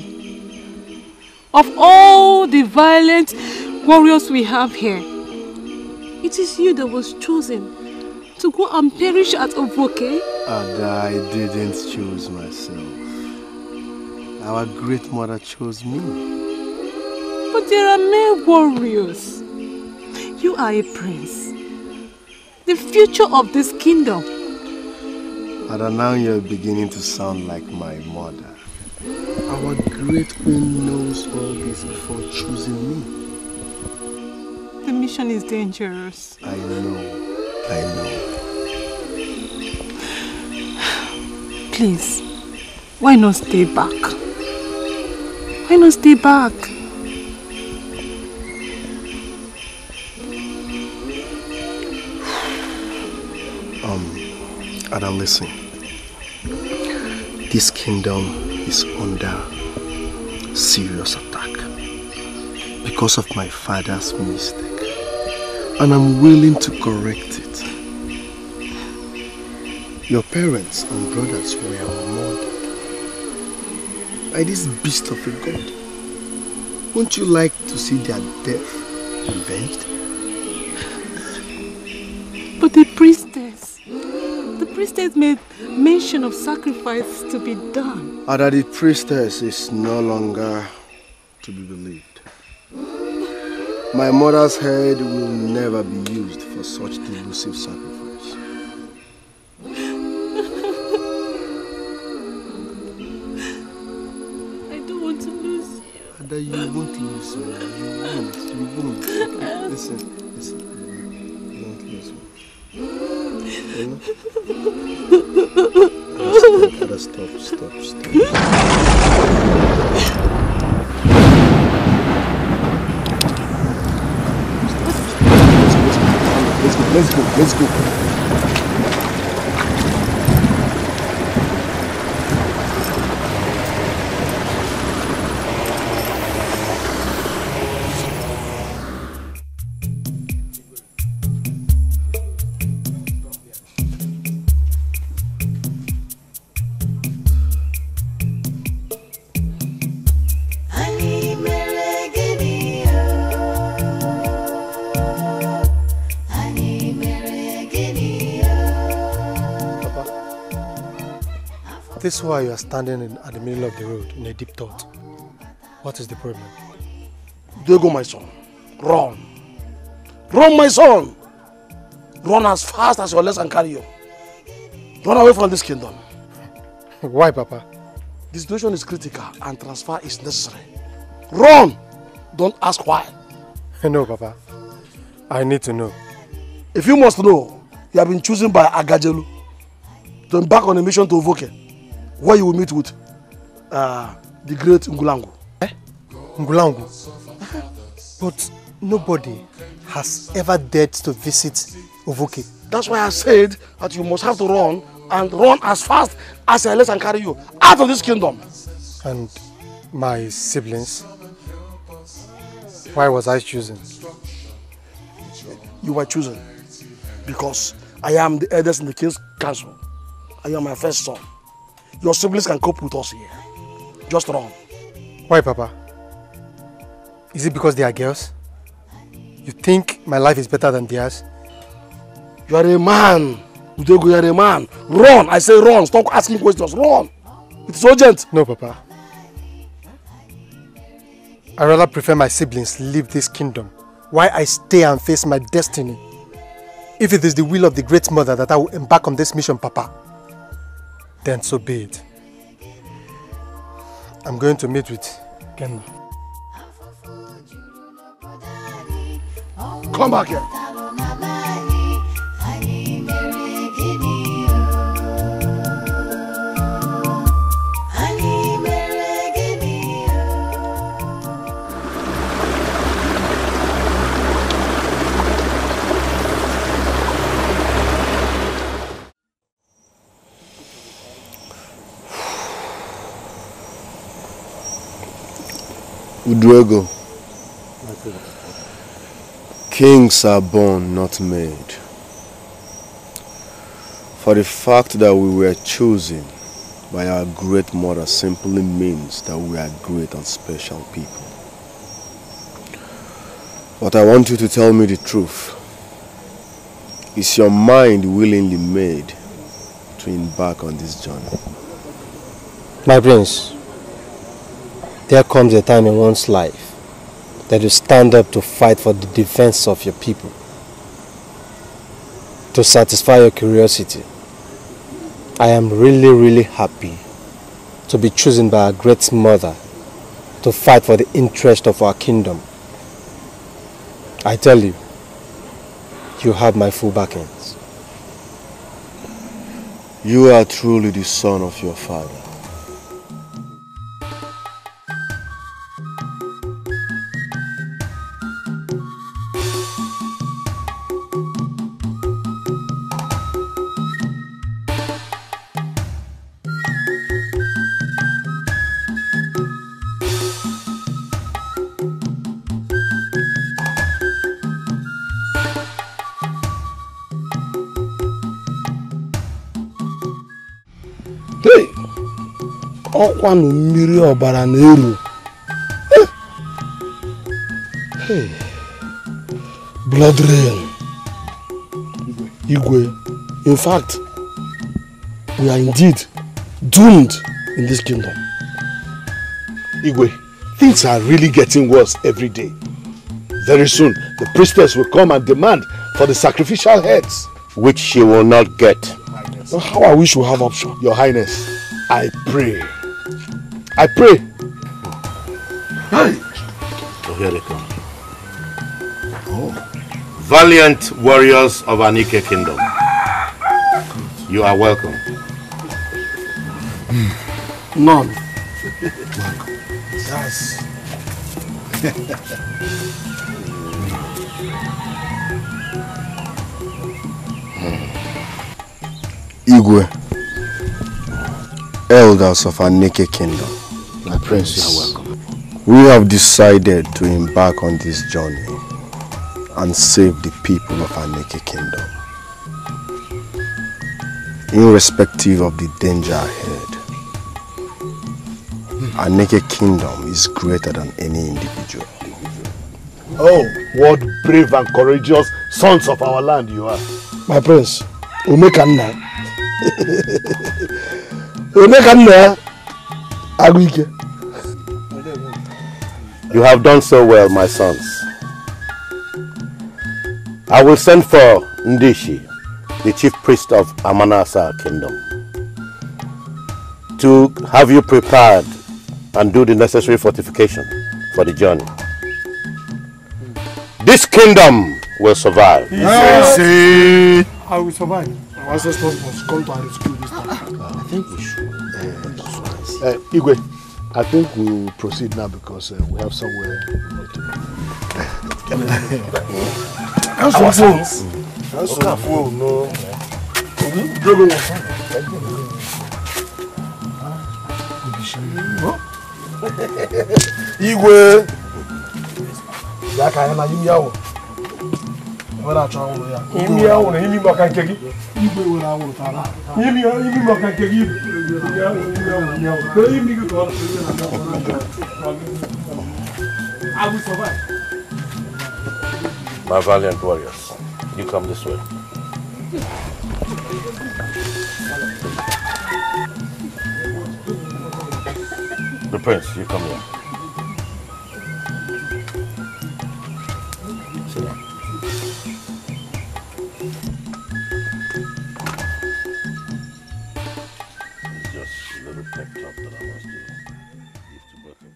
Of all the violent warriors we have here, it is you that was chosen to go and perish at Ovoke. Ada, I didn't choose myself. Our great mother chose me. But there are male warriors. You are a prince. The future of this kingdom. Ada, now you're beginning to sound like my mother. Our great queen knows all this before choosing me. The mission is dangerous. I know. Please, why not stay back? Why not stay back? Ada, listen. This kingdom is under serious attack because of my father's mistake, and I'm willing to correct it. Your parents and brothers were murdered by this beast of a god. Won't you like to see their death revenged? But the priestess made mention of sacrifice to be done. And that the priestess is no longer to be believed. My mother's head will never be used for such delusive sacrifice. I don't want to lose you. Ada, you won't lose me. You won't. Okay, listen. You won't lose me. Ada, stop. Let's go. This is why you are standing at the middle of the road in a deep thought. What is the problem? Diego, my son, run. Run, my son. Run as fast as your legs can carry you. Run away from this kingdom. Why, Papa? The situation is critical and transfer is necessary. Run! Don't ask why. No, Papa. I need to know. If you must know, you have been chosen by Agajelu to embark on a mission to Ovoke, where you will meet with the great Ngulangu. Ngulangu? But nobody has ever dared to visit Ovoke. That's why I said that you must have to run and run as fast as your legs can carry you out of this kingdom. And my siblings? Why was I chosen? You were chosen because I am the eldest in the king's council. I am my first son. Your siblings can cope with us here. Just run. Why, Papa? Is it because they are girls? You think my life is better than theirs? You are a man. Udego, you are a man. Run! I say run. Stop asking questions. Run! It's urgent. No, Papa. I rather prefer my siblings leave this kingdom while I stay and face my destiny. If it is the will of the Great Mother that I will embark on this mission, Papa, then so be it. I'm going to meet with Kenna. Come back here. Udrego. Kings are born, not made. For the fact that we were chosen by our great mother simply means that we are great and special people. But I want you to tell me the truth. Is your mind willingly made to embark on this journey? My prince, there comes a time in one's life that you stand up to fight for the defense of your people, to satisfy your curiosity. I am really happy to be chosen by our great mother to fight for the interest of our kingdom. I tell you, you have my full backings. You are truly the son of your father. Ọkwa na mmiri ọbara na-eru. Blood rain. Igwe. In fact, we are indeed doomed in this kingdom. Igwe, things are really getting worse every day. Very soon, the priestess will come and demand for the sacrificial heads. Which she will not get. So how I wish we have option. Your Highness, I pray. I pray. So here they come. Valiant warriors of Anike Kingdom, you are welcome. None. Yes. Igwe, elders of Anike Kingdom, My prince, you are welcome. we have decided to embark on this journey and save the people of Anike Kingdom, irrespective of the danger ahead. Anike Kingdom is greater than any individual. Oh, what brave and courageous sons of our land you are. My prince, Umekanna. Umekanna. Aguike. You have done so well, my sons. I will send for Ndishi, the chief priest of Amanasa Kingdom, to have you prepared and do the necessary fortification for the journey. This kingdom will survive. Yes. I will survive. Our ancestors must come to our rescue this time. I think we should. Igwe, I think we'll proceed now because we have somewhere we need to go. Our sons. No. Igwe. Ya ka na yimi yawo. Wala chawo ya. Yimi yawo na yimi maka nkegi. Igwe wala awuru tala. Yimi maka nkegi. Yimi go to. I will survive. My valiant warriors, you come this way. The prince, you come here. Sit down. It's just a little pep talk that I must do. Give to both of you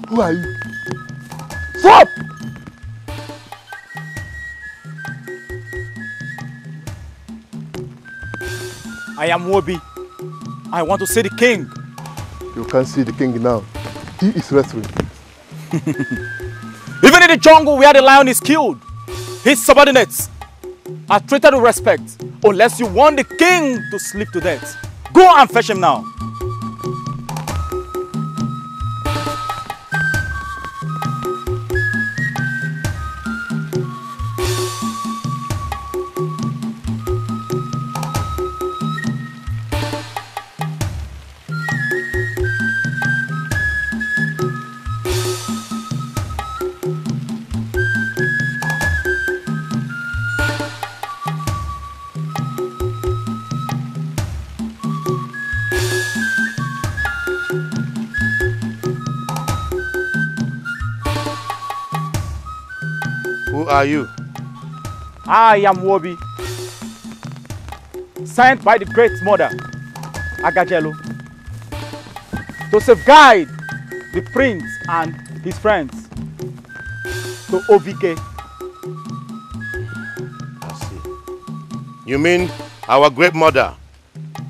Who are you? Stop! I am Wobi. I want to see the king. You can't see the king now. He is wrestling. Even in the jungle where the lion is killed, his subordinates are treated with respect unless you want the king to sleep to death. Go and fetch him now. Who are you? I am Wobi, sent by the great mother, Agajelo, to safeguard the prince and his friends to Ovike. I see. You mean our great mother,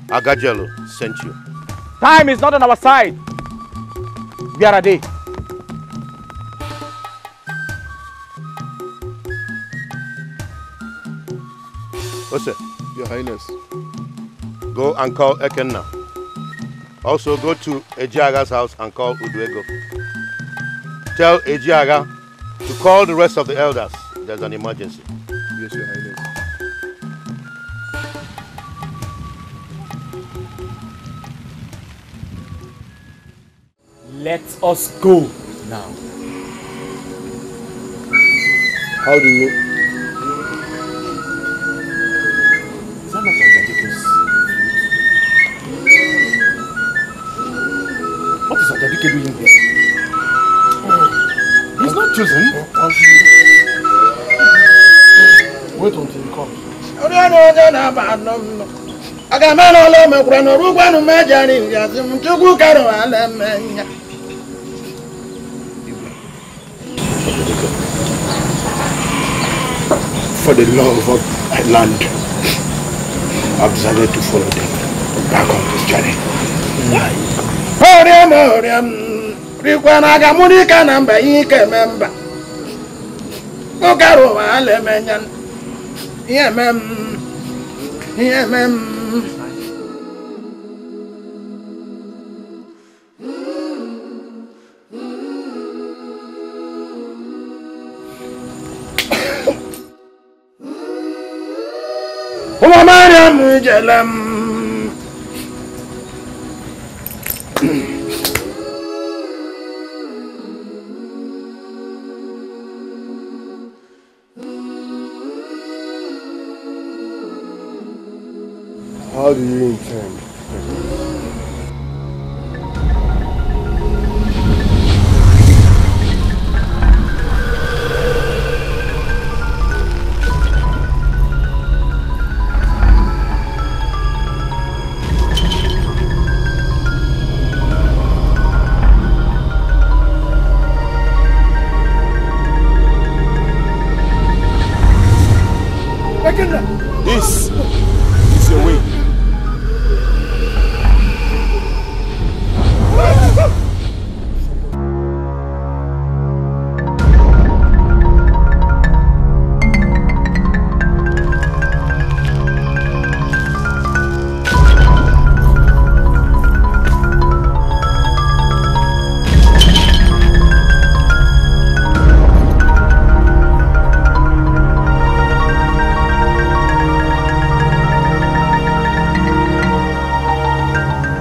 Agajelo, sent you? Time is not on our side. Where are they? Ose, Your Highness. go and call Ekenna. Also go to Ejiaga's house and call Uduego. Tell Ejiaga to call the rest of the elders. There's an emergency. Yes, Your Highness. Let us go now. How do you... Is that not Ajadike's flute? What is Ajadike doing there? He's not chosen. Wait until he comes. For the love of my land, I've decided to follow them back on this journey. How do you intend? This is your way.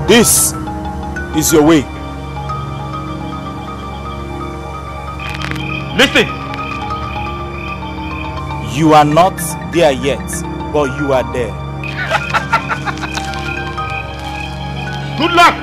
This is your way. Listen. You are not there yet, but you are there. Good luck.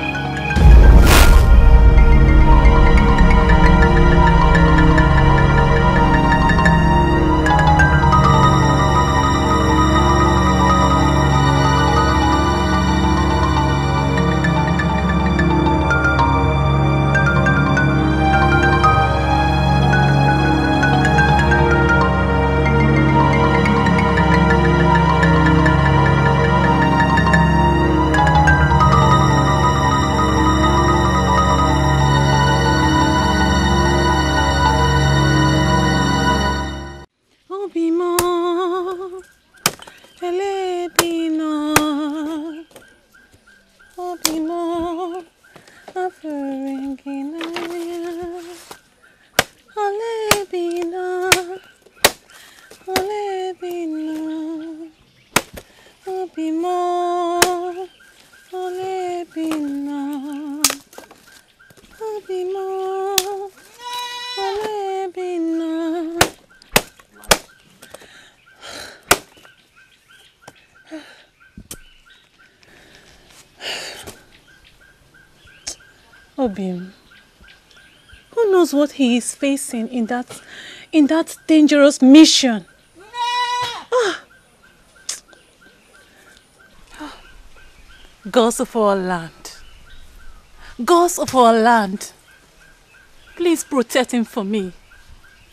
Obim, who knows what he is facing in that dangerous mission? Gods of our land, gods of our land, please protect him for me,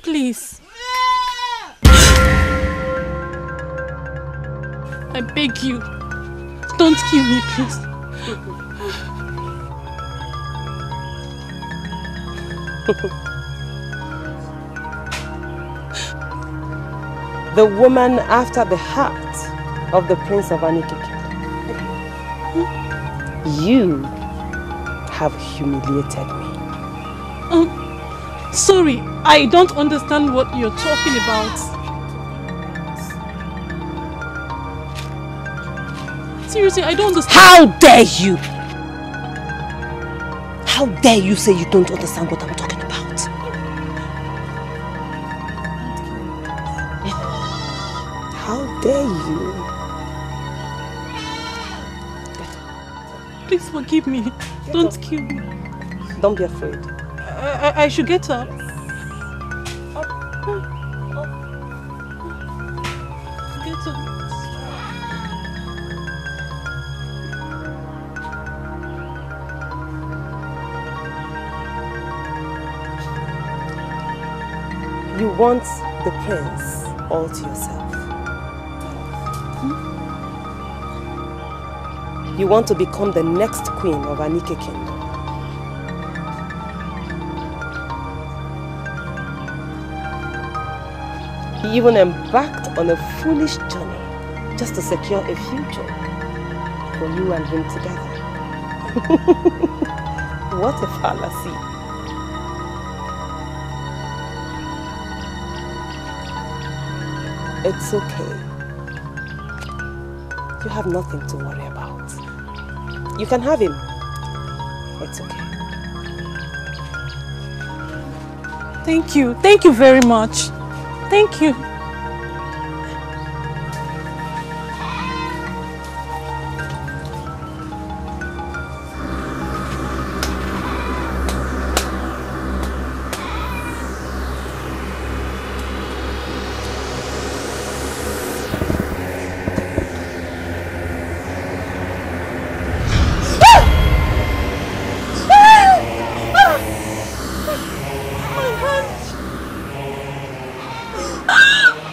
please. I beg you, don't kill me, please. The woman after the heart of the Prince of Anikeke. You have humiliated me. Sorry, I don't understand what you're talking about. Seriously, I don't understand. How dare you? How dare you say you don't understand what I'm talking about? How dare you? Please forgive me. Don't kill me. Don't be afraid. I should get up. Get up. You want the prince all to yourself. You want to become the next queen of Anike Kingdom. He even embarked on a foolish journey just to secure a future for you and him together. What a fallacy. It's okay. You have nothing to worry about. You can have him. It's okay. Thank you. Thank you very much. Thank you.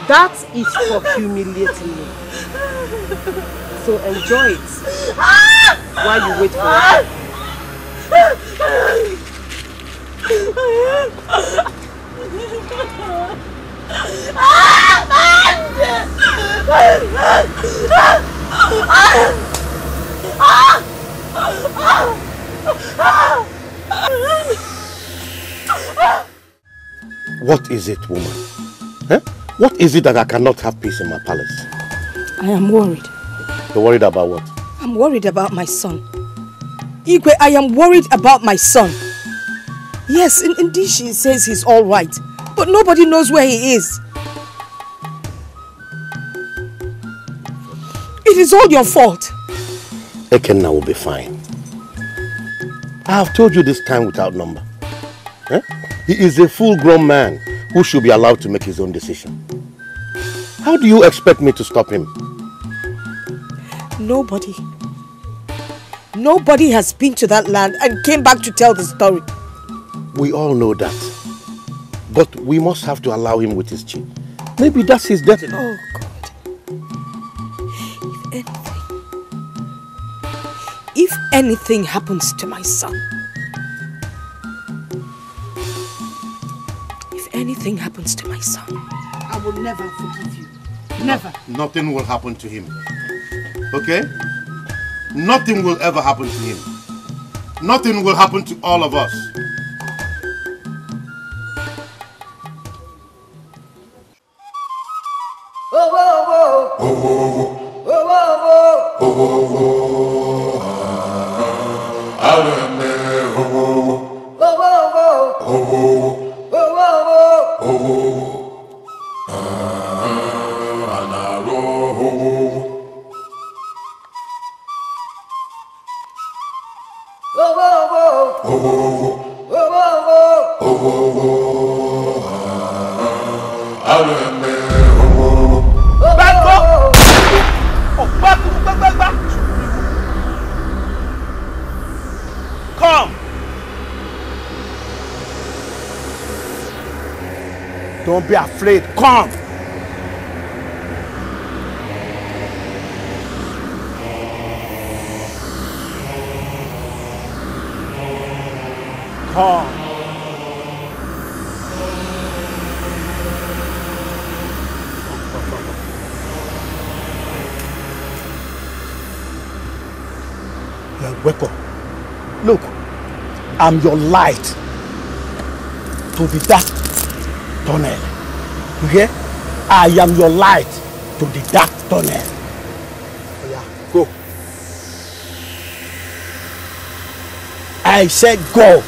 That is for humiliating me. So enjoy it while you wait for it. What is it, woman? Huh? What is it that I cannot have peace in my palace? I am worried. You're worried about what? I'm worried about my son. Igwe, I am worried about my son. Yes, indeed she says he's all right, but nobody knows where he is. It is all your fault. Ekenna will be fine. I have told you this time without number. Eh? He is a full-grown man who should be allowed to make his own decision. How do you expect me to stop him? Nobody has been to that land and came back to tell the story. We all know that. But we must have to allow him with his chief. Maybe that's his destiny. Oh God. If anything happens to my son, anything happens to my son, I will never forgive you. Never. Nothing will happen to him. Okay? Nothing will ever happen to him. Nothing will happen to all of us. Don't be afraid. Come. Come. Welcome. Look, I'm your light to the dark tunnel. You hear? I am your light to the dark tunnel. Oh yeah, go. I said go.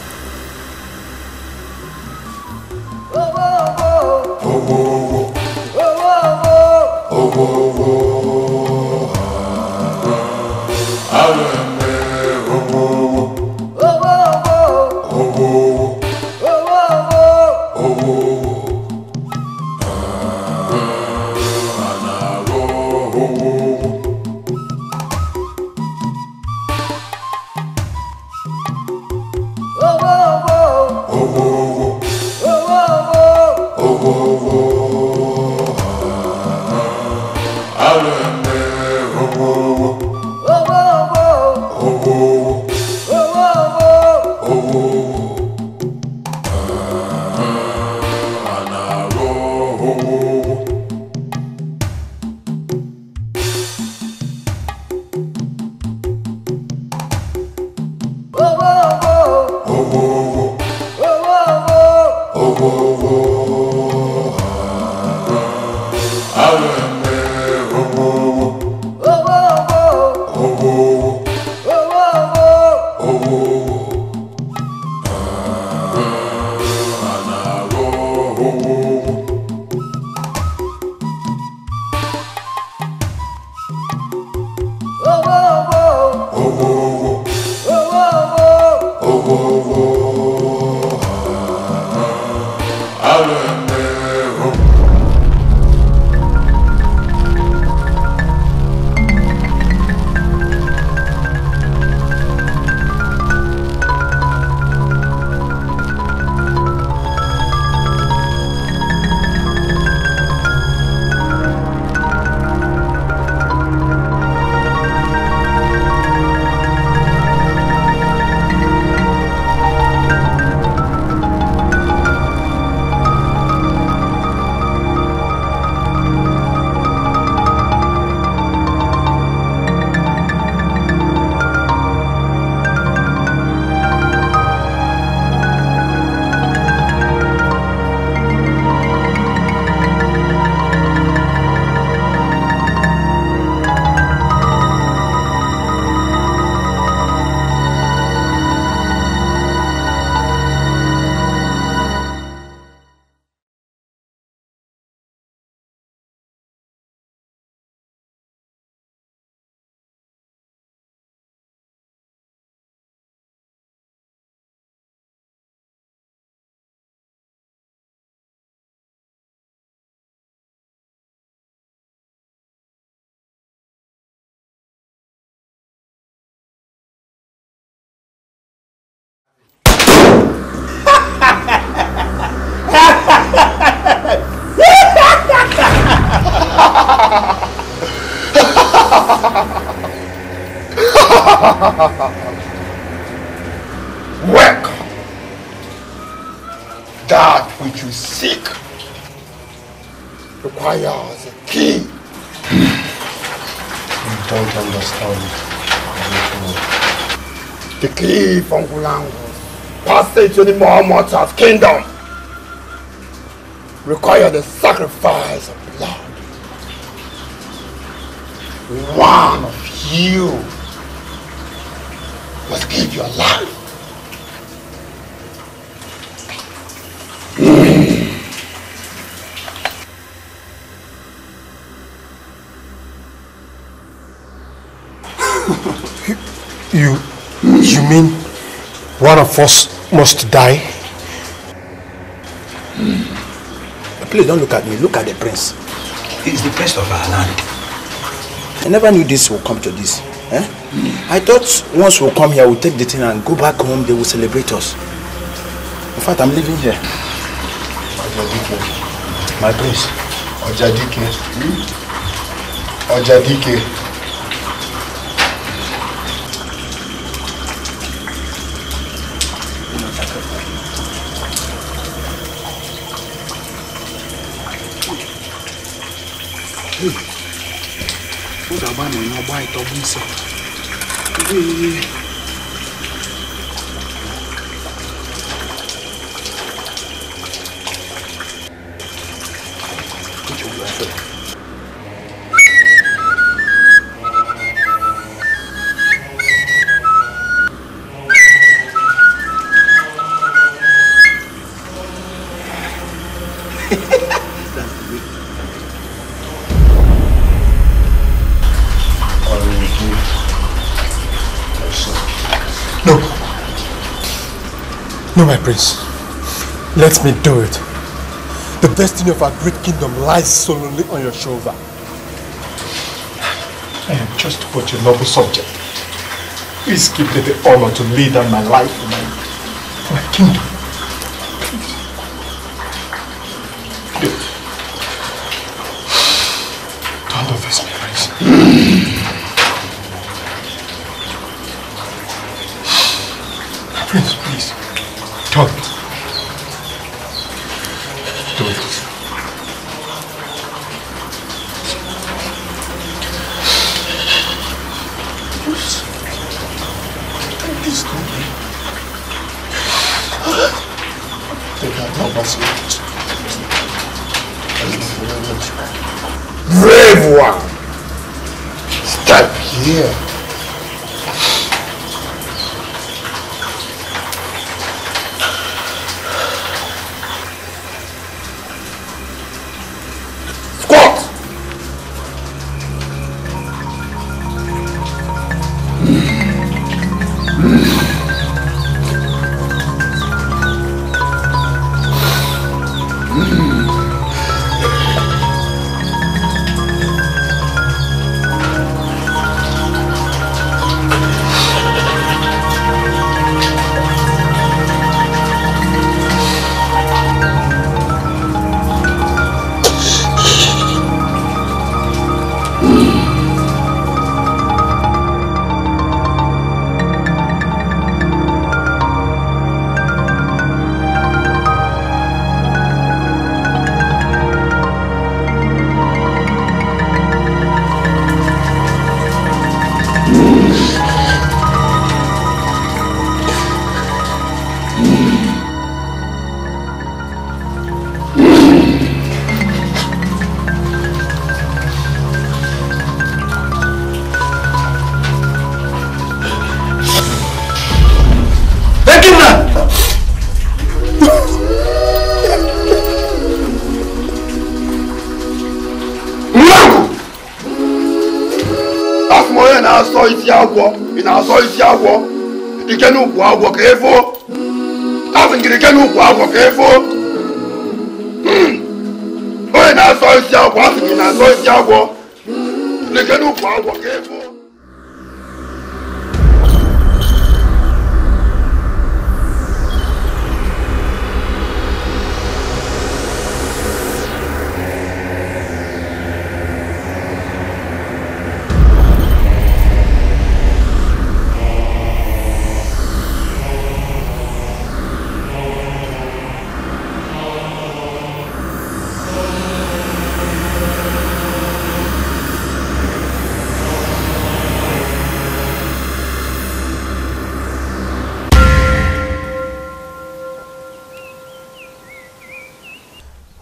Work that which you seek requires a key. You don't understand. The key from Gulango's passage to the Mohammed's kingdom requires the sacrifice of blood. One of you must give your life. You mean one of us must die? Please don't look at me, look at the prince. He's the prince of our land. I never knew this would come to this. Eh? I thought once we'll come here, we'll take the thing and go back home, they will celebrate us. In fact, I'm living here. Ojadike. My prince. Ojadike. Ojadike. No, my prince. Let me do it. The destiny of our great kingdom lies solely on your shoulder. I am just but your noble subject. Please give me the honor to lay down my life for my kingdom. Please. Don't do this, my prince. My prince, please. Don't. Do it. Brave one! Step here. Squat! In our soil, you can walk careful. Nothing you can walk careful. When I saw you walking in our soil, you can walk careful.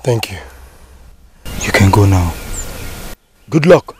Thank you. You can go now. Good luck.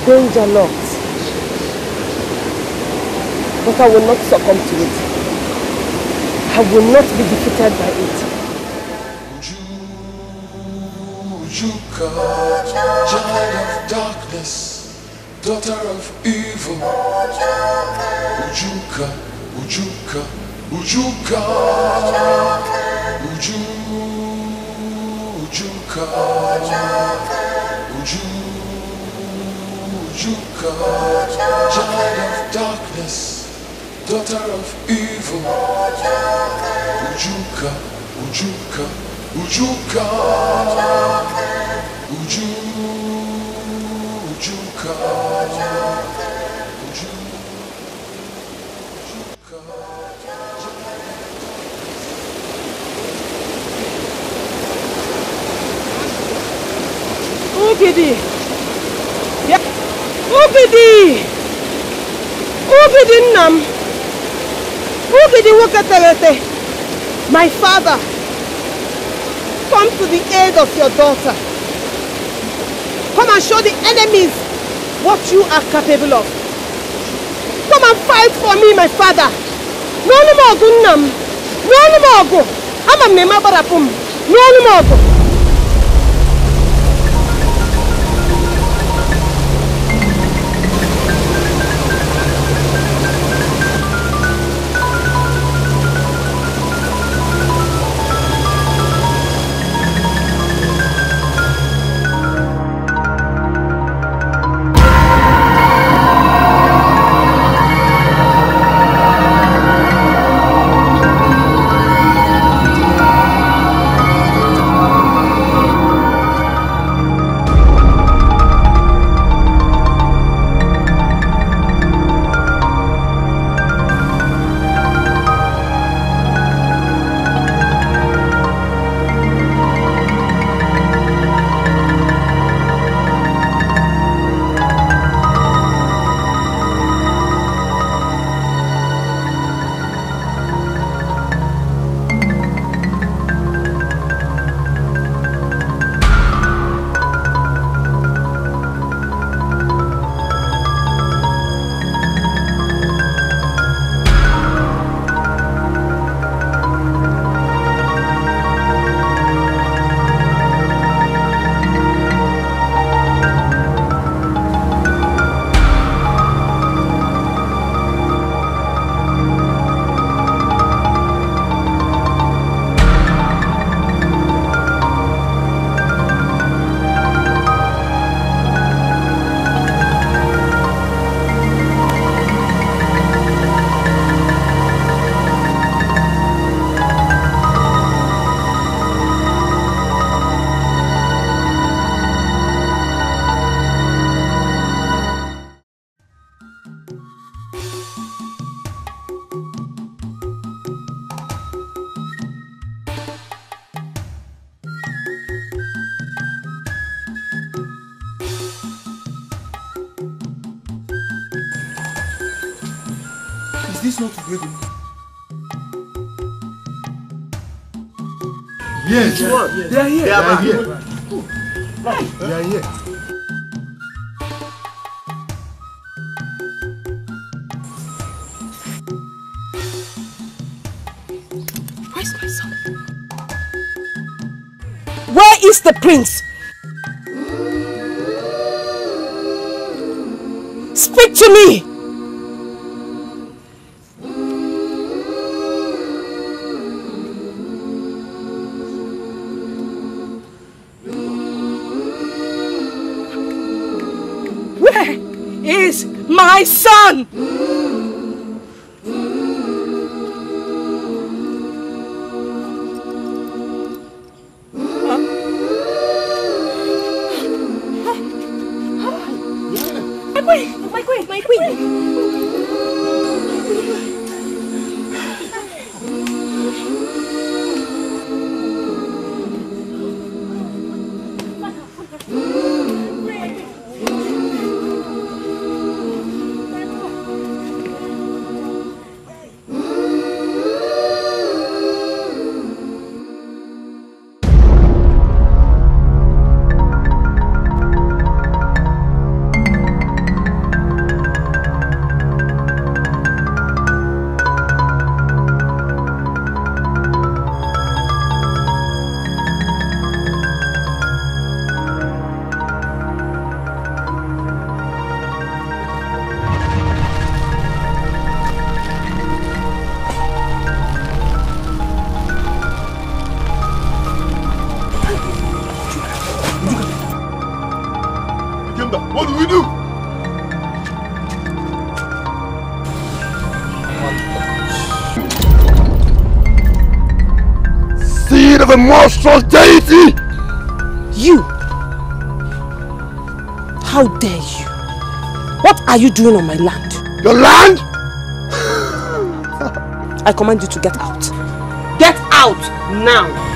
Danger lurks, but I will not succumb to it. I will not be defeated by it. Ujuka, child of darkness, daughter of evil. Ujuka, Ujuka, Ujuka, Ujuka, Ujuka, child of darkness, daughter of evil. Ujuka, Ujuka, Ujuka, Ujuka, Ugidi! Yeah. Ugidi! Ugidi Nam! Ugidi Wakatalete! My father! Come to the aid of your daughter. Come and show the enemies what you are capable of. Come and fight for me, my father. No more Gunnam. No more go. I'm a Mema Barapum. No more go. Is this not Ugwedu? Yes, Yes. they are here. They are here. They are here. Where's my son? Where is the prince? Speak to me! Where is my son? My queen! seed of a monstrous deity! You! How dare you? What are you doing on my land? Your land? I command you to get out. Get out now!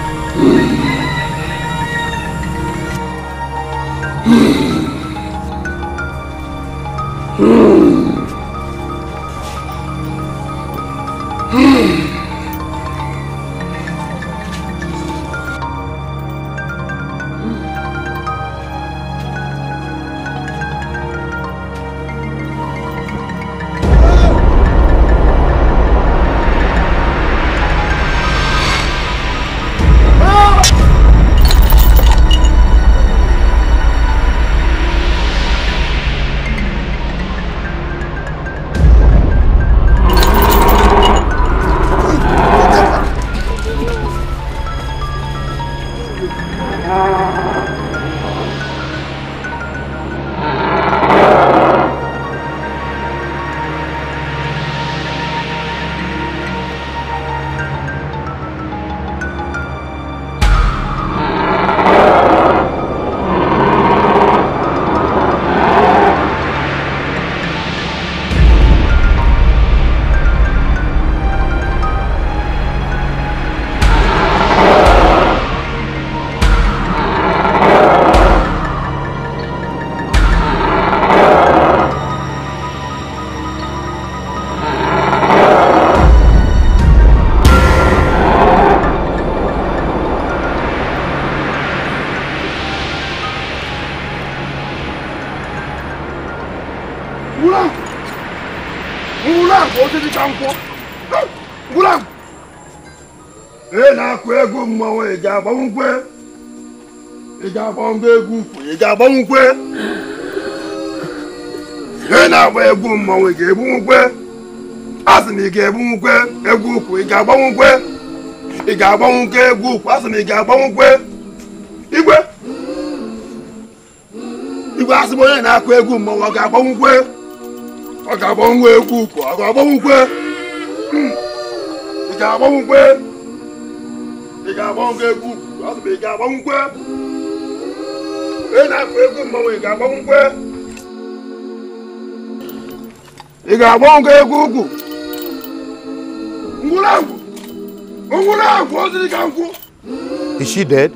Is she dead?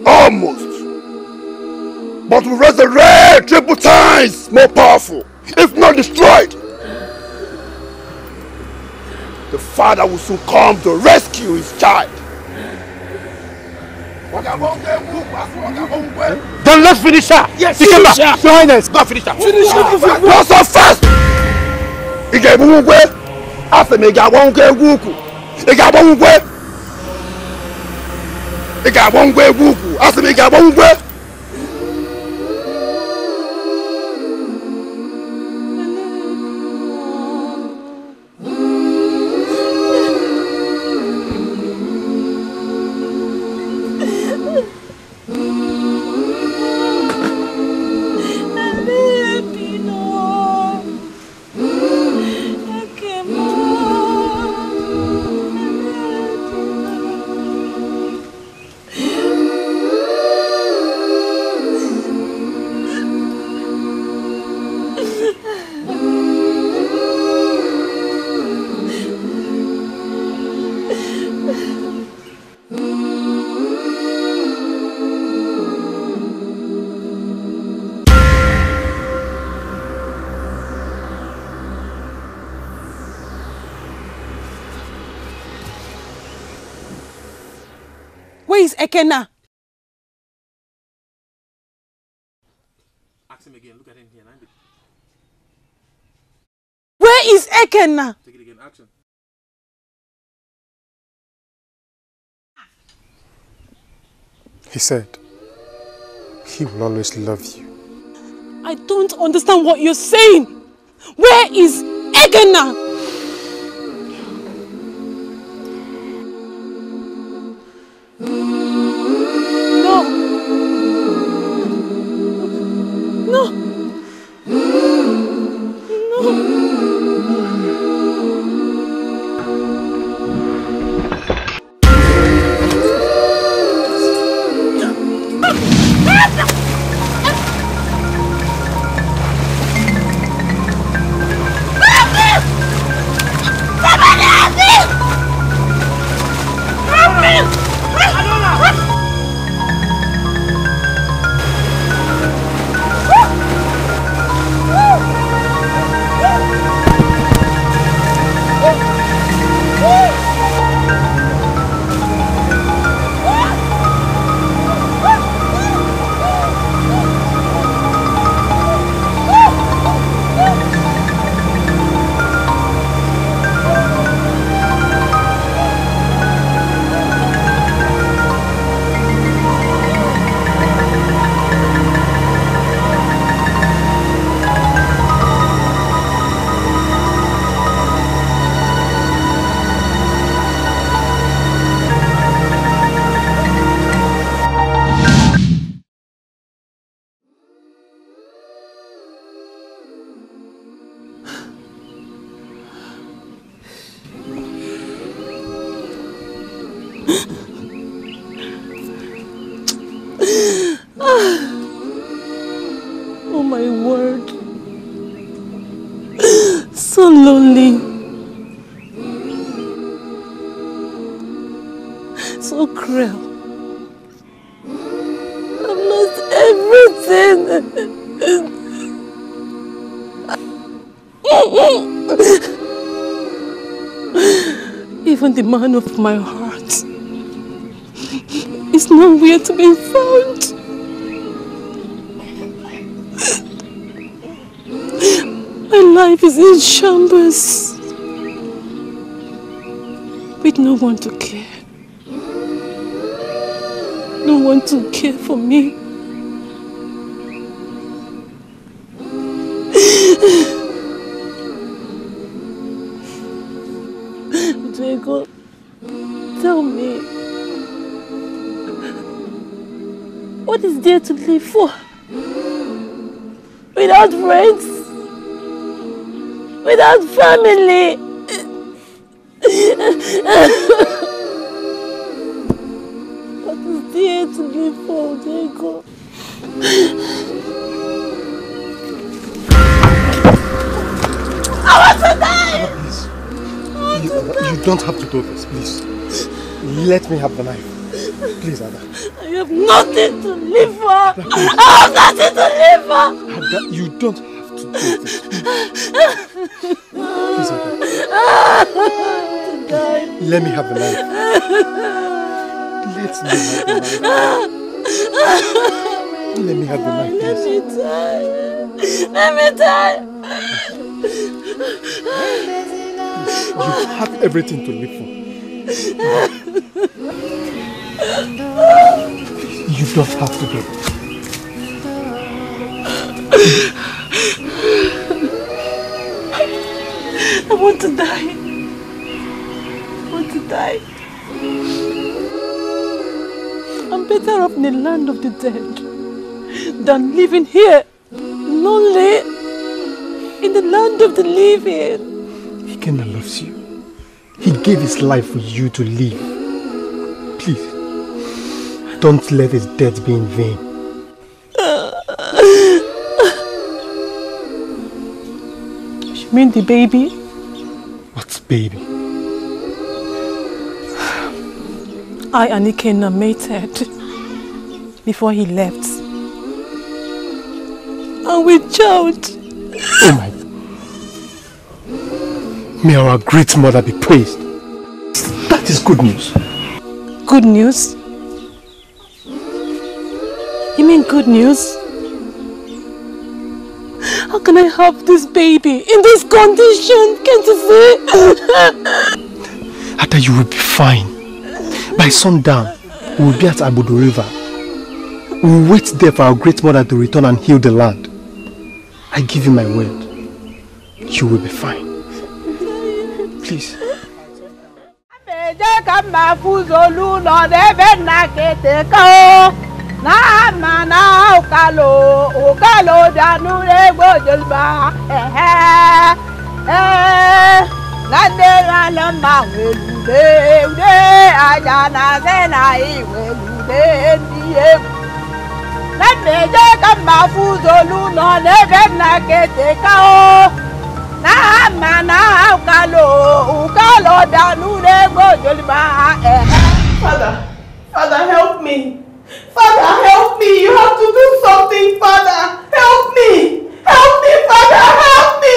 Almost. But will resurrect triple times more powerful, if not destroyed. The father will soon come to rescue his child. Then let's finish her. Yes, she came back. her. Your Highness, go finish her. Finish her. Go so fast. Where is Ekena? Ask him again. Look at him here. Where is Ekena? Take it again. Action. He said he will always love you. I don't understand what you're saying. Where is Ekena? Oh my word. So lonely. So cruel. I've lost everything. Even the man of my heart is nowhere to be found. My life is in shambles, with no one to care. No one to care for me. Diego, tell me, what is there to live for? Without friends, without family. What is there to live for, Diego? I want to die! You don't have to do this, please. Let me have the knife. Please, Ada. I have nothing to live for! I have nothing to live for! Ada, you don't have to do this. Please, Ada. Let me have the knife. Let me have the knife. Let me have the knife, please. Let me die! You have everything to live for. You don't have to do it. I want to die. I want to die. I'm better off in the land of the dead than living here, lonely, in the land of the living. Ikenna loves you. He gave his life for you to live. Please, don't let his death be in vain. You mean the baby? What baby? I and Ikenna mated before he left. And with child. Oh my. May our great mother be praised. That is good news. Good news? You mean good news? How can I have this baby in this condition? Can't you see? Ada, you will be fine. By sundown, we will be at Abudu River. We will wait there for our great mother to return and heal the land. I give you my word. You will be fine. Please. Father, help me. Father, help me. You have to do something, Father. Help me. Help me, Father. Help me.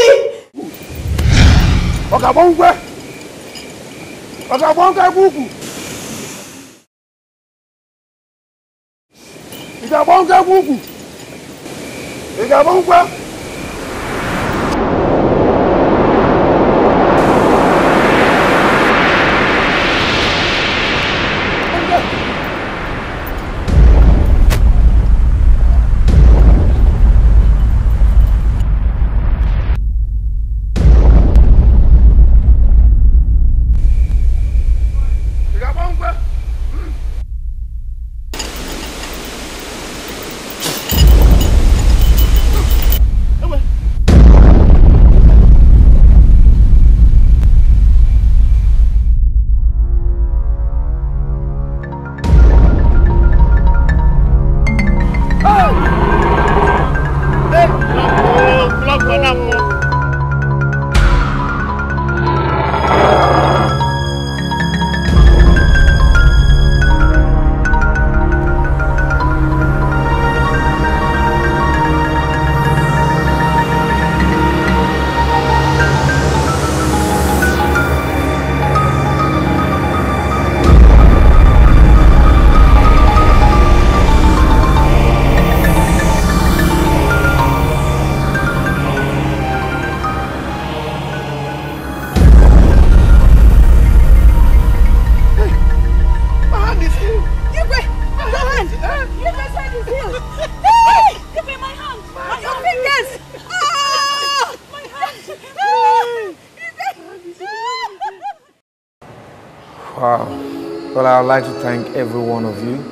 Well, I would like to thank every one of you.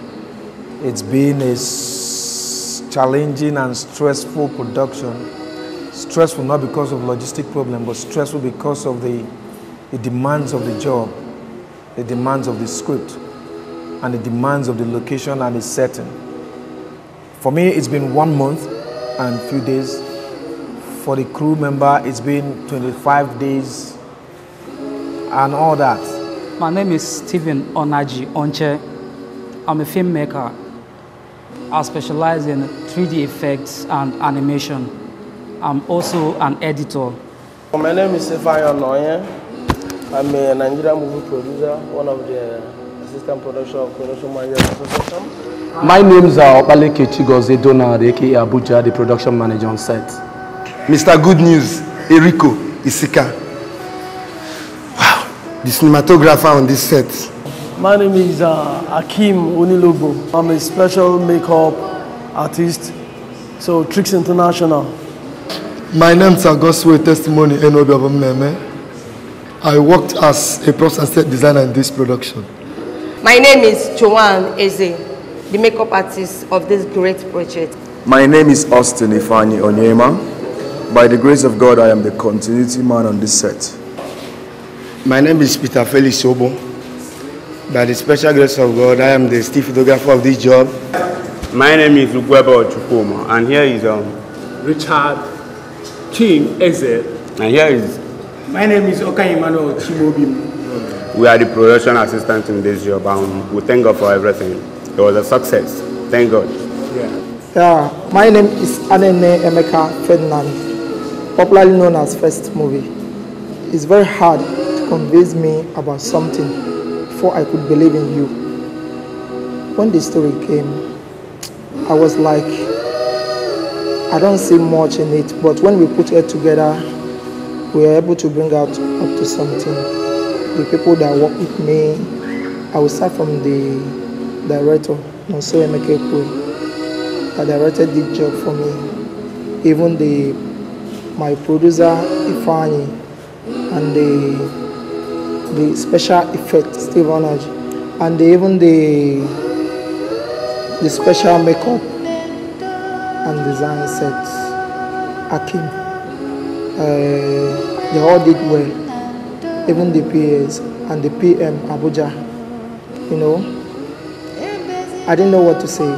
It's been a challenging and stressful production. Stressful not because of logistic problem, but stressful because of the demands of the job, the demands of the script, and the demands of the location and the setting. For me, it's been 1 month and a few days. For the crew member, it's been 25 days and all that. My name is Stephen Onaji Onche. I'm a filmmaker. I specialize in 3D effects and animation. I'm also an editor. My name is Stefan Onoye. I'm a Nigerian movie producer, one of the assistant production managers association. My name is Opaleke Chigoze Donald, aka Abuja, the production manager on set. Mr. Good News, Eriko Isika. Wow, the cinematographer on this set. My name is Akim Unilobo. I'm a special makeup artist, so Tricks International. My name is Agoswe Testimony Enobi Obameme. I worked as a props and set designer in this production. My name is Joanne Eze, the makeup artist of this great project. My name is Austin Ifani Onyema. By the grace of God, I am the continuity man on this set. My name is Peter Felix Obo. By the special grace of God, I am the still photographer of this job. My name is Ugwebo Chukuma, and here is Richard King Eze. And here is... My name is Oka Emmanuel Chimobim. We are the production assistants in this job, and we thank God for everything. It was a success. Thank God. Yeah, my name is Anene Emeka Ferdinand, popularly known as First Movie. It's very hard to convince me about something before I could believe in you. When the story came, I was like, I don't see much in it, but when we put it together, we were able to bring out up to something. The people that work with me, I will start from the director, Nonso Emeka Ekwe, that directed the job for me. Even my producer, Ifani, and the special effects, Steve Onaj, and even the special makeup and design sets, Akim. They all did well, even the PAs and the PM Abuja. You know, I didn't know what to say,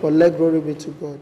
but let glory be to God.